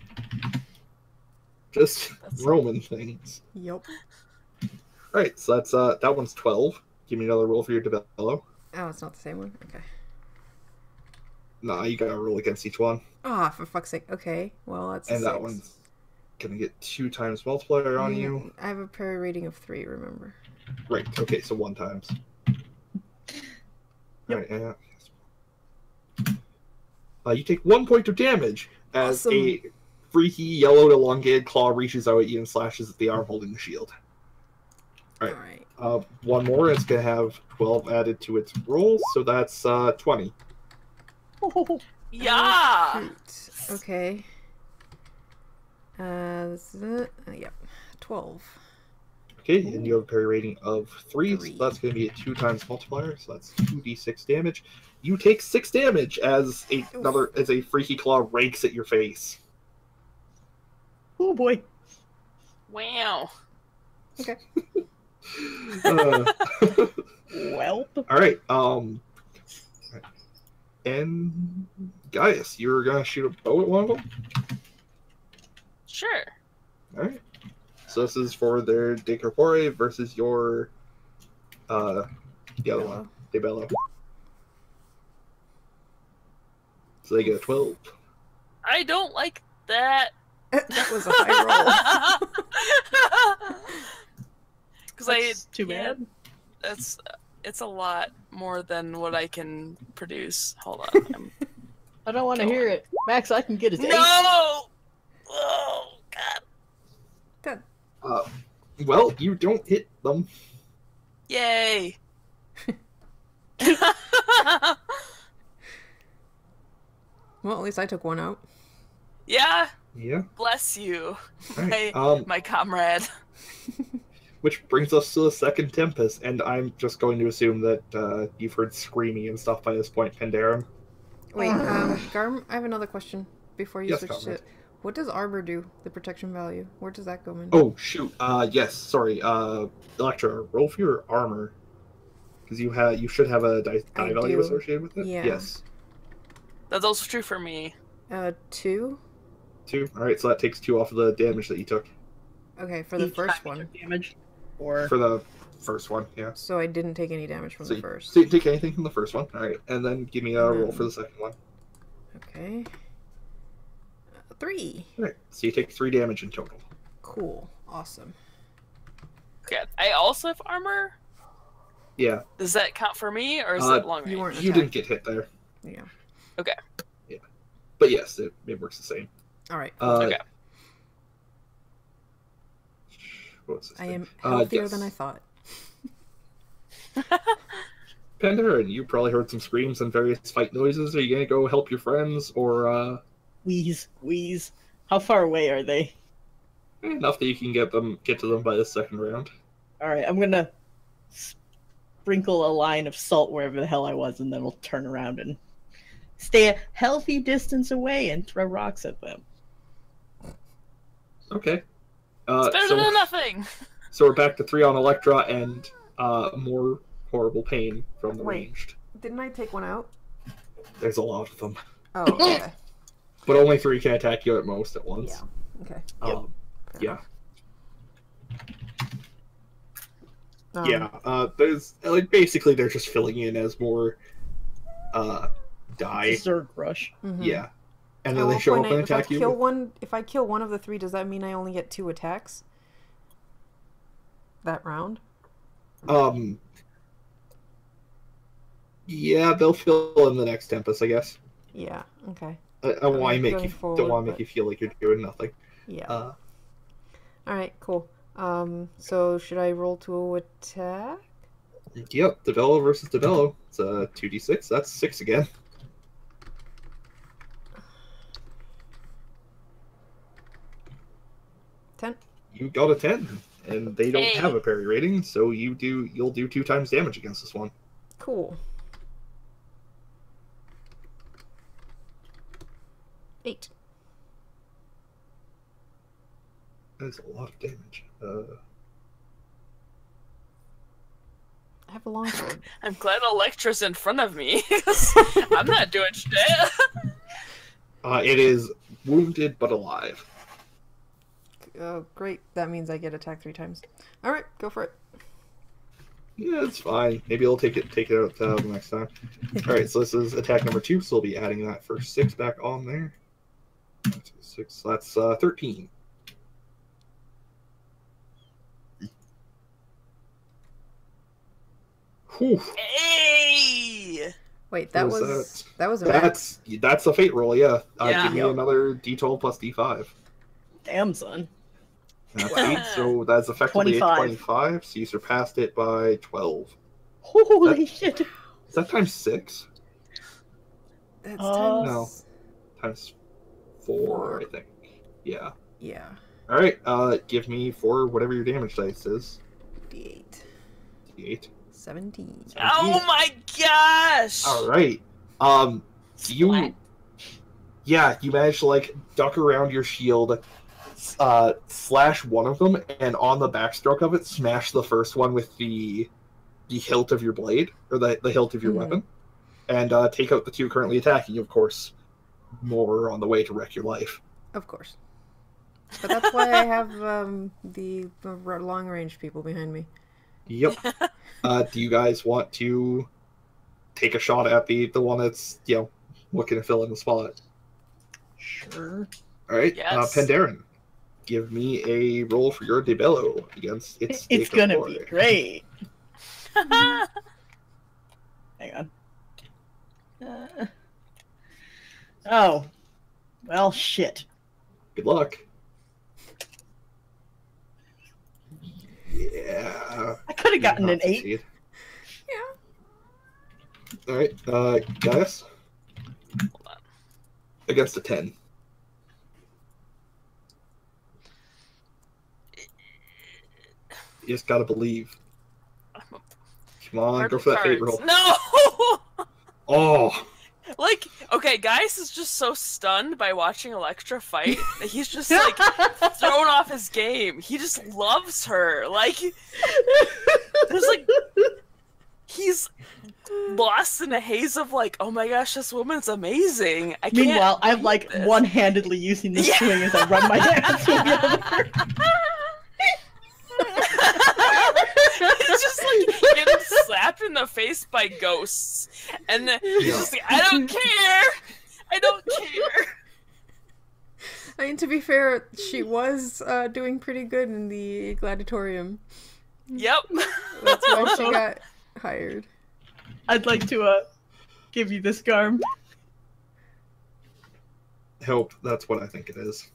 Just That's- Roman things. Yep. Right, so that's that one's 12. Give me another roll for your bellow. Oh, it's not the same one? Okay. Nah, you gotta roll against each one. Ah, for fuck's sake. Okay. Well, that's a And that 6. one's gonna get 2 times multiplier on you. I have a prayer rating of 3, remember? Right, okay, so 1 times. Yep. Right, yeah. You take 1 point of damage as Awesome. a freaky yellow elongated claw reaches out at you and slashes at the arm holding the shield. All right. All right. One more. It's gonna have 12 added to its roll, so that's 20. Yeah. Shoot. Okay. This is it. Yep. 12. Okay, and you have a parry rating of 3, so 3. that's going to be a 2 times multiplier, so that's 2d6 damage. You take 6 damage as a freaky claw rakes at your face. Oh boy. Wow. Okay. Welp. All right. And Gaius, you're gonna shoot a bow at one of them. Sure. All right. So this is for their De Corpore versus your the other one, De Bello. So they get a 12. I don't like that. That was a high roll. Because Too bad. It's a lot more than what I can produce. Hold on. I don't want to hear it. Max, I can get his 8. No! Oh God. Good. Well, you don't hit them. Yay. Well, at least I took one out. Yeah. Yeah. Bless you, Right. my comrade. Which brings us to the second Tempest, and I'm just going to assume that you've heard screaming and stuff by this point, Pandarum. Wait, Garm, I have another question before you Yes, switch comrade. to... What does Arbor do, the protection value? Where does that go in? Oh, shoot. Yes, sorry. Electra, roll for your armor. Because you should have a die I value do. associated with it. Yeah. Yes. That's also true for me. 2? 2. Alright, so that takes 2 off of the damage that you took. Okay, for the Each first time you one. took damage, or For the first one, yeah. So I didn't take any damage from So the first. So you take anything from the first one. Alright, and then give me a roll for the second one. Okay. 3. Alright, so you take 3 damage in total. Cool. Awesome. Okay. I also have armor. Yeah. Does that count for me, or is it long range? You weren't You didn't get hit there. Yeah. Okay. Yeah. But yes, it works the same. Alright. Okay. What was this I thing? am healthier yes. than I thought. Pandaren, you probably heard some screams and various fight noises. Are you gonna go help your friends, or wheeze? How far away are they? enough that you can get to them by the second round? All right, I'm gonna sprinkle a line of salt wherever the hell I was, and then we'll turn around and stay a healthy distance away and throw rocks at them. Okay. It's better than nothing. So we're back to 3 on Electra and more horrible pain from the Wait. ranged. Didn't I take one out? There's a lot of them, Oh, okay. but only 3 can attack you at most at once. Yeah. Okay. Fair Yeah. enough. There's basically they're just filling in as more die. Zerg rush. Mhm. Yeah. And then At they what show point up and if I attack you. if I kill one of the 3, does that mean I only get 2 attacks? That round? Yeah, they'll fill in the next Tempest, I guess. Yeah. Okay. I want to make Going you forward, don't want to make but- you feel like you're doing nothing. Yeah. Uh, All right. Cool. So should I roll to attack? Yep, Devello versus Devello. It's a 2d6. That's 6 again. Ten. You got a 10, and they don't Hey. have a parry rating, so you'll do 2 times damage against this one. Cool. 8. That is a lot of damage. I have a longsword. I'm glad Electra's in front of me. I'm not doing shit. It is wounded but alive. Oh, great. That means I get attacked 3 times. All right, go for it. Yeah, it's fine. Maybe I'll take it out next time. All right, so this is attack number 2, so we'll be adding that for 6 back on there. 6. So that's 13. Whew. Hey! Wait, that was a max. That's a fate roll, yeah. Yeah. Give me another d12 plus d5. Damn, son. That's 8, so that's effectively 25. a 25, so you surpassed it by 12. Holy shit. Is that times 6? That's No. Times 4, I think. Yeah. Yeah. Alright, give me for whatever your damage dice is. D8. D8. 17. Oh my gosh! Alright. You managed to, like, duck around your shield, slash one of them, and on the backstroke of it, smash the first one with the hilt of your blade, or the hilt of your weapon, and take out the two currently attacking you, of course. More on the way to wreck your life. Of course. But that's why I have the long-range people behind me. Yep. Do you guys want to take a shot at the one that's, looking to fill in the spot? Sure. Alright, Yes. Pandaren, give me a roll for your debello against its It's gonna be great. Hang on. Oh. Well, shit. Good luck. Yeah. I could have gotten an 8. Succeed. Yeah. Alright, Gaius? Hold on. Against a 10. You just gotta believe. Come on, Hard go for that fate cards. roll. No! Oh! Like, okay, Gaius is just so stunned by watching Electra fight that he's just, like, thrown off his game. He just loves her. Like, there's, like, he's lost in a haze of, like, oh my gosh, this woman's amazing. I can't Meanwhile, I'm, beat like, this. one-handedly using the swing as I run my hands together. He's just like getting slapped in the face by ghosts, and then he's just like, I don't care. I mean, to be fair, she was doing pretty good in the gladiatorium. Yep. That's why she got hired. I'd like to give you this, Garm. Help, that's what I think it is.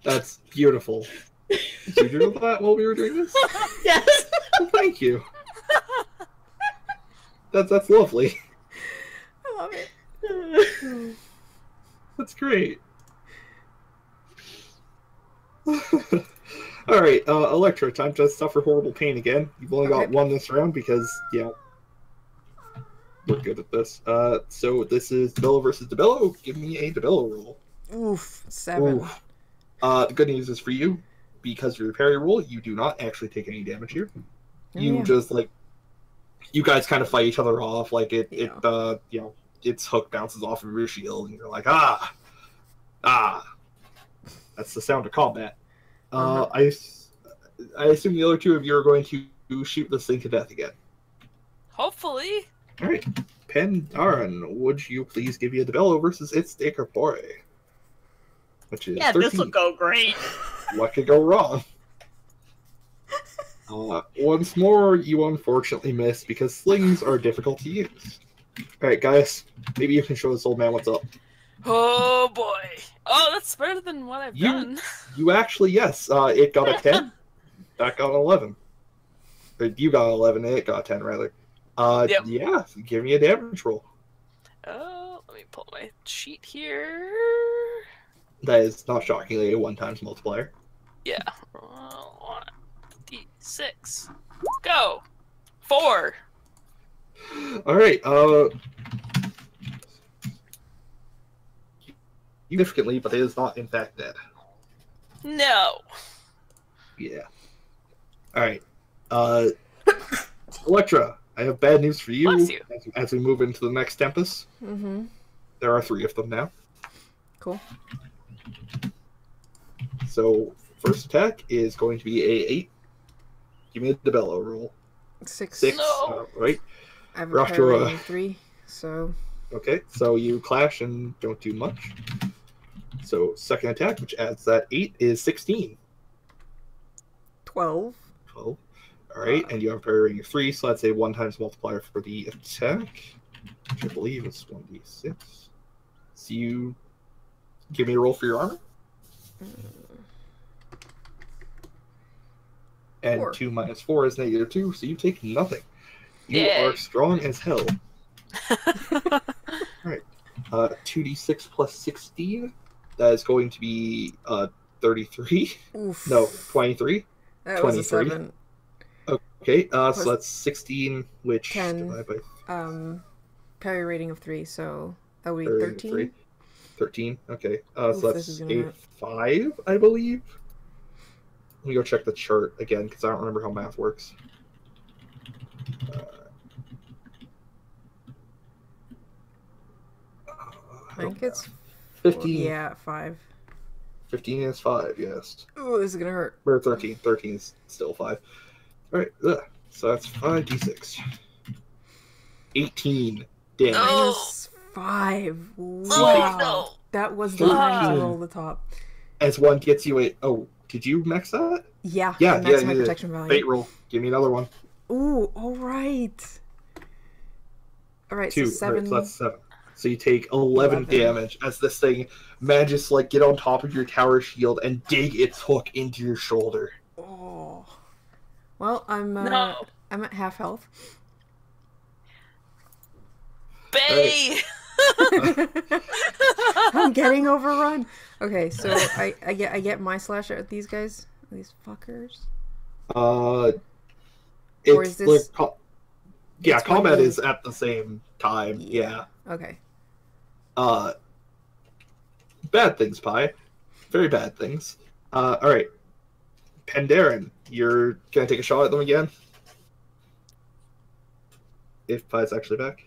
That's beautiful. Did you do that while we were doing this? Yes. Well, thank you. That's lovely. I love it. That's great. Alright, Electra, time to suffer horrible pain again. You've only got one this round because, we're good at this. So this is DeBello versus DeBello. Give me a DeBello roll. Oof, 7. Oof. The good news is for you, because of your parry roll, you do not actually take any damage here. You just, like, you guys kind of fight each other off, like, its hook bounces off of your shield, and you're like, ah! That's the sound of combat. I assume the other two of you are going to shoot this thing to death again. Hopefully. Alright. Pandaren, would you please give you a DeBello versus its Decapore? Which is 13. This will go great. What could go wrong? Once more, you unfortunately miss because slings are difficult to use. Alright, guys, maybe you can show this old man what's up. Oh boy. Oh, that's better than what I've done. You actually, yes. It got a 10. That got an 11. Or you got an 11, and it got a 10, rather. Yep. Yeah, give me a damage roll. Oh, let me pull my sheet here. That is, not shockingly, a 1 times multiplier. Yeah. 1d6. Go. 4. Alright, significantly, but it is not, in fact, dead. No. Yeah. Alright. Electra, I have bad news for you. Bless you. As we move into the next Tempest. Mm-hmm. There are 3 of them now. Cool. So, first attack is going to be a 8. Give me a DeBello roll. 6. 6. No. Right. I have We're a off to parry 3, so... Okay, so you clash and don't do much. So, second attack, which adds that 8, is 16. 12. 12. Alright, and you have a parry rating of 3, so that's a 1 times multiplier for the attack, which I believe is 1d6. So you give me a roll for your armor. And 4. 2 minus 4 is -2, so you take nothing. You are strong as hell. Alright. 2d6 plus 16. That is going to be 33. Oof. No, 23. That was a 23. 7. Okay, so that's 16, which 10. divided by Parry rating of 3, so that would be parry rating of 13. 3. 13, okay. Oof, So this is that's gonna a hurt. 5, I believe. Let me go check the chart again, because I don't remember how math works. I think it's 15. Yeah, 5. 15 is 5, yes. Ooh, this is gonna hurt. Or 13. 13 is still 5. Alright, so that's 5d6. 18 damage. Minus 5. Wow. Oh, no. That was the time to 13. roll the top. As one gets you a... Oh, did you max that? Yeah, Yeah, I maxed yeah, my yeah. protection value. Fate roll. Give me another one. Ooh, alright. Alright, 2. so 7. Alright, so that's 7. So you take 11 damage as this thing manages to get on top of your tower shield and dig its hook into your shoulder. Oh. Well, I'm No. I'm at half health. Bay! I'm getting overrun. Okay, so I get my slasher at these guys, these fuckers. It's Or is this- yeah, it's combat when you- is at the same time. Yeah. Okay. Bad things, Pi. Very bad things. Alright. Pandaren, you're gonna take a shot at them again? If Pi's actually back.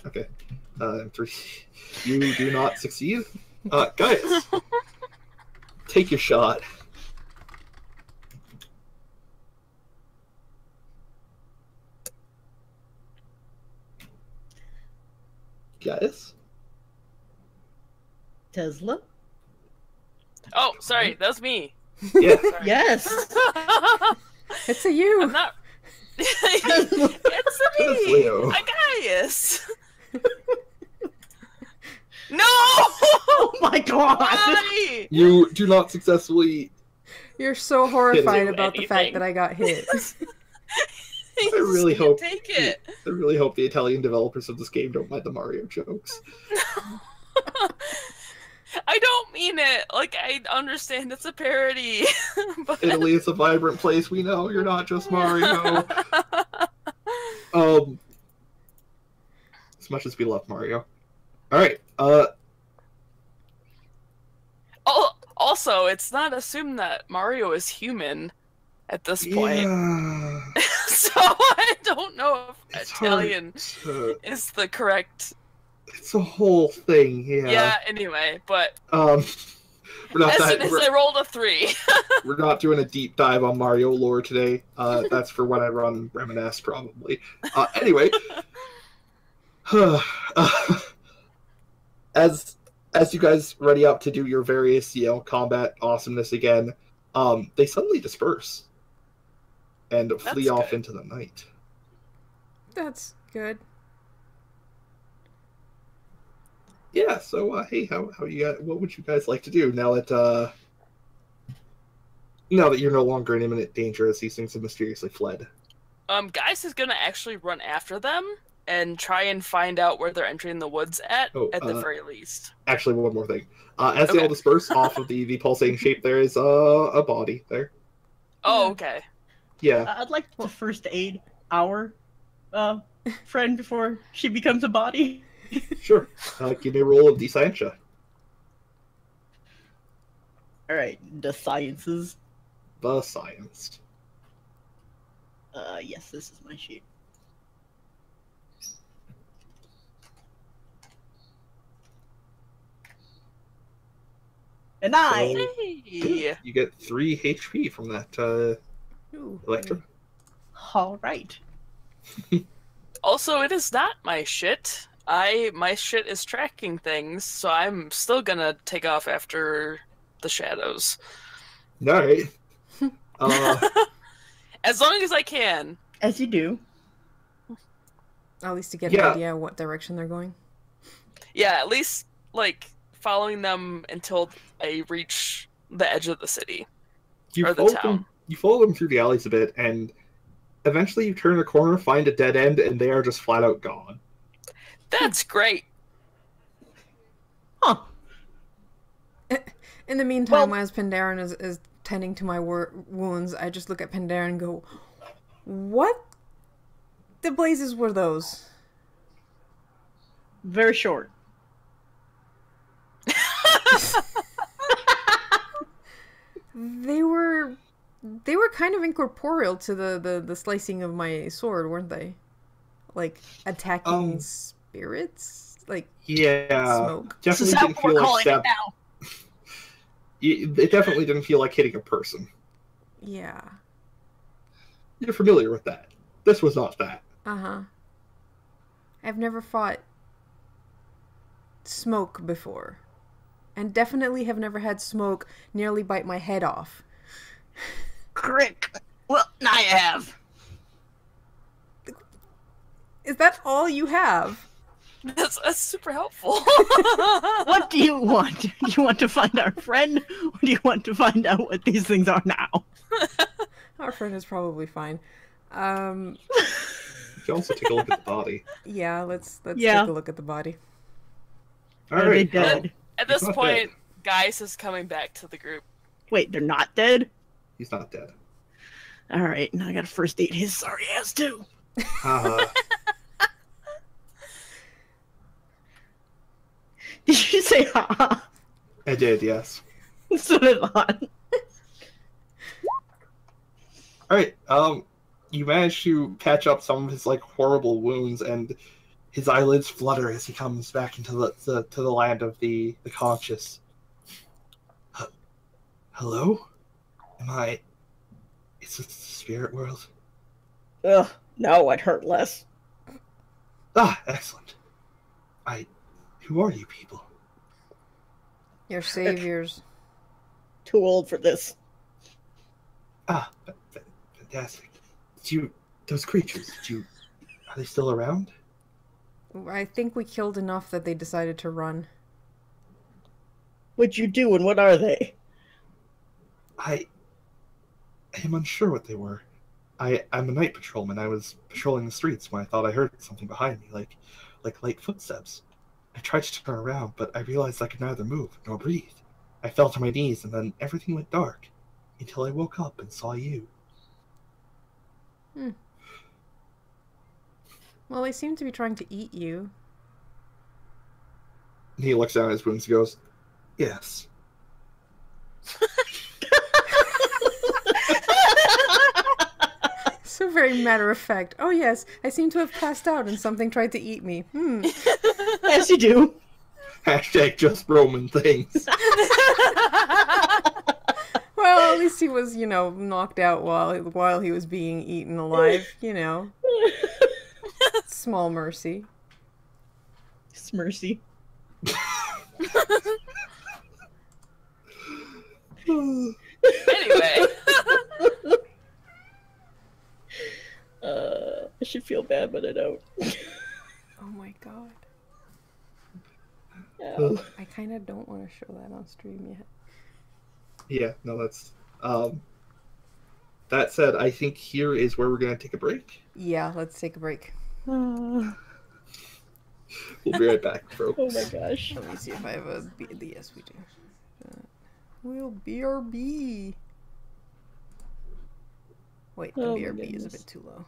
Okay. 3. You do not succeed. Guys, take your shot. Guys? Tezla? Oh, sorry, that was me. Yeah. Sorry. Yes! It's a you. I'm not. It's That's me, Leo. Agaius. No! Oh my god! Why? You do not successfully... You're so horrified Do about the fact anything. that I got hit. I really hope- take it. I really hope the Italian developers of this game don't mind the Mario jokes. I don't mean it. Like, I understand it's a parody. But... Italy is a vibrant place, we know. You're not just Mario. As much as we love Mario. Alright, Oh, also, it's not assumed that Mario is human at this point. yeah, So I don't know if it's Italian hard to... is the correct. It's a whole thing, Yeah, anyway, but we're not as that, soon as I rolled a 3. we're not doing a deep dive on Mario lore today. That's for when I run Reminisce, probably. Anyway, as you guys ready up to do your various, combat awesomeness again, they suddenly disperse and flee off good. into the night. That's good. Yeah. So, hey, how you guys? What would you guys like to do now that you're no longer in imminent danger as these things have mysteriously fled? Geis is gonna actually run after them and try and find out where they're entering the woods at the very least. Actually, one more thing. As they all disperse off of the pulsating shape, there is a body there. Oh, okay. Yeah. I'd like to first aid our friend before she becomes a body. Sure. Give me a roll of Descientia. Alright, the sciences. The science. Yes, this is my sheet. A 9! So, Hey. you get 3 HP from that Ooh, Electra. Alright. Also, it is not my shit. My shit is tracking things, so I'm still gonna take off after the shadows. Alright. As long as I can. As you do. At least to get an idea of what direction they're going. Yeah, at least, like, following them until I reach the edge of the city. Or the town. You follow them through the alleys a bit, and eventually you turn a corner, find a dead end, and they are just flat out gone. That's great. Huh. In the meantime, as Pandaren is tending to my wounds, I just look at Pandaren and go, what the blazes were those? Very short. They were kind of incorporeal to the slicing of my sword, weren't they? Like attacking spirits, like smoke. Definitely didn't feel like it definitely didn't feel like hitting a person. Yeah. You're familiar with that. This was not that. Uh-huh. I've never fought smoke before. And definitely have never had smoke nearly bite my head off. Crick. Well, now you have. Is that all you have? That's super helpful. What do you want? Do you want to find our friend, or do you want to find out what these things are now? Our friend is probably fine. You can also take a look at the body. Yeah, let's take a look at the body. All right. Dead? At this point, Gaius is coming back to the group. Wait, they're not dead? He's not dead. All right, now I gotta first eat his sorry ass too. Did you say ha? I did, yes. So did I. Alright, you manage to patch up some of his, like, horrible wounds, and his eyelids flutter as he comes back into the land of the conscious. Hello? Is this the spirit world? Ugh, no, I'd hurt less. Ah, excellent. Who are you people? Your saviors. Too old for this. Ah, fantastic. Those creatures, are they still around? I think we killed enough that they decided to run. What'd you do, and what are they? I am unsure what they were. I'm a night patrolman. I was patrolling the streets when I thought I heard something behind me, like light footsteps. I tried to turn around, but I realized I could neither move nor breathe. I fell to my knees, and then everything went dark, until I woke up and saw you. Well, they seem to be trying to eat you. And he looks down at his wounds and goes, yes. So very matter of fact. Oh yes, I seem to have passed out and something tried to eat me. As you do. Hashtag just Roman things. Well, at least he was, knocked out while he was being eaten alive, Small mercy. Smercy. Anyway. I should feel bad, but I don't. Oh my god. Oh. I kind of don't want to show that on stream yet. Yeah, no, that's... that said, I think here is where we're going to take a break. Yeah, let's take a break. We'll be right back, folks. Oh my gosh. Let me see if I have a B. Yes, we do. We'll BRB. Wait, the BRB is a bit too low.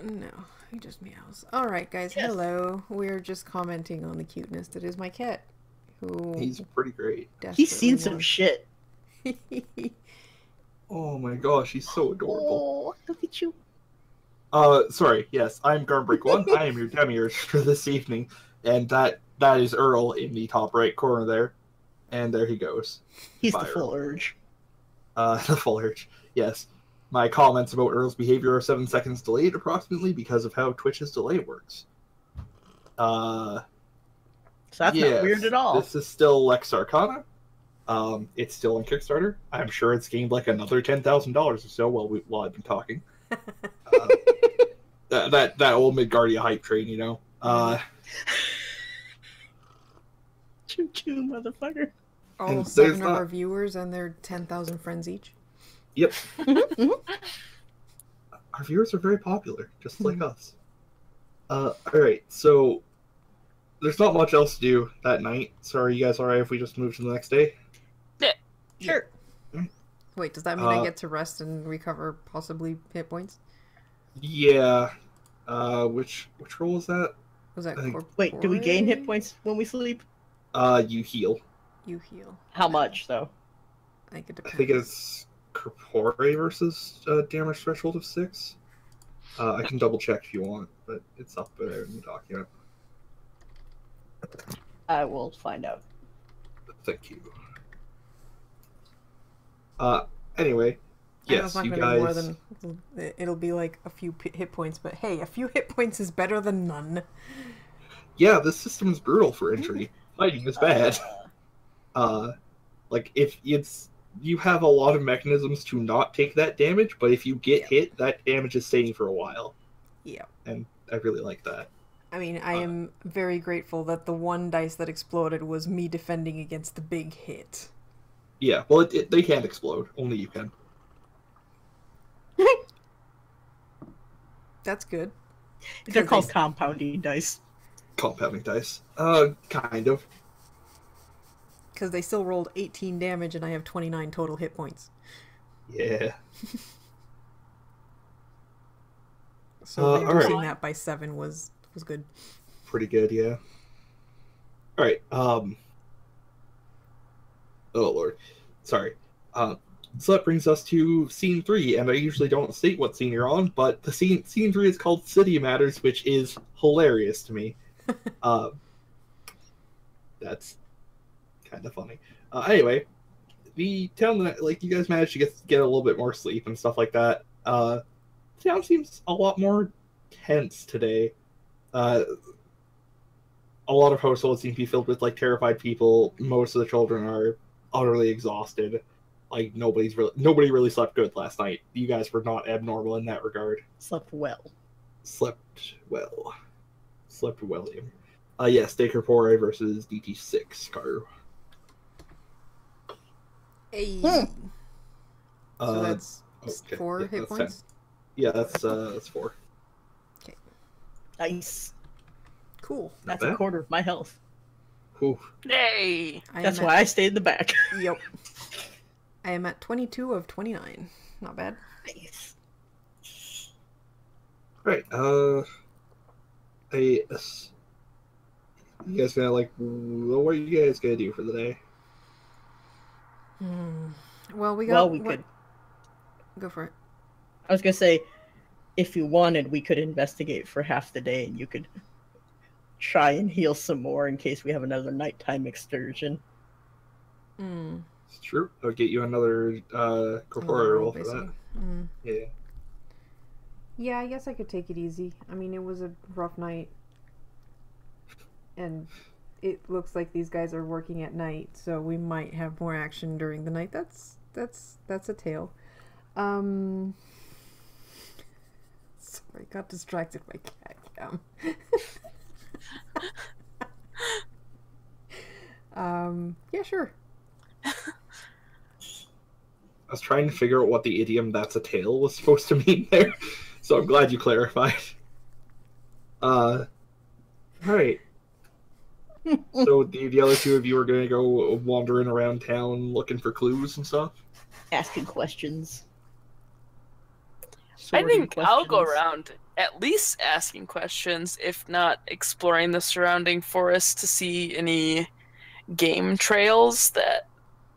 No, he just meows. All right, guys. Yes. Hello. We're just commenting on the cuteness that is my cat. Who He's pretty great. He's seen desperately some shit. wants- Oh my gosh, he's so adorable. Oh, look at you. Sorry, yes, I'm Garmbreak1. I am your demiurge for this evening. And that is Earl in the top right corner there. And there he goes. He's Bye, the full Earl. urge. The full urge, yes. My comments about Earl's behavior are 7 seconds delayed, approximately, because of how Twitch's delay works. So that's yes, not weird at all. This is still Lex Arcana. It's still on Kickstarter. I'm sure it's gained like another $10,000 or so while I've been talking. That old Midgardia hype train, you know. Choo choo, motherfucker. All And 7 there's of not- our viewers and their 10,000 friends each. Yep. Mhm. Our viewers are very popular, just like us. Alright, so there's not much else to do that night. So are you guys alright if we just move to the next day? Sure. Wait, does that mean I get to rest and recover possibly hit points? Yeah. Which roll is that? Was that I think- Wait, do we gain hit corpore? points when we sleep? You heal. You heal. How much, though? I think it I depends. think it's corpore versus damage threshold of 6. I can double check if you want, but it's up there in the document. I will find out. Thank you. Anyway, I know yes, it's not you gonna be more guys. than it'll be like a few hit points, but hey, a few hit points is better than none. Yeah, this system is brutal for injury. Fighting is bad. Like if you have a lot of mechanisms to not take that damage, but if you get hit, that damage is staying for a while. Yeah. And I really like that. I mean, I am very grateful that the one dice that exploded was me defending against the big hit. Yeah, well, they can't explode. Only you can. That's good. They're Because called they- compounding dice. Compounding dice. Kind of. Because they still rolled 18 damage and I have 29 total hit points. Yeah. So reducing alright. that by 7 was good. Pretty good, yeah. Alright, Oh, Lord. Sorry. So that brings us to scene 3, and I usually don't state what scene you're on, but the scene 3 is called City Matters, which is hilarious to me. That's kind of funny. Anyway, the town that, like, you guys managed to get a little bit more sleep and stuff like that. The town seems a lot more tense today. A lot of households seem to be filled with, like, terrified people. Most of the children are utterly exhausted. Like, nobody really slept good last night. You guys were not abnormal in that regard. Slept well. Slept well. Slept William. Yes, Corpore versus DT6, Karu. Hey. Hmm. So that's okay. 4 Yeah, hit that's points? 10. Yeah, that's 4. Nice. Cool. Not That's a bad. quarter of my health. Whew. Yay! That's why I stayed in the back. Yep. I am at 22 of 29. Not bad. Nice. Right, you guys gonna, like, what are you guys gonna do for the day? Well, we could. Go for it. I was gonna say, if you wanted, we could investigate for half the day, and you could try and heal some more in case we have another nighttime excursion. It's true. I'll get you another corporeal roll for that. Yeah. Yeah, I guess I could take it easy. I mean, it was a rough night. And it looks like these guys are working at night, so we might have more action during the night. That's a tale. Sorry, got distracted by cat cam. Yeah, sure. I was trying to figure out what the idiom "that's a tale" was supposed to mean there, so I'm glad you clarified. Alright. So the other two of you are gonna go wandering around town looking for clues and stuff? Asking questions. I Sorting think I'll go questions. around at least asking questions, if not exploring the surrounding forest to see any game trails that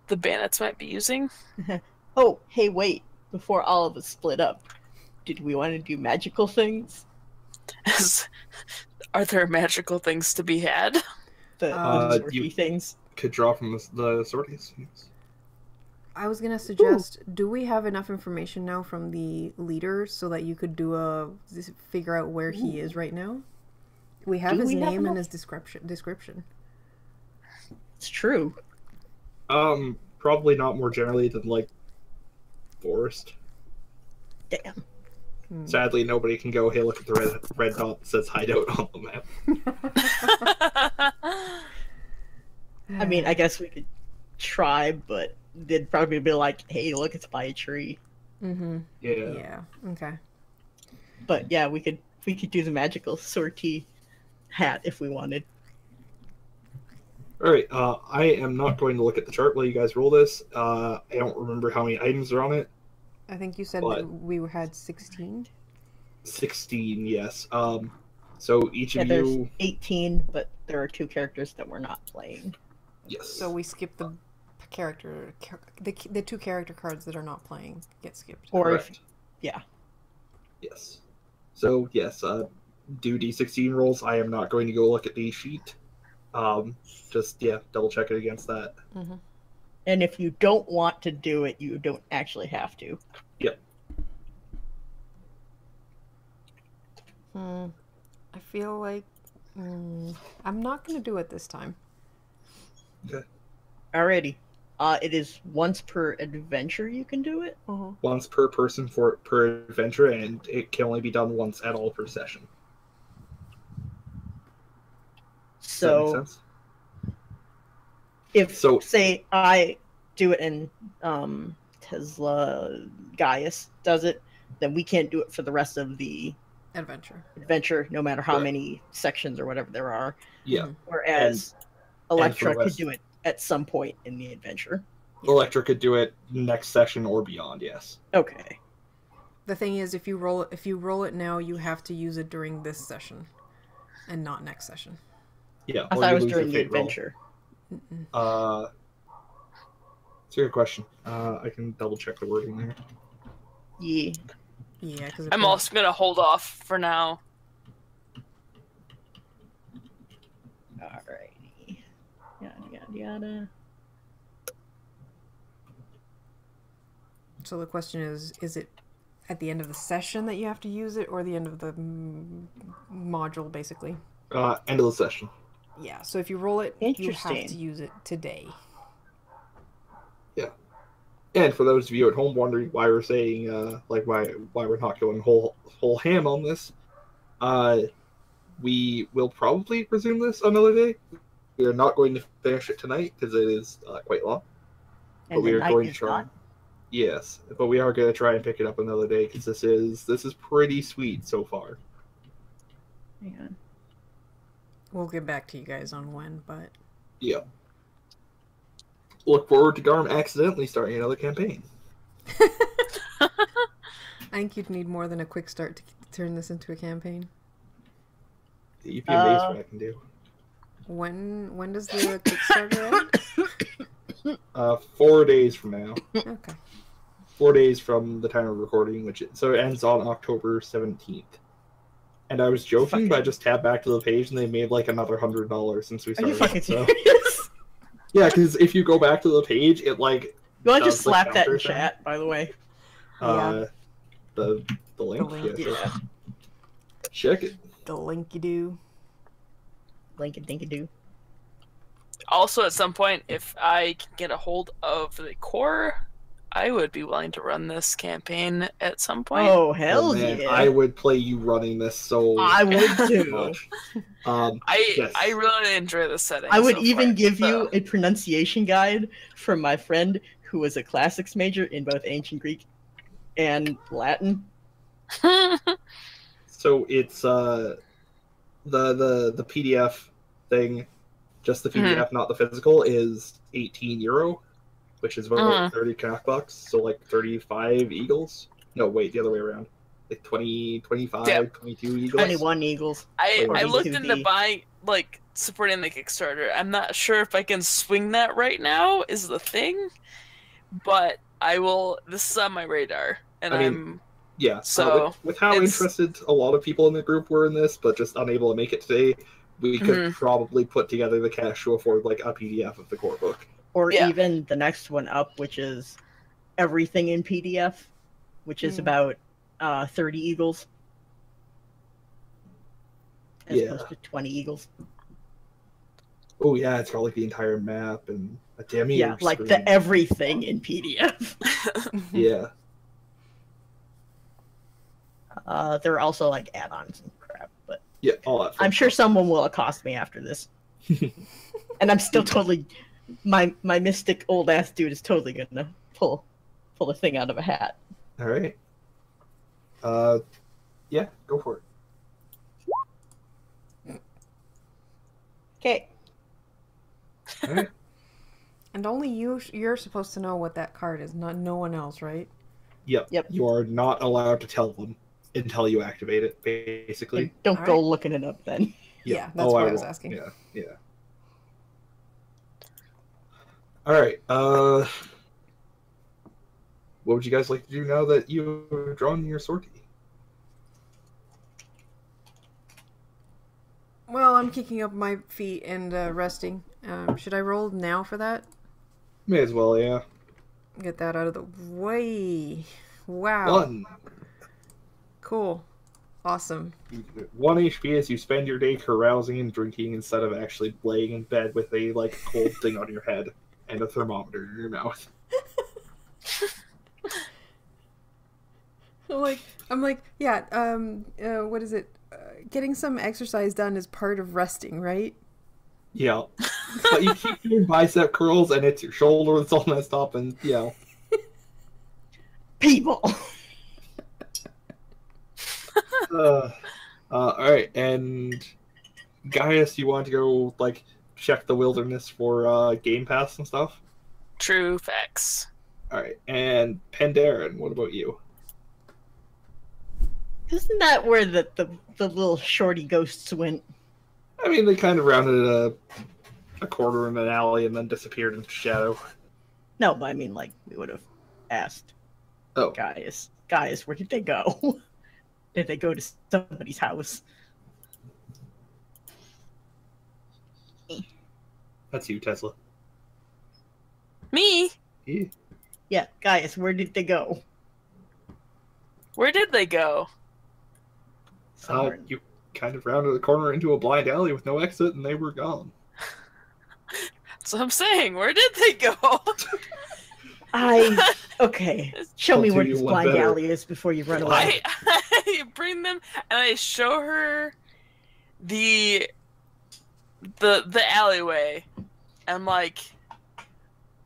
the bandits might be using. Oh, hey, wait. Before all of us split up, did we want to do magical things? Are there magical things to be had? The sorty things? Could draw from the sorties. Yes. I was gonna suggest, do we have enough information now from the leader so that you could figure out where he is right now? We have his name and his description. It's true. Probably not more generally than, like, forest. Damn. Sadly, nobody can go, hey, look at the red dot that says hideout on the map. I mean, I guess we could try, but they'd probably be like, hey, look, it's by a tree. Mm-hmm. Yeah. Okay. But yeah, we could do the magical sortie hat if we wanted. Alright, I am not going to look at the chart while you guys roll this. I don't remember how many items are on it. I think you said we had 16? 16, yes. So each of there's you... 18, but there are 2 characters that we're not playing. Yes. So we skip the the 2 character cards that are not playing get skipped. Or yeah. Yes. So, yes, do D16 rolls. I am not going to go look at the sheet. Just, double check it against that. Mm-hmm. And if you don't want to do it, you don't actually have to. Yep. I feel like I'm not going to do it this time. Okay. Alrighty. It is once per adventure you can do it. Uh-huh. Once per person per adventure, and it can only be done once at all per session. So, does that make sense? If, say, I do it and Tezla Gaius does it, then we can't do it for the rest of the adventure, no matter how many sections or whatever there are. Yeah. Whereas Electra could do it at some point in the adventure. Electra could do it next session or beyond, yes. Okay. The thing is, if you roll it now, you have to use it during this session and not next session. Yeah. I thought it was during the adventure. It's a good question. I can double check the wording there. Yeah. Yeah, because I'm also gonna hold off for now. Alrighty. Yada. So the question is it at the end of the session that you have to use it, or the end of the module, basically? End of the session. Yeah, so if you roll it, you have to use it today. Yeah. And for those of you at home wondering why we're saying, why we're not going whole ham on this, we will probably resume this another day. We are not going to finish it tonight because it is quite long. And but we are going to try. Yes, but we are going to try and pick it up another day because this is pretty sweet so far. Yeah. We'll get back to you guys on when, but yeah. Look forward to Garm accidentally starting another campaign. I think you'd need more than a quick start to turn this into a campaign. You'd be amazed what I can do. When does the Kickstarter end? 4 days from now. Okay. 4 days from the time of recording, so it ends on October 17th. And I was joking, but I just tabbed back to the page and they made like another $100 since we started. Are you fucking so. serious? Yeah, because if you go back to the page, it like. You want to just slap that in chat, by the way? The link? The link, yeah. Check it. The linky-doo. Link-a-dink-a-doo. Also, at some point, if I can get a hold of the core, I would be willing to run this campaign at some point. Oh, hell man, yeah. I would play you running this so I would too. much. I really enjoy this setting. I would even give you a pronunciation guide from my friend who was a classics major in both ancient Greek and Latin. So it's the PDF thing, just the PDF, not the physical, is €18, which is about like 30 Canuck bucks, so like 35 eagles. No, wait, the other way around. like 20, 25, Yeah. 22 eagles. 21 eagles. I Or looked 22D. into buying, like, supporting the Kickstarter. I'm not sure if I can swing that right now, is the thing. But I will, this is on my radar. And I mean, yeah. so with how it's- interested a lot of people in the group were in this, but just unable to make it today, we could probably put together the cash to afford like a PDF of the core book. Or Yeah. even the next one up, which is everything in PDF, which is about 30 eagles. As opposed to 20 eagles. Oh yeah, it's got like the entire map and a demi. Yeah, like screen. the everything in PDF. Yeah. There are also like add-ons and crap, but Yeah, all that. I'm sure someone will accost me after this. And I'm still totally my mystic old ass dude is totally gonna pull a thing out of a hat. All right. Yeah, go for it. Okay. All right. And only you're supposed to know what that card is, not no one else, right? Yep. Yep. You are not allowed to tell them until you activate it, basically. And don't go looking it up then. Yeah, that's what I was will. asking. Yeah. All right. What would you guys like to do now that you've drawn your sortie? Well, I'm kicking up my feet and resting. Should I roll now for that? May as well, yeah. Get that out of the way. Wow. 1. Cool. Awesome. 1 HP as you spend your day carousing and drinking instead of actually laying in bed with a like cold thing on your head and a thermometer in your mouth. I'm like, yeah. What is it? Getting some exercise done is part of resting, right? Yeah. But you keep doing bicep curls and it's your shoulder that's all messed up and, People! Alright, and Gaius, you want to go, like, check the wilderness for Game Pass and stuff? True facts. Alright, and Pandaren, what about you? Isn't that where the little shorty ghosts went? I mean, they kind of rounded a corner in an alley and then disappeared into shadow. No, but I mean, like, we would have asked. Oh. Guys, where did they go? Did they go to somebody's house? That's you, Tezla. Me? Yeah. Yeah, guys, where did they go? Where did they go? Somewhere. You kind of rounded the corner into a blind alley with no exit, and they were gone. That's what I'm saying. Where did they go? Okay. Show me where this blind alley is before you run away. I bring them and I show her the alleyway. I'm like,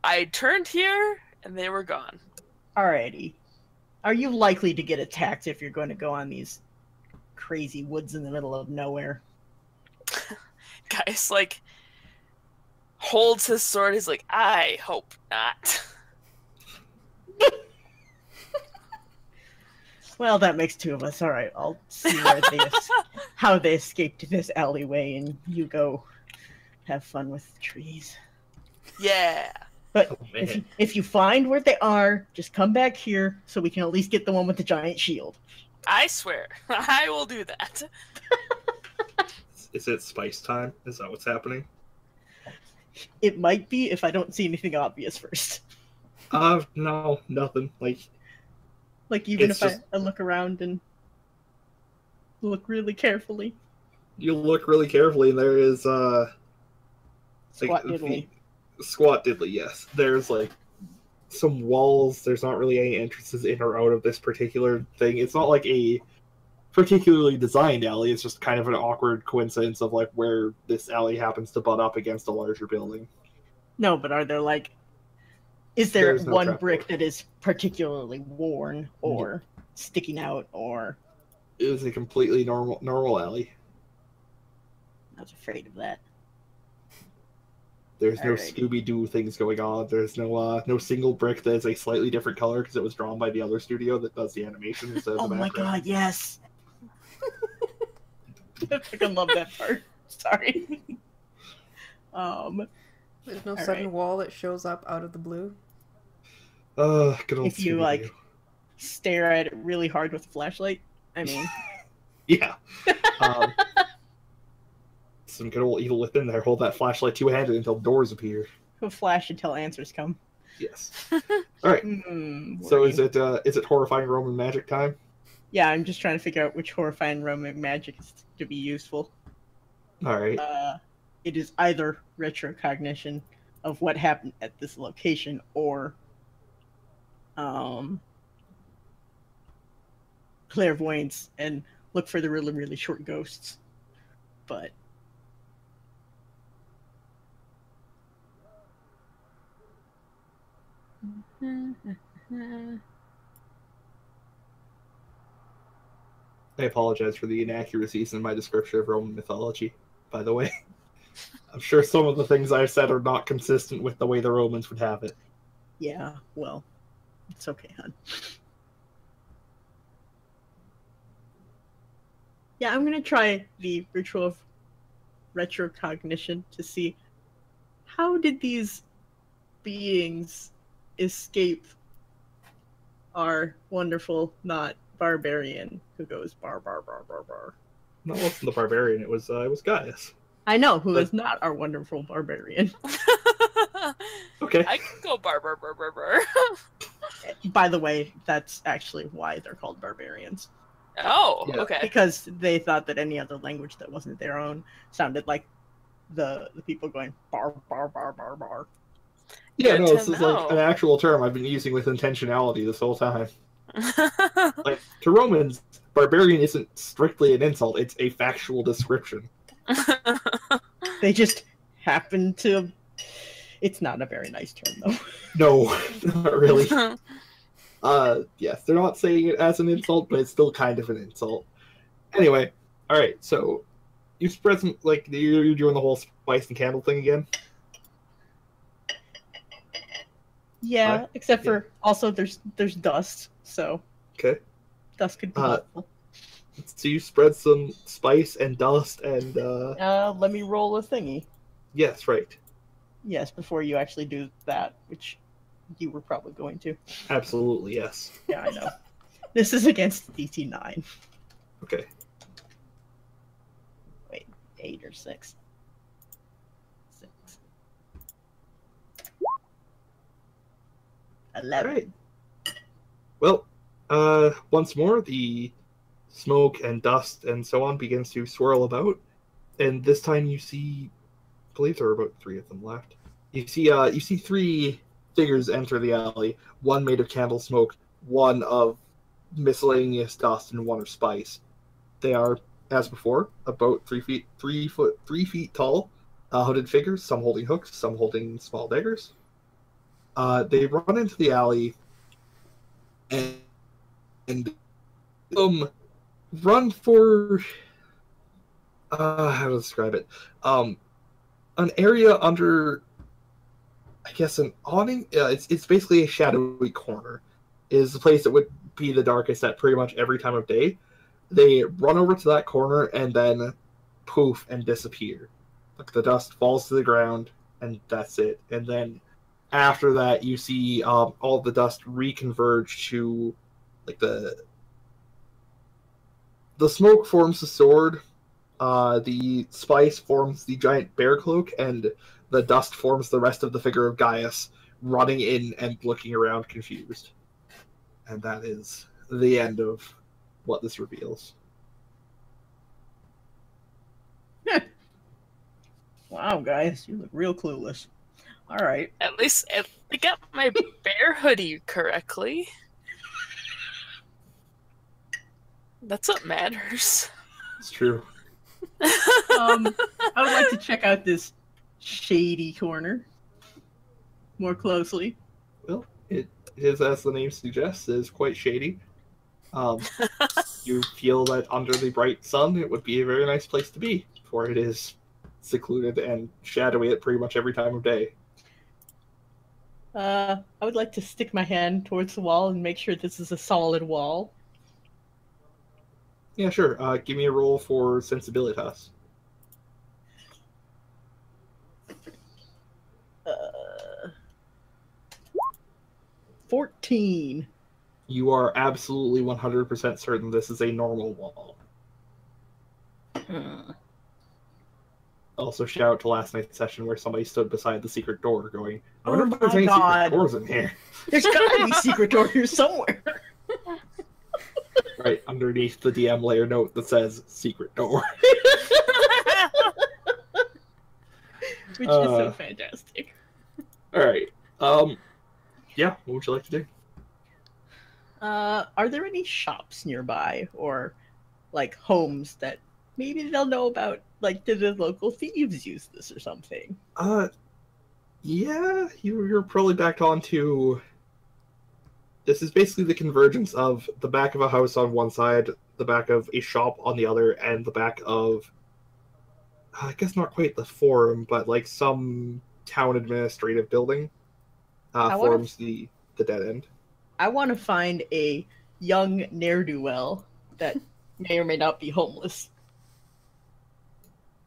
I turned here and they were gone. Alrighty. Are you likely to get attacked if you're going to go on these crazy woods in the middle of nowhere? Guys, like, holds his sword. He's like, I hope not. Well, that makes 2 of us. All right, I'll see where how they escaped this alleyway, and you go have fun with the trees. Yeah. But if you find where they are, just come back here so we can at least get the one with the giant shield. I swear, I will do that. Is it spice time? Is that what's happening? It might be if I don't see anything obvious first. No, nothing. Like, even It's if I look around and look really carefully. You look really carefully, and there is, Squat diddly. Squat diddly, yes. There's, some walls. There's not really any entrances in or out of this particular thing. It's not like a particularly designed alley. It's just kind of an awkward coincidence of, where this alley happens to butt up against a larger building. No, but are there, is there no one trap brick door. that is particularly worn or sticking out or... It is a completely normal alley. I was afraid of that. There's no Alrighty. Scooby-Doo things going on. There's no single brick that is a slightly different color because it was drawn by the other studio that does the animation instead of Oh the my background. god, yes! I fucking love that part. Sorry. There's no All sudden right. wall that shows up out of the blue. Good old If you, Scooby-Doo. like, stare at it really hard with a flashlight, I mean... Yeah. Some good old evil within there. Hold that flashlight two-handed until doors appear. He'll flash until answers come. Yes. All right. So Worry. is it horrifying Roman magic time? Yeah, I'm just trying to figure out which horrifying Roman magic is to be useful. All right. It is either retrocognition of what happened at this location or clairvoyance and look for the really, really short ghosts. But I apologize for the inaccuracies in my description of Roman mythology, by the way. I'm sure some of the things I've said are not consistent with the way the Romans would have it. yeah, well, it's okay, hon. Yeah, I'm gonna try the ritual of retrocognition to see how did these beings escape our wonderful, not barbarian who goes bar bar bar bar bar. No, it wasn't the barbarian. It was Gaius. I know who is not our wonderful barbarian. Okay. I can go bar. By the way, that's actually why they're called barbarians. Oh, Yeah. okay. Because they thought that any other language that wasn't their own sounded like the people going bar bar bar bar bar. Yeah, Good no, to this is like know. an actual term I've been using with intentionality this whole time. Like, to Romans, barbarian isn't strictly an insult, it's a factual description. They just happen to. It's not a very nice term, though. No, not really. Yes, they're not saying it as an insult, but it's still kind of an insult. Anyway, alright, so you spread some, like, you're doing the whole spice and candle thing again? Yeah, What? except for also there's dust, so Okay. dust could be Uh, helpful. So you spread some spice and dust and, Let me roll a thingy. yes, right. Yes, before you actually do that, which you were probably going to. Absolutely, yes. Yeah, I know. This is against DC 9. Okay. Wait, 8 or 6? 6. 11. Alright. Well, once more, the smoke and dust and so on begins to swirl about, and this time you see, I believe there are about 3 of them left. You see 3 figures enter the alley, one made of candle smoke, one of miscellaneous dust, and one of spice. They are, as before, about 3 feet tall, hooded figures, some holding hooks, some holding small daggers. They run into the alley and run for how to describe it? An area under, I guess, an awning. It's basically a shadowy corner. Is the place that would be the darkest at pretty much every time of day. They run over to that corner and then poof and disappear. Like, the dust falls to the ground and that's it. And then after that, you see all the dust reconverge to, like, the smoke forms the sword, the spice forms the giant bear cloak, and the dust forms the rest of the figure of Gaius, running in and looking around confused. And that is the end of what this reveals. Wow, guys, you look real clueless. All right. At least I got my bear hoodie correctly. That's what matters. It's true. I would like to check out this shady corner more closely. Well, it is, as the name suggests, is quite shady. You feel that under the bright sun, it would be a very nice place to be, for it is secluded and shadowy it pretty much every time of day. I would like to stick my hand towards the wall and make sure this is a solid wall. Yeah, sure. Give me a roll for Sensibilitas. 14. You are absolutely 100% certain this is a normal wall. Also, shout out to last night's session where somebody stood beside the secret door going, I wonder if there's any secret doors in here. There's gotta be secret doors here somewhere. Right underneath the DM layer note that says secret door. Which is so fantastic. Alright. Yeah, what would you like to do? Are there any shops nearby or like homes that maybe they'll know about? Like, did the local thieves use this or something? Yeah, you're probably back onto. This is basically the convergence of the back of a house on one side, the back of a shop on the other, and the back of, I guess not quite the forum, but like some town administrative building forms the dead end. I want to find a young ne'er-do-well that may or may not be homeless.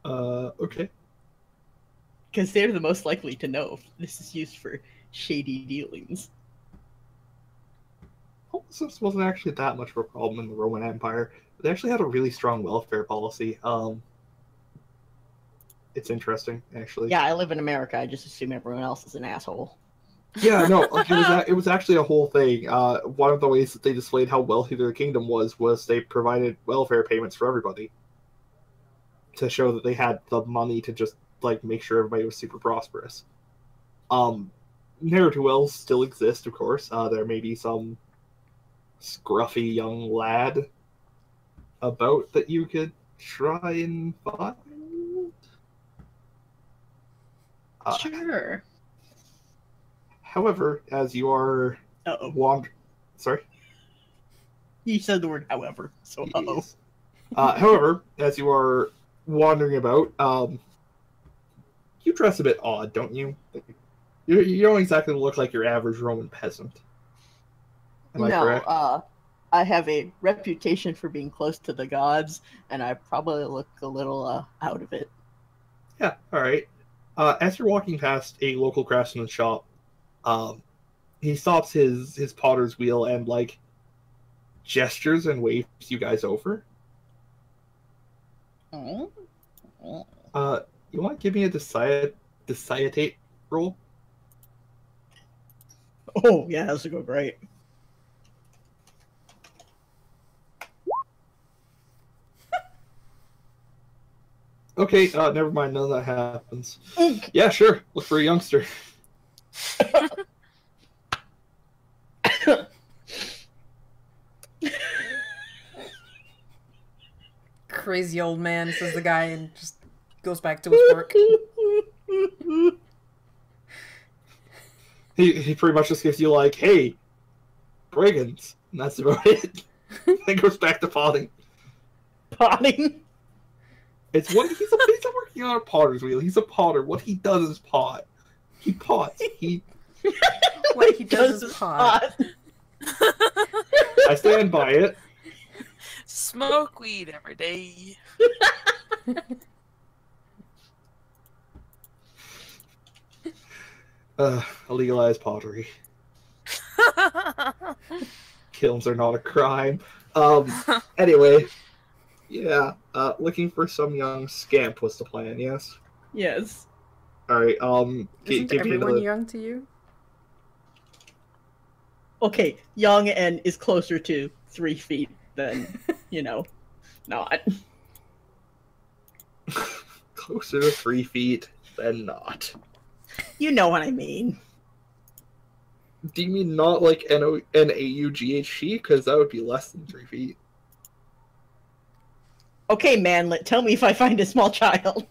Okay. Because they're the most likely to know if this is used for shady dealings. Homelessness wasn't actually that much of a problem in the Roman Empire. They actually had a really strong welfare policy. It's interesting, actually. Yeah, I live in America. I just assume everyone else is an asshole. Yeah, no, it was actually a whole thing. One of the ways that they displayed how wealthy their kingdom was they provided welfare payments for everybody to show that they had the money to just like make sure everybody was super prosperous. Ne'er-do-wells still exist, of course. There may be some scruffy young lad about that you could try and find. Sure. However, as you are sorry? You said the word however, so Yes. However, as you are wandering about, you dress a bit odd, don't you? You don't exactly look like your average Roman peasant. Am I correct? I have a reputation for being close to the gods, and I probably look a little out of it. Yeah, alright. As you're walking past a local craftsman's shop, he stops his potter's wheel and, like, gestures and waves you guys over. You want to give me a Deciate roll? Oh, yeah, that's go great. Okay, never mind, none of that happens. Yeah, sure, look for a youngster. Crazy old man, says the guy, and just goes back to his work. He pretty much just gives you like, hey, brigands, and that's about it. Then goes back to potting. Potting? He's not working on a potter's wheel. He's a potter. What he does is pot. He pots. What he does is pot. I stand by it. Smoke weed every day. Legalize pottery. Kilns are not a crime. Anyway, yeah. Looking for some young scamp was the plan. Yes. Yes. All right. Isn't everyone young to you? Okay, young and is closer to 3 feet than, not. Closer to 3 feet than not. You know what I mean. Do you mean not like NAUGHT? Because that would be less than 3 feet. Okay, manlet, tell me if I find a small child.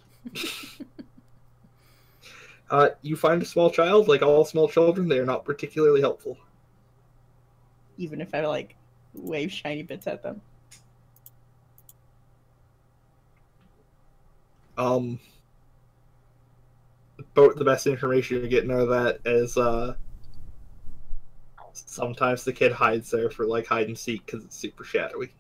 You find a small child, like all small children, they are not particularly helpful. Even if I, wave shiny bits at them. But the best information you're getting out of that is sometimes the kid hides there for like hide and seek because it's super shadowy.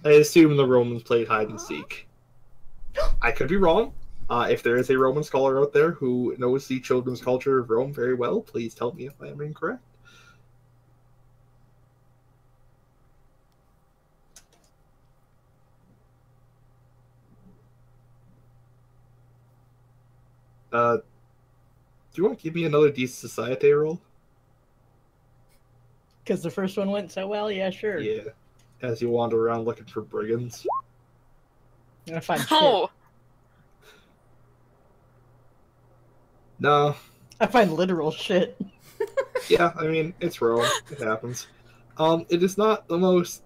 I assume the Romans played hide and seek. I could be wrong. If there is a Roman scholar out there who knows the children's culture of Rome very well, please tell me if I am incorrect. Do you want to give me another De Societe roll? Because the first one went so well, yeah, sure. Yeah. As you wander around looking for brigands. I'm gonna find shit. Oh, No. I find literal shit. Yeah, I mean, it's Rome. It happens. It is not the most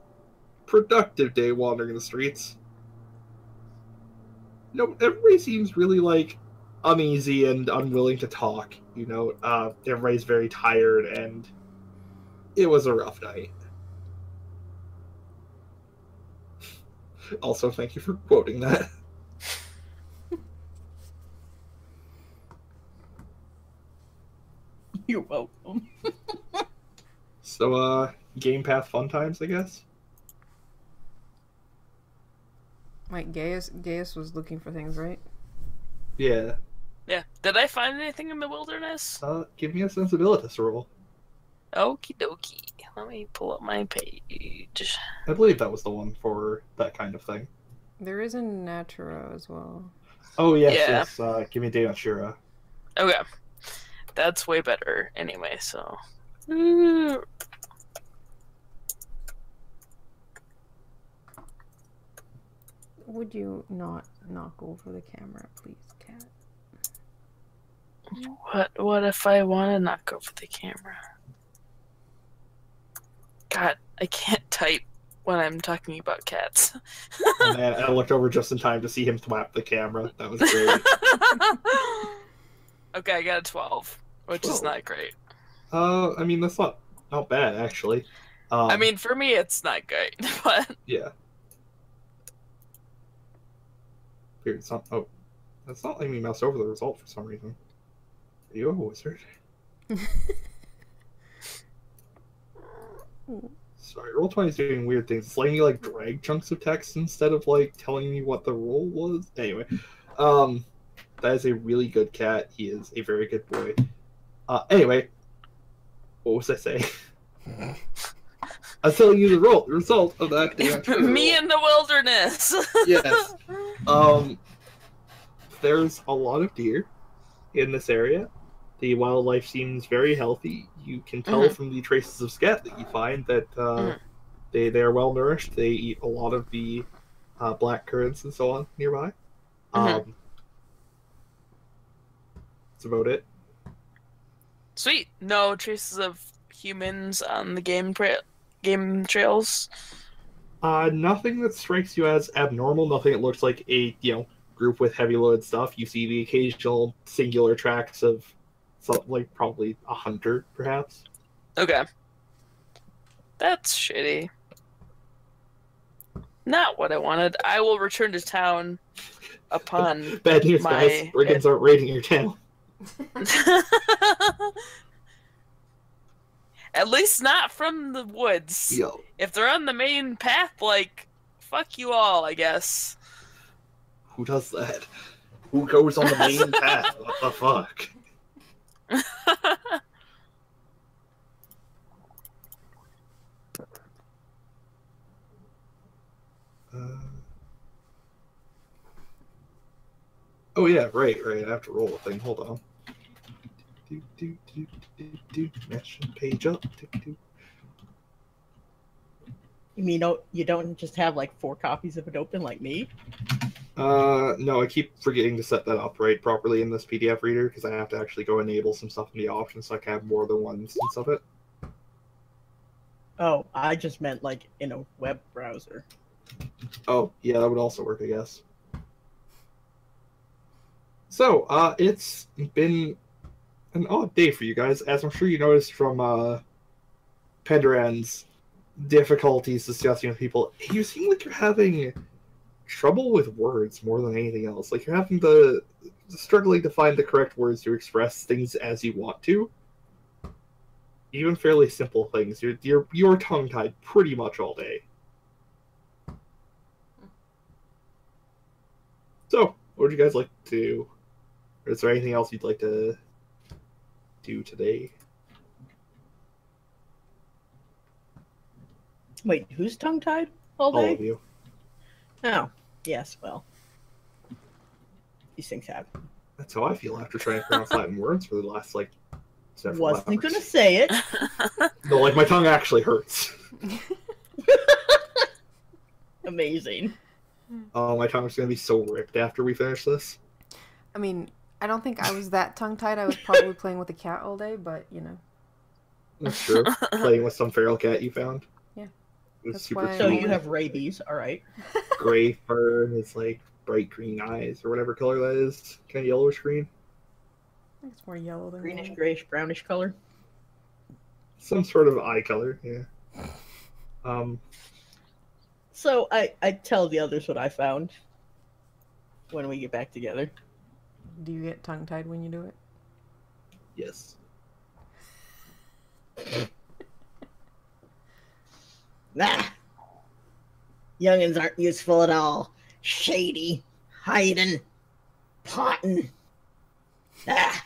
productive day wandering the streets. No, everybody seems really, like, uneasy and unwilling to talk. You know, everybody's very tired, and it was a rough night. Also, thank you for quoting that. You're welcome. So, Game Path fun times, I guess? Wait, Gaius was looking for things, right? Yeah. yeah. Did I find anything in the wilderness? Give me a sensibilities roll. Okie dokie. Let me pull up my page. I believe that was the one for that kind of thing. There is a Natura as well. Oh, yes, Yeah. yes. Give me De Natura. Okay. That's way better anyway, so. Ooh. Would you not knock over the camera, please, cat? What if I want to knock over the camera? God, I can't type when I'm talking about cats. And then I looked over just in time to see him thwap the camera. That was great. Okay, I got a 12, which is not great. I mean, that's not bad, actually. I mean, for me, it's not great, but... Yeah. Weird, it's not... Oh. That's not letting me mouse over the result for some reason. Are you a wizard? Sorry, Roll20 is doing weird things. It's letting me, like, drag chunks of text instead of, like, telling me what the roll was. Anyway. That is a really good cat. He is a very good boy. Anyway. What was I saying? I was telling you the result of that. Me in the wilderness! Yes. There's a lot of deer in this area. The wildlife seems very healthy. You can tell from the traces of scat that you find that they are well nourished. They eat a lot of the black currants and so on nearby. That's about it. Sweet. No traces of humans on the game trails. Nothing that strikes you as abnormal. Nothing that looks like a group with heavy loaded stuff. You see the occasional singular tracks of something like probably a hunter, perhaps. Okay. That's shitty. Not what I wanted. I will return to town upon Bad news, guys. Brigands aren't raiding your town. At least not from the woods. Yo. If they're on the main path, like, fuck you all, I guess. Who does that? Who goes on the main path? What the fuck? Oh yeah, right. I have to roll a thing. Hold on. Mesh page up. You mean you don't just have like 4 copies of it open like me? No, I keep forgetting to set that up properly in this PDF reader because I have to actually go enable some stuff in the options so I can have more than one instance of it. Oh, I just meant like in a web browser. Oh, yeah, that would also work, I guess. So, it's been an odd day for you guys, as I'm sure you noticed from Penderan's difficulties discussing with people. You seem like you're having trouble with words more than anything else. Like, you're having to struggling to find the correct words to express things as you want to. Even fairly simple things. You're tongue-tied pretty much all day. So, what would you guys like to do? Or is there anything else you'd like to do today? Wait, who's tongue-tied all All day? of you. Oh, yes, well. These things happen. That's how I feel after trying to pronounce Latin words for the last, like, several Wasn't hours. gonna say it. No, like, my tongue actually hurts. Amazing. Oh, my tongue's gonna be so ripped after we finish this. I mean, I don't think I was that tongue-tied. I was probably playing with a cat all day, but, you know. That's true. Playing with some feral cat you found. Yeah. It was That's super why- So cute. you have rabies, alright. Gray fur and it's like bright green eyes or whatever color that is. Kind of yellowish green. I think it's more yellow than Greenish, gold. grayish, brownish color. Some sort of eye color, yeah. So I tell the others what I found when we get back together. Do you get tongue-tied when you do it? Yes. Nah. Youngins aren't useful at all. Shady, hiding, plotting. Ah.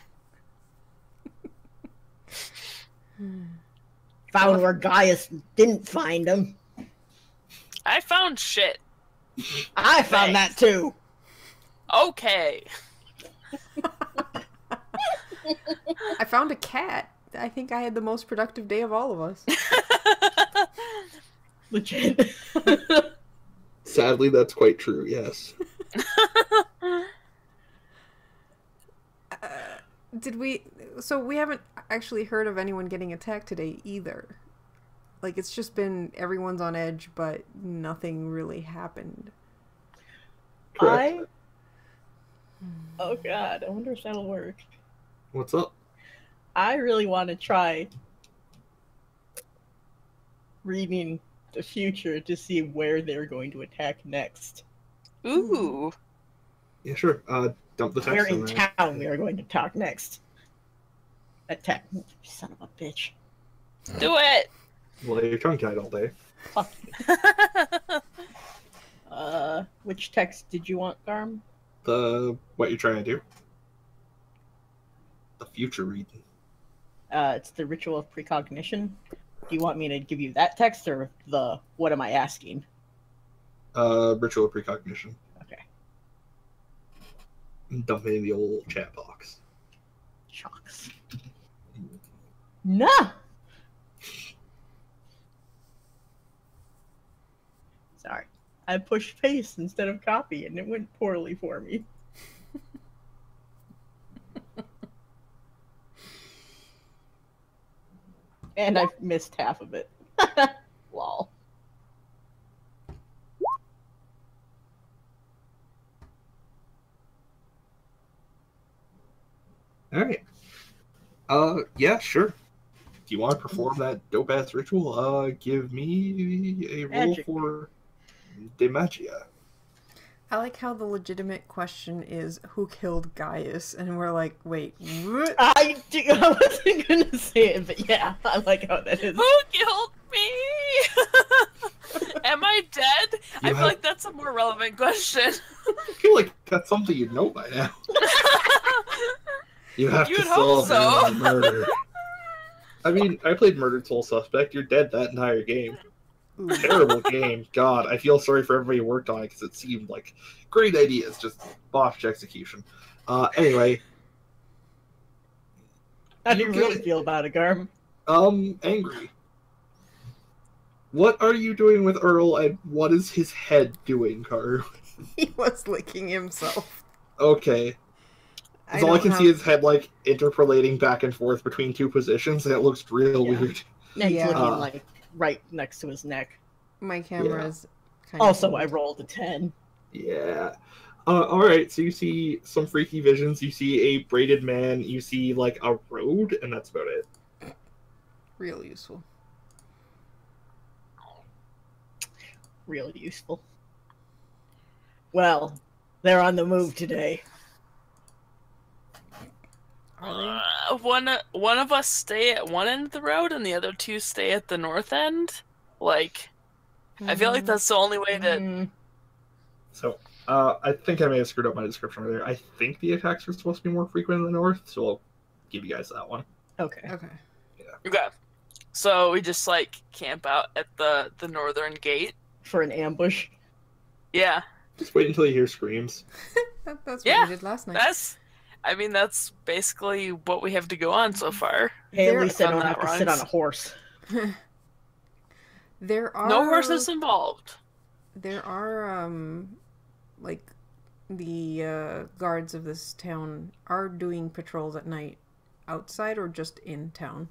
Found where Gaius didn't find him. I found shit. I found that too. Okay. I found a cat. I think I had the most productive day of all of us. Legit. Sadly, that's quite true, yes. Did we... So we haven't actually heard of anyone getting attacked today either. Like, it's just been everyone's on edge, but nothing really happened. Correct. Oh god, I wonder if that'll work. What's up? I really want to try reading the future to see where they're going to attack next. Ooh. Yeah, sure. Dump the Where text in in there. town we are going to talk next. Attack. Son of a bitch. Do it. Well, you're tongue-tied all day. Fuck you. Which text did you want, Garm? What you're trying to do? The future reading. It's the Ritual of Precognition. Do you want me to give you that text or the what am I asking? Ritual of Precognition. Okay. Dump it in the old chat box. Shocks. Nah! Sorry. I pushed paste instead of copy and it went poorly for me. And I missed half of it. Lol. Alright. Yeah, sure. Do you want to perform that dope-ass ritual? Give me a roll Magic. for De Magia. I like how the legitimate question is, who killed Gaius? And we're like, wait, what? I wasn't gonna say it, but yeah, I like how that is. Who killed me? Am I dead? I feel like that's a more relevant question. I feel like that's something you'd know by now. You have You'd to hope solve your so. own murder. I mean, I played Murdered Soul Suspect. You're dead that entire game. Ooh. Terrible game. God, I feel sorry for everybody who worked on it because it seemed like great ideas, just botched execution. Anyway, How do you You really get it. feel about it, Garm? angry. What are you doing with Earl, and what is his head doing, Karu? He was licking himself. Okay. That's all I don't can have- see is head, like, interpolating back and forth between two positions, and it looks real Yeah. weird. Now he's Yeah. looking like right next to his neck. My camera Yeah. is kind of... Also, I rolled a 10. Yeah. Alright, so you see some freaky visions, you see a braided man, you see, like, a road, and that's about it. real useful. Really useful. Well, they're on the move today. One of us stay at one end of the road and the other two stay at the north end. Like, I feel like that's the only way to. So, I think I may have screwed up my description earlier. I think the attacks are supposed to be more frequent in the north, so I'll give you guys that one. Okay. Okay. So we just like camp out at the northern gate For an ambush. Yeah. Just wait until you hear screams. That's what we did last night. That's basically what we have to go on so far. Hey, at least I don't have to sit on a horse. There are no horses involved. There are like the guards of this town are doing patrols at night outside or just in town?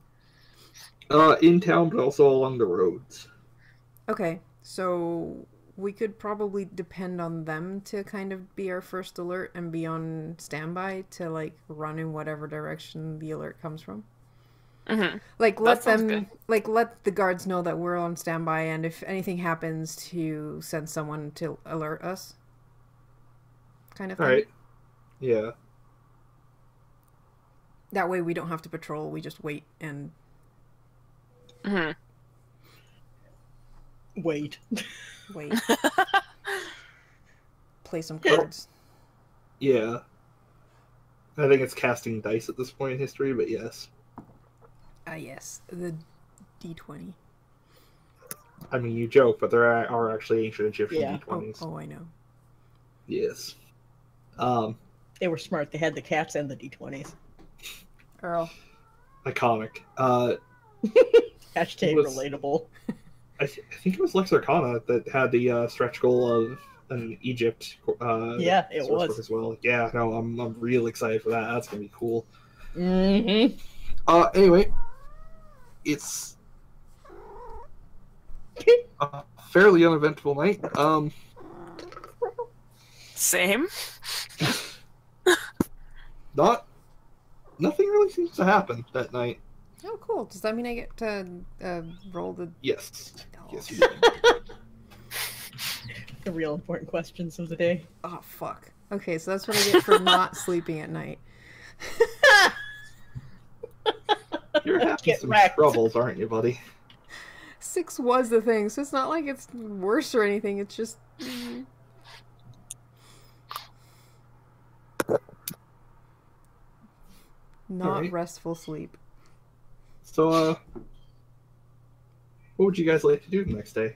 In town, but also along the roads. Okay, so we could probably depend on them to kind of be our first alert and be on standby to like run in whatever direction the alert comes from. Mm-hmm. Like let them, like let the guards know that we're on standby, and if anything happens, to send someone to alert us. Kind of thing. All right. Yeah. That way we don't have to patrol. We just wait and. Mm-hmm. Wait. Play some cards. Yeah. I think it's casting dice at this point in history, but yes. Yes. The D20. I mean, you joke, but there are actually ancient Egyptian D20s. Oh, I know. Yes. They were smart. They had the cats and the D20s. Earl. Iconic. Hashtag relatable. I think it was Lex Arcana that had the stretch goal of an Egypt. Yeah, it was as well. Yeah, no, I'm real excited for that. That's gonna be cool. Mm-hmm. Anyway, it's a fairly uneventful night. Same. Nothing really seems to happen that night. Oh, cool. Does that mean I get to roll the... Yes. Oh. Yes, you do. The real important questions of the day. Oh, fuck. Okay, so that's what I get for not sleeping at night. You're having Get some wrecked. troubles, aren't you, buddy? 6 was the thing, so it's not like it's worse or anything. It's just... Not right. restful sleep. So, what would you guys like to do the next day?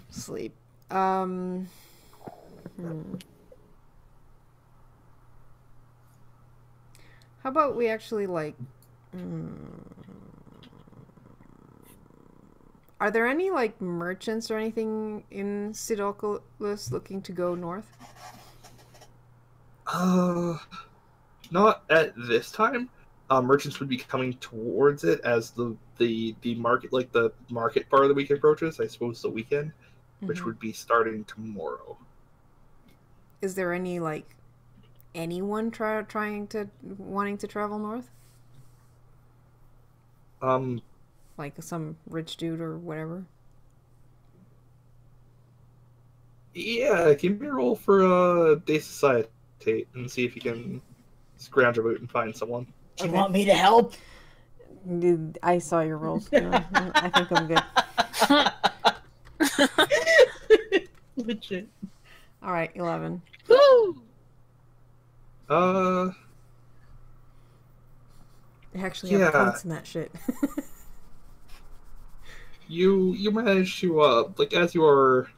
Sleep. How about we actually, like... Are there any, like, merchants or anything in Sidolculus looking to go north? Not at this time. Merchants would be coming towards it as the market, like the market part of the week approaches. I suppose the weekend, which would be starting tomorrow. Is there any like anyone wanting to travel north? Like some rich dude or whatever. Yeah, give me a roll for Day Society and see if you can scrounge a boot and find someone. Do you want me to help? I saw your rolls. I think I'm good. Legit. All right, 11. Woo! I actually have points in that shit. You manage to like as you are.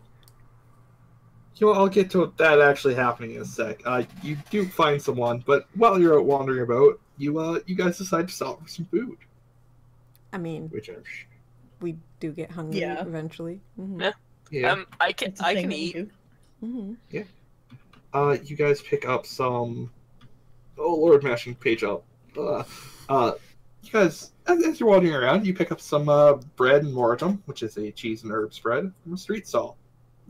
I'll get to that actually happening in a sec. You do find someone, but while you're out wandering about, you guys decide to stop for some food. I mean, we do get hungry eventually. Mm-hmm. Yeah. I can eat. Mm-hmm. Yeah. You guys pick up some. Oh Lord, mashing page up. You guys, as you're wandering around, you pick up some bread and mortem, which is a cheese and herb spread from a street stall.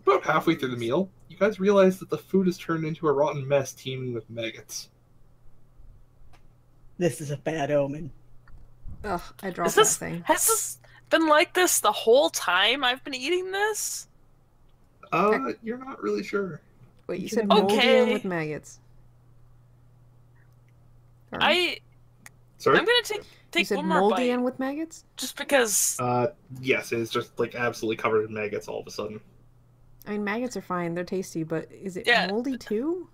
About halfway through the meal, you guys realize that the food has turned into a rotten mess teeming with maggots. This is a bad omen. Ugh, I dropped that thing. Has this been like this the whole time I've been eating this? You're not really sure. Wait, you said Okay. moldy and with maggots. I'm Sorry? gonna take You said one more moldy bite, and with maggots? just because. Yes, it's just like absolutely covered in maggots all of a sudden. I mean, maggots are fine. They're tasty, but is it Yeah. moldy too?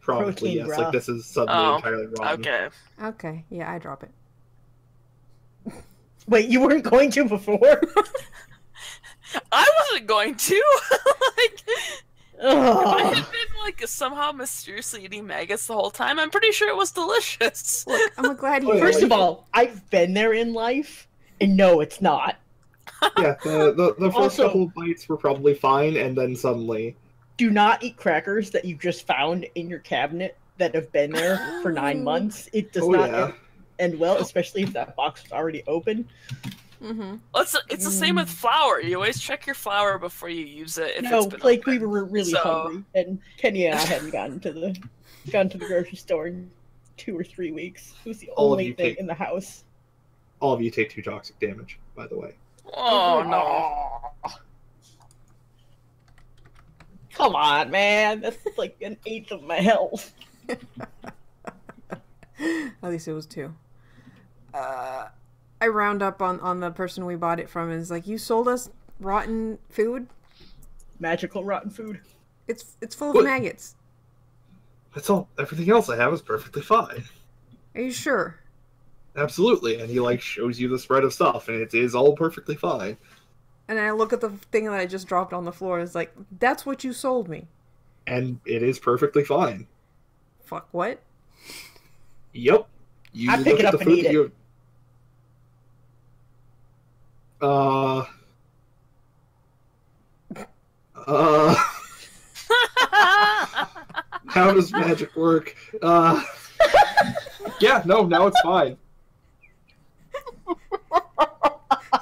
Probably, Protein, yes. bruh. Like, this is suddenly Oh, entirely rotten. okay. Okay, yeah, I drop it. Wait, you weren't going to before? I wasn't going to. Like, if I Ugh. had been like somehow mysteriously eating maggots the whole time, I'm pretty sure it was delicious. Look, I'm glad you. Wait, First of all, I've been there in life, and no, it's not. Yeah, the first Also- couple of bites were probably fine, and then suddenly... Do not eat crackers that you just found in your cabinet that have been there for 9 months. It does Oh, not yeah. end well, especially if that box was already open. Mm-hmm. Well, it's the same with flour. You always check your flour before you use it. If No, it's been like we opened. were really So- hungry, and Kenny and I hadn't gone to the grocery store in 2 or 3 weeks. It was the All of only you thing take- in the house. All of you take 2 toxic damage, by the way. Oh no! Aw. Come on, man. That's like an eighth of my health. At least it was 2. I round up on the person we bought it from and is like, you sold us rotten food? Magical rotten food. It's full of What? maggots. That's all. Everything else I have is perfectly fine. Are you sure? Absolutely. And he, like, shows you the spread of stuff, and it is all perfectly fine. And I look at the thing that I just dropped on the floor and it's like, that's what you sold me. And it is perfectly fine. Fuck, what? Yep. You I pick look it at up the and food eat it. you... How does magic work? Yeah, no, now it's fine.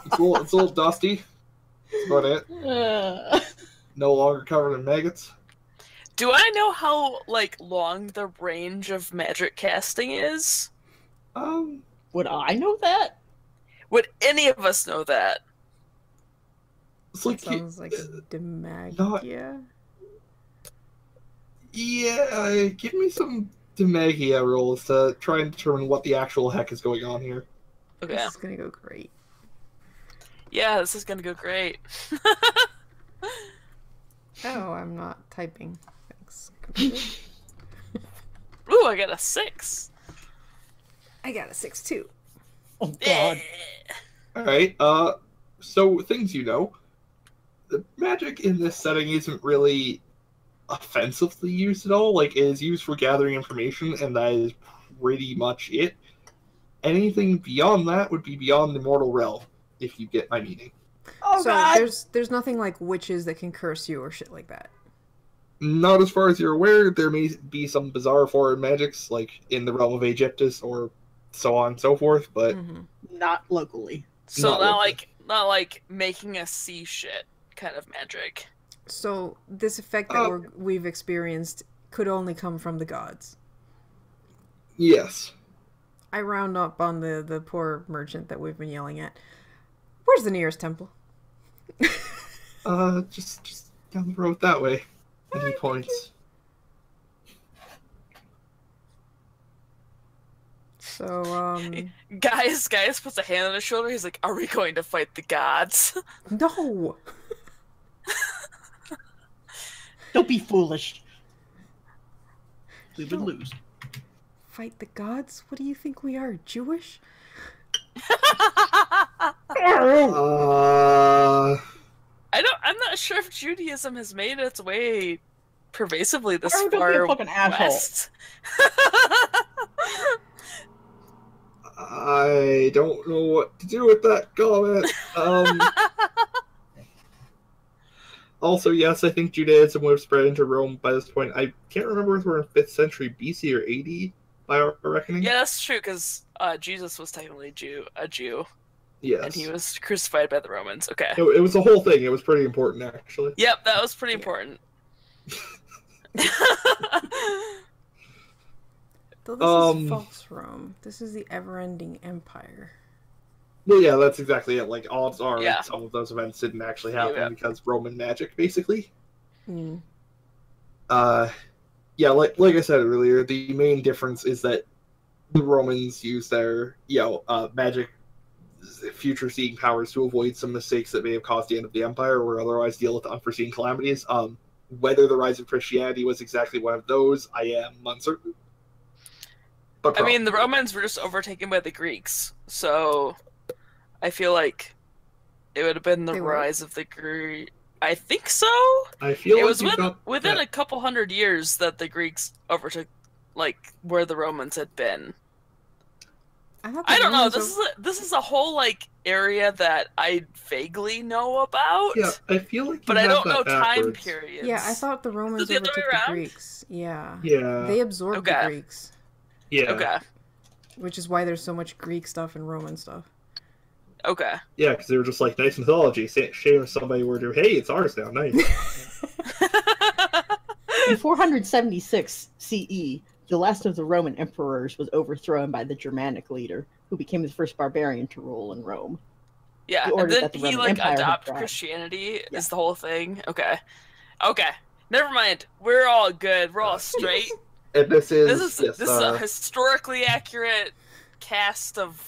It's a little dusty. That's about it. No longer covered in maggots. Do I know how like long the range of magic casting is? Would I know that? Would any of us know that? It's like Sounds like a demagia. not- yeah, give me some Demagia rolls to try and determine what the actual heck is going on here. Okay. This is gonna go great. Yeah, this is gonna go great. Oh, I'm not typing. Thanks, computer. Ooh, I got a 6. I got a 6 too. Oh god. Alright, so things you know. The magic in this setting isn't really offensively used at all. Like, it is used for gathering information, and that is pretty much it. Anything beyond that would be beyond the mortal realm, if you get my meaning. Oh So god. there's nothing like witches that can curse you or shit like that. Not as far as you're aware. There may be some bizarre foreign magics, like in the realm of Aegyptus, or so on and so forth, but Mhm. Not locally. So Not not like making us see shit kind of magic. So this effect that we've experienced could only come from the gods. yes. I round up on the poor merchant that we've been yelling at. Where's the nearest temple? Just down the road that way. And he points. So, Guys puts a hand on his shoulder. He's like, "Are we going to fight the gods?" no! Don't be foolish. We would lose. Fight the gods? What do you think we are, Jewish? I'm not sure if Judaism has made its way pervasively this Don't be a far fucking asshole. west. I don't know what to do with that comment. Also, yes, I think Judaism would have spread into Rome by this point. I can't remember if we're in 5th century BC or AD by our reckoning. Yeah, that's true, because Jesus was technically a Jew, Yes. and he was crucified by the Romans. Okay. It was a whole thing. It was pretty important, actually. Yep, that was pretty important. Though this is false Rome. This is the ever-ending empire. Well, yeah, that's exactly it. Like, odds are Yeah. some of those events didn't actually happen Yeah. because Roman magic, basically. Mm. Yeah, like I said earlier, the main difference is that the Romans use their magic future seeing powers to avoid some mistakes that may have caused the end of the empire or otherwise deal with unforeseen calamities. Whether the rise of Christianity was exactly one of those, I am uncertain. But I mean, the Romans were just overtaken by the Greeks, so I feel like it would have been the rise of the Greeks. I think so. I feel it like was within a couple hundred years that the Greeks overtook, like, where the Romans had been. I don't know. This is a whole like area that I vaguely know about. Yeah, I feel like, but I don't know time periods. Yeah, I thought the Romans overtook the Greeks. Yeah. Yeah. They absorbed the Greeks. Yeah. Okay. Which is why there's so much Greek stuff and Roman stuff. Okay. Yeah, because they were just like, nice mythology. Shame if somebody were to, hey, it's ours now. Nice. In 476 CE, the last of the Roman emperors was overthrown by the Germanic leader, who became the first barbarian to rule in Rome. Yeah, and then he like adopted Christianity is the whole thing. Okay. Never mind. We're all good. We're all straight. And this is a historically accurate cast of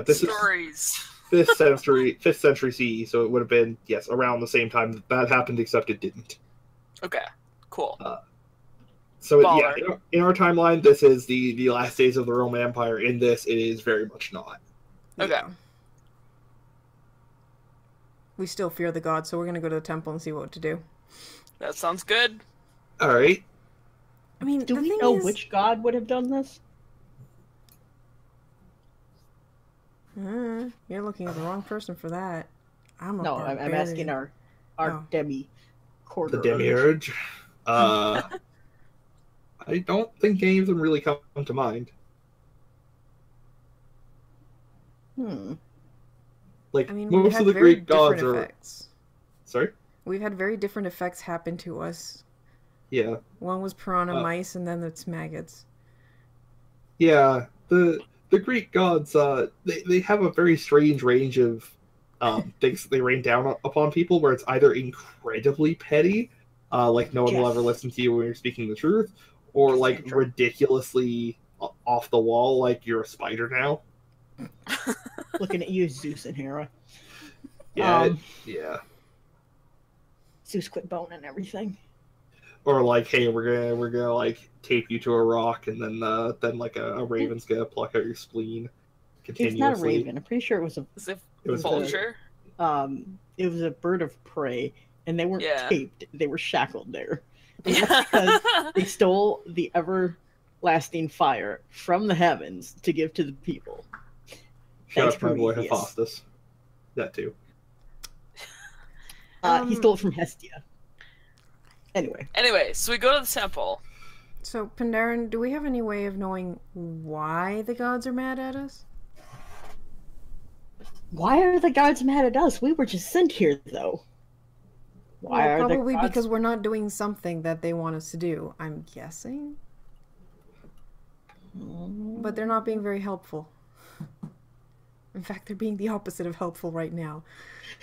this stories. Is 5th century CE, so it would have been around the same time that happened, except it didn't. Okay, cool. So in our timeline, this is the last days of the Roman Empire. In this, it is very much not. Okay. Yeah. We still fear the gods, so we're gonna go to the temple and see what to do. That sounds good. All right. I mean, do we know which god would have done this? You're looking at the wrong person for that. I'm asking our demi-quarter. The demiurge. I don't think any of them really come to mind. Like, most of the Greek gods are... Effects. Sorry? We've had very different effects happen to us. Yeah. One was piranha mice, and then it's maggots. Yeah. The Greek gods, they have a very strange range of things that they rain down upon people, where it's either incredibly petty, like no one will ever listen to you when you're speaking the truth, or like ridiculously off the wall, like you're a spider now. Looking at you, Zeus and Hera. Yeah, Zeus quit bone and everything. Or like, hey, we're gonna like tape you to a rock, and then like a raven's gonna pluck out your spleen continuously. It's not a raven. I'm pretty sure it was a vulture. It was a bird of prey, and they weren't taped. They were shackled there. Because they stole the everlasting fire from the heavens to give to the people. Shout out to my boy Hephaestus. That too. He stole it from Hestia. Anyway, so we go to the temple. So, Pandaren, do we have any way of knowing why the gods are mad at us? Why are the gods mad at us? We were just sent here, though. Probably because we're not doing something that they want us to do, I'm guessing. But they're not being very helpful. In fact, they're being the opposite of helpful right now.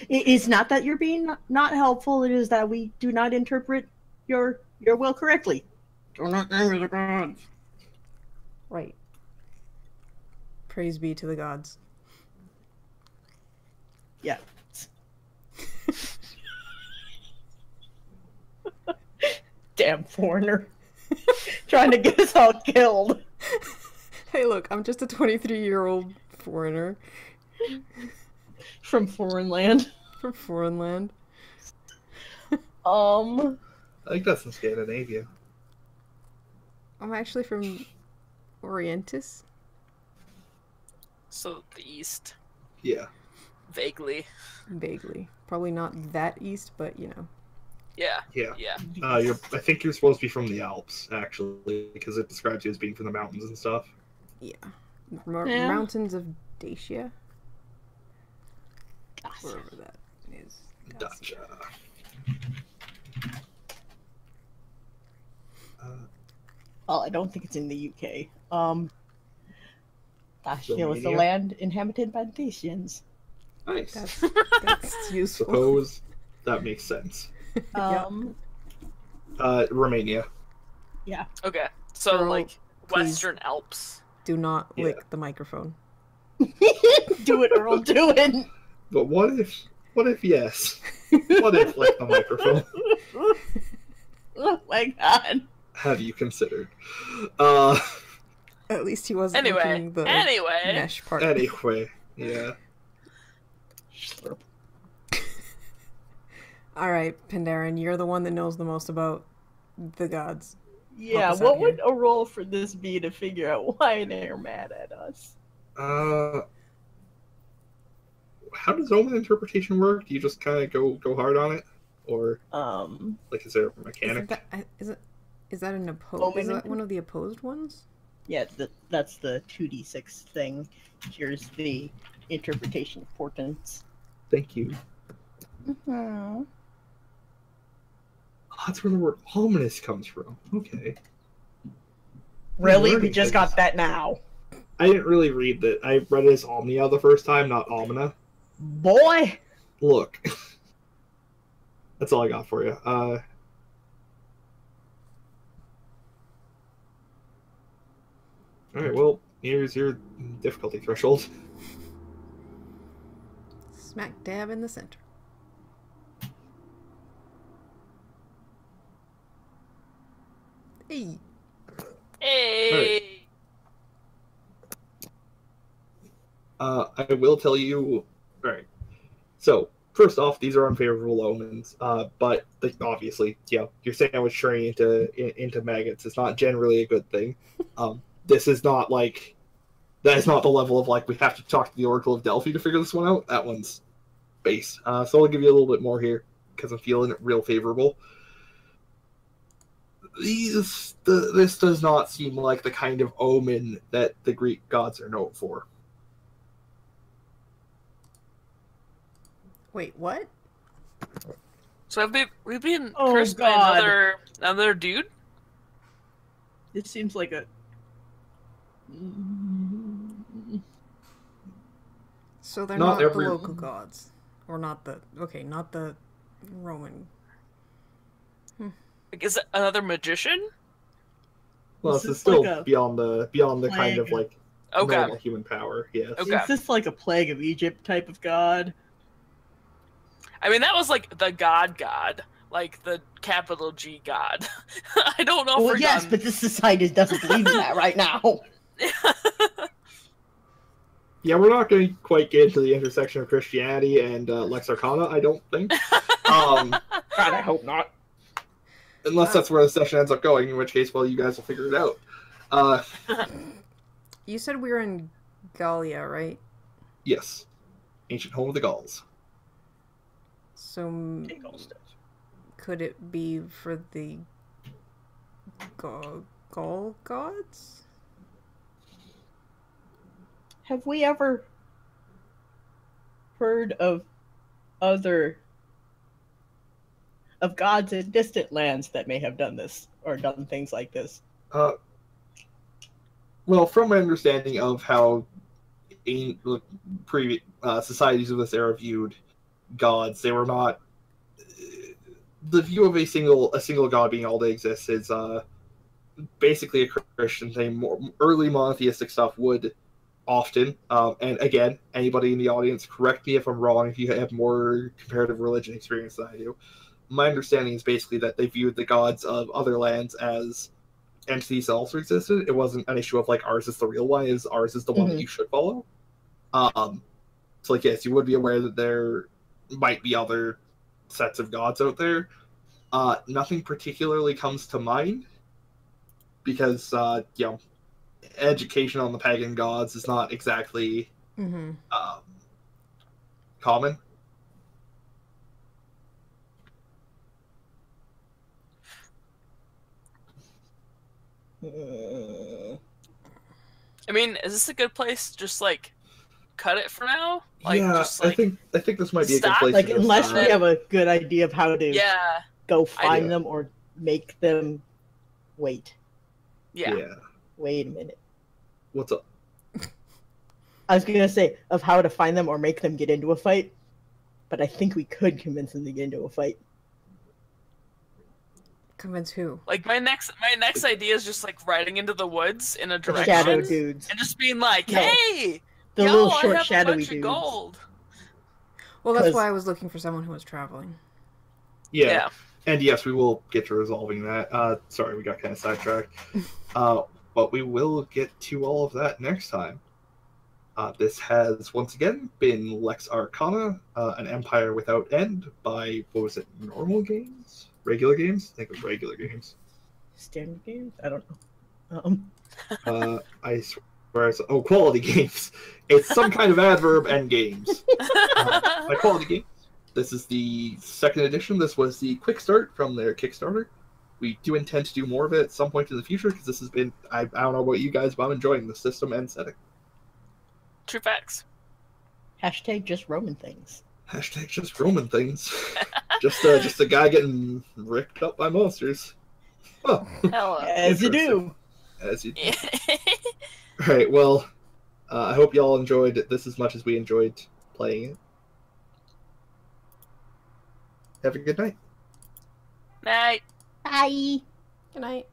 It's not that you're being not helpful, it is that we do not interpret your will correctly. Do not anger the gods. Right. Praise be to the gods. Yeah. Damn foreigner. Trying to get us all killed. Hey, look, I'm just a 23-year-old foreigner. From foreign land. From foreign land. I think that's in Scandinavia. I'm actually from Orientis. So, the east. Yeah. Vaguely. Probably not that east, but you know. Yeah. I think you're supposed to be from the Alps, actually, because it describes you as being from the mountains and stuff. Yeah. Mountains of Dacia. Wherever that is. Gotcha. Well, I don't think it's in the UK. Dacia was the land inhabited by the Dacians. Nice. That's useful. Suppose that makes sense. Romania. Yeah. Okay, so Girl, like please. Western Alps. Do not Yeah. lick the microphone. Do it, Earl. Do it. But what if yes? What if like the microphone? Oh my god. Have you considered? At least he wasn't licking the mesh part. Anyway, yeah. All right, Pandaren, you're the one that knows the most about the gods. Yeah, us out what would here. a role for this be to figure out why they're mad at us? How does Omen interpretation work? Do you just kind of go hard on it, or like is there a mechanic? Is that an opposed? Omen Is that one of the opposed ones? Yeah, that's the 2d6 thing. Here's the interpretation of portents. Thank you. Mm-hmm. Oh, that's where the word ominous comes from. Okay. Really? learning We just things. got that now. I didn't really read that. I read it as Omnia the first time, not Omina. Boy! Look. That's all I got for you. Alright, well, here's your difficulty threshold. Smack dab in the center. Hey. Hey. I will tell you. Alright. So, first off, these are unfavorable omens, but obviously, yeah, your sandwich turning into maggots is not generally a good thing. This is not like. That is not the level of, like, we have to talk to the Oracle of Delphi to figure this one out. That one's base. So I'll give you a little bit more here, because I'm feeling it real favorable. This does not seem like the kind of omen that the Greek gods are known for. Wait, what? So have we been Oh, cursed by God. another dude? This seems like a... So they're Not not the every- local gods. Or not the... Okay, not the Roman. Like, is it another magician? Well, This this is is still like a beyond the kind of, plague. like, Okay. normal human power, yes. Okay. Is this like a Plague of Egypt type of god? I mean, that was like the god, like the capital G god. I don't know. Well, if yes, but this society doesn't believe in that right now. Yeah, we're not going to quite get into the intersection of Christianity and Lex Arcana, I don't think. God, I hope not. Unless that's where the session ends up going, in which case, well, you guys will figure it out. You said we were in Gallia, right? Yes. Ancient home of the Gauls. So could it be for the Gaul gods? Have we ever heard of gods in distant lands that may have done this or done things like this? Well, from my understanding of how previous societies of this era viewed gods, they were not. The view of a single god being all that exists is basically a Christian thing. More early monotheistic stuff would often, and again, anybody in the audience, correct me if I'm wrong. If you have more comparative religion experience than I do, my understanding is basically that they viewed the gods of other lands as entities that also existed. It wasn't an issue of like ours is the real one, is ours is the one that you should follow. So like yes, you would be aware that there might be other sets of gods out there. Nothing particularly comes to mind because education on the pagan gods is not exactly common. I mean, is this a good place to just like cut it for now? Like, Yeah, just, like, I think this might be a good stop? place. Like, to just unless stop. we have a good idea of how to Yeah, go I find do. them or make them wait. yeah. Wait a minute. What's up? I was gonna say of how to find them or make them get into a fight, but I think we could convince them to get into a fight. Convince who? Like my next idea is just like riding into the woods in a The direction shadow dudes. and just being like, No. "Hey, The yo, little I short have a shadowy bunch dudes. of gold." Well, that's 'Cause- why I was looking for someone who was traveling. Yeah. And yes, we will get to resolving that. Sorry, we got kind of sidetracked. But we will get to all of that next time. This has once again been Lex Arcana, an Empire Without End by, what was it, normal games? Regular games? I think it was regular games. Standard games? I don't know. I swear, quality games. It's some kind of adverb and games. By quality games. This is the second edition. This was the quick start from their Kickstarter. We do intend to do more of it at some point in the future because this has been, I don't know about you guys, but I'm enjoying the system and setting. True facts. Hashtag just Roman things. Hashtag just Roman things. just a guy getting ripped up by monsters. Oh, Hello. As you do. as you do. All right, well, I hope y'all enjoyed this as much as we enjoyed playing it. Have a good night. Night. Bye. Good night.